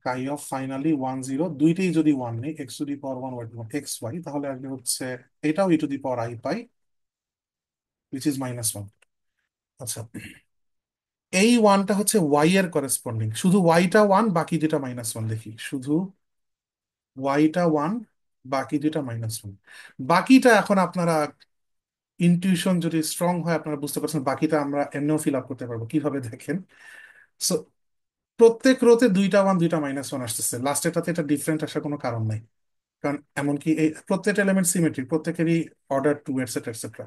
কাই অফ ফাইনালি ওয়ান জিরো, দুইটাই যদি ওয়ান নেই, x⁻1 এক্স ওয়াই, তাহলে আসবে হচ্ছে এটাও e⁻i উইচ ইজ -1। আচ্ছা, এই ওয়ানটা হচ্ছে ওয়াই এর করেসপন্ডিং, শুধু ওয়াইটা ওয়ান, বাকি যেটা -1 দেখি, শুধু ওয়াইটা ওয়ান, বাকি দুইটা -1। বাকিটা এখন আপনারা ইনটিউশন যদি স্ট্রং হয় আপনারা বুঝতে পারছেন, বাকিটা আমরা এমনিও ফিল আপ করতে পারবো কিভাবে, দেখেন। সো প্রত্যেক রোতে দুইটা ওয়ান দুইটা -1 আসতেছে, লাস্টেরটাতে এটা ডিফারেন্ট আসার কোনো কারণ নাই, কারণ এমনকি এই প্রত্যেকটা এলিমেন্ট সিমেট্রিক, প্রত্যেকেরই order two et cetera et cetera.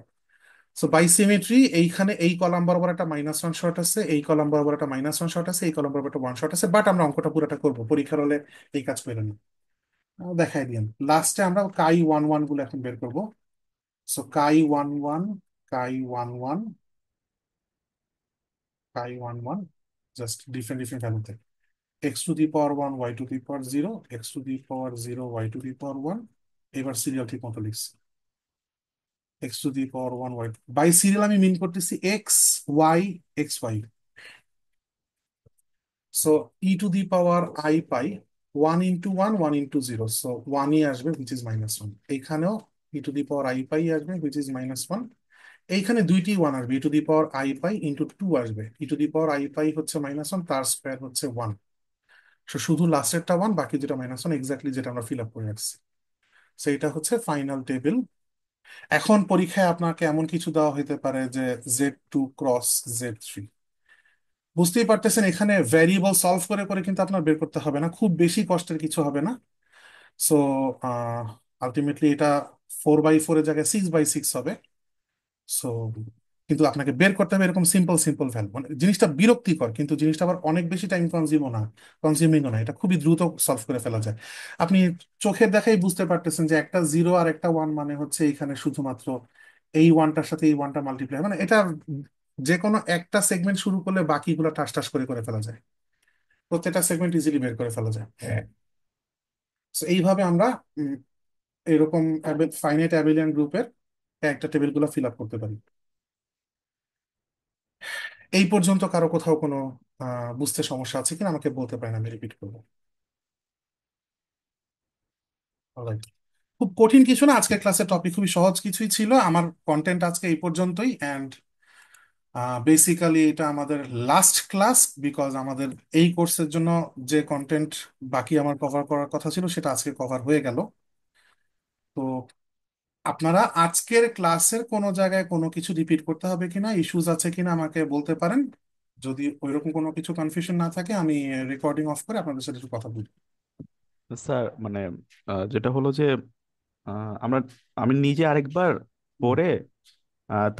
So by symmetry এইখানে এই কলাম বরাবর একটা -1 শর্ট আছে, এই কলাম বরাবর একটা -1 শর্ট আছে, এই কলাম বরাবর একটা ওয়ান শর্ট আছে, বাট আমরা অঙ্কটা পুরোটা করবো, পরীক্ষার হলে এই কাজ করে না। দেখাই দিন, লাস্টে আমরা কাই ওয়ান ওয়ান গুলো এখন বের করবো। So chi one one, chi one one, chi one one, just different different ভ্যালুতে, x⁻1 y⁻0, x⁻0 y⁻1। এবার সিরিয়াল ঠিক মতো লিখছি, x⁻1 y, বাই সিরিয়াল আমি মিন করতেছি x y, x y. So e⁻i one into one, one into zero, so ওয়ানই আসবে which is -1। এইখানেও e⁻i আসবে হুইচ ইজ -1। এইখানে দুইটি ওয়ান আসবে, e⁻i ইন্টু টু আসবে, e⁻i হচ্ছে -1, তার স্কোয়ার হচ্ছে ওয়ান। শুধু লাস্টেরটা ওয়ান, বাকি যেটা -1, এক্স্যাক্টলি যেটা আমরা ফিল আপ করে রাখছি। সেইটা হচ্ছে ফাইনাল টেবিল। এখন পরীক্ষায় আপনাকে এমন কিছু দেওয়া হইতে পারে যে Z2 × Z3, বুঝতেই পারতেছেন এখানে ভ্যারিয়েবল সলভ করে করে কিন্তু আপনার বের করতে হবে না, খুব বেশি কষ্টের কিছু হবে না। সো আলটিমেটলি এটা 4/4 এর জায়গায় 6/6 হবে। সো কিন্তু আপনাকে বের করতে হবে এরকম সিম্পল সিম্পল ভ্যালু, মানে জিনিসটা বিরক্তিকর কিন্তু জিনিসটা আবার অনেক বেশি টাইম কনজিউমও না, কনজিউমিংও না, এটা খুবই দ্রুত সলভ করে ফেলা যায়। আপনি চোখের দেখাই বুঝতে পারতেছেন যে একটা জিরো আর একটা ওয়ান মানে হচ্ছে এখানে শুধুমাত্র এই ওয়ানটার সাথে এই ওয়ানটা মাল্টিপ্লাই, মানে এটা যে কোনো একটা সেগমেন্ট শুরু করলে বাকিগুলো টাস টাস করে করে ফেলা যায়, প্রত্যেকটা সেগমেন্ট ইজিলি বের করে ফেলা যায়। হ্যাঁ। So এইভাবে আমরা উম, এরকম ফাইনাইট অ্যাবিলিয়ান গ্রুপের একটা টেবিলগুলো ফিল আপ করতে পারি। এই পর্যন্ত কারো কোথাও কোনো বুঝতে সমস্যা আছে কিনা আমাকে বলতে পারেন, আমি রিপিট করবো। Alright. খুব কঠিন কিছু না, আজকের ক্লাসের টপিক খুবই সহজ কিছুই ছিল, আমার কন্টেন্ট আজকে এই পর্যন্তই। অ্যান্ড বেসিক্যালি এটা আমাদের লাস্ট ক্লাস, বিকজ আমাদের এই কোর্সের জন্য যে কন্টেন্ট বাকি আমার কভার করার কথা ছিল সেটা আজকে কভার হয়ে গেল। তো আপনারা আজকের ক্লাসের কোনো জায়গায় কোনো কিছু রিপিট করতে হবে কিনা, ইস্যুজ আছে কিনা আমাকে বলতে পারেন। যদি ওইরকম কোনো কিছু কনফিউশন না থাকে আমি রেকর্ডিং অফ করে আপনাদের সাথে একটু কথা বলি। স্যার মানে যেটা হলো যে আমরা আমি নিজে আরেকবার হুম। পড়ে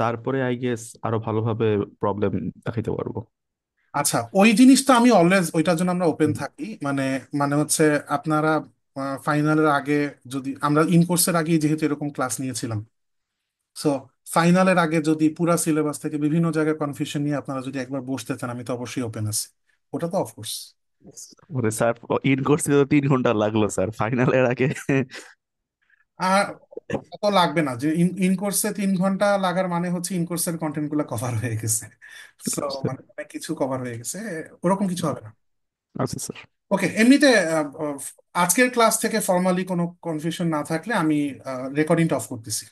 তারপরে আই গেস আরো ভালোভাবে প্রবলেম দেখাইতে পারবো। আচ্ছা, ওই জিনিসটা আমি অলওয়েজ ওইটার জন্য আমরা ওপেন হুম। থাকি, মানে মানে হচ্ছে আপনারা ফাইনালের আগে, যদি আমরা ইন কোর্সের আগে যেহেতু এরকম ক্লাস নিয়েছিলাম, সো ফাইনালের আগে যদি পুরা সিলেবাস থেকে বিভিন্ন জায়গায় কনফিউশন নিয়ে আপনারা যদি একবার বসতে চান, আমি তো অবশ্যই ওপেন আছি, ওটা তো অফকোর্স। ওরে স্যার, ইন কোর্সে তো 3 ঘন্টা লাগলো স্যার ফাইনালের আগে। আর অত লাগবে না, যে ইন কোর্সে 3 ঘন্টা লাগার মানে হচ্ছে ইন কোর্সের কন্টেন্ট গুলো কভার হয়ে গেছে। সো মানে অনেক কিছু কভার হয়ে গেছে, ওরকম কিছু হবে না। আচ্ছা স্যার। ওকে, এমনিতে আজকের ক্লাস থেকে ফর্মালি কোনো কনফিউশন না থাকলে আমি রেকর্ডিংটা অফ করতেছি।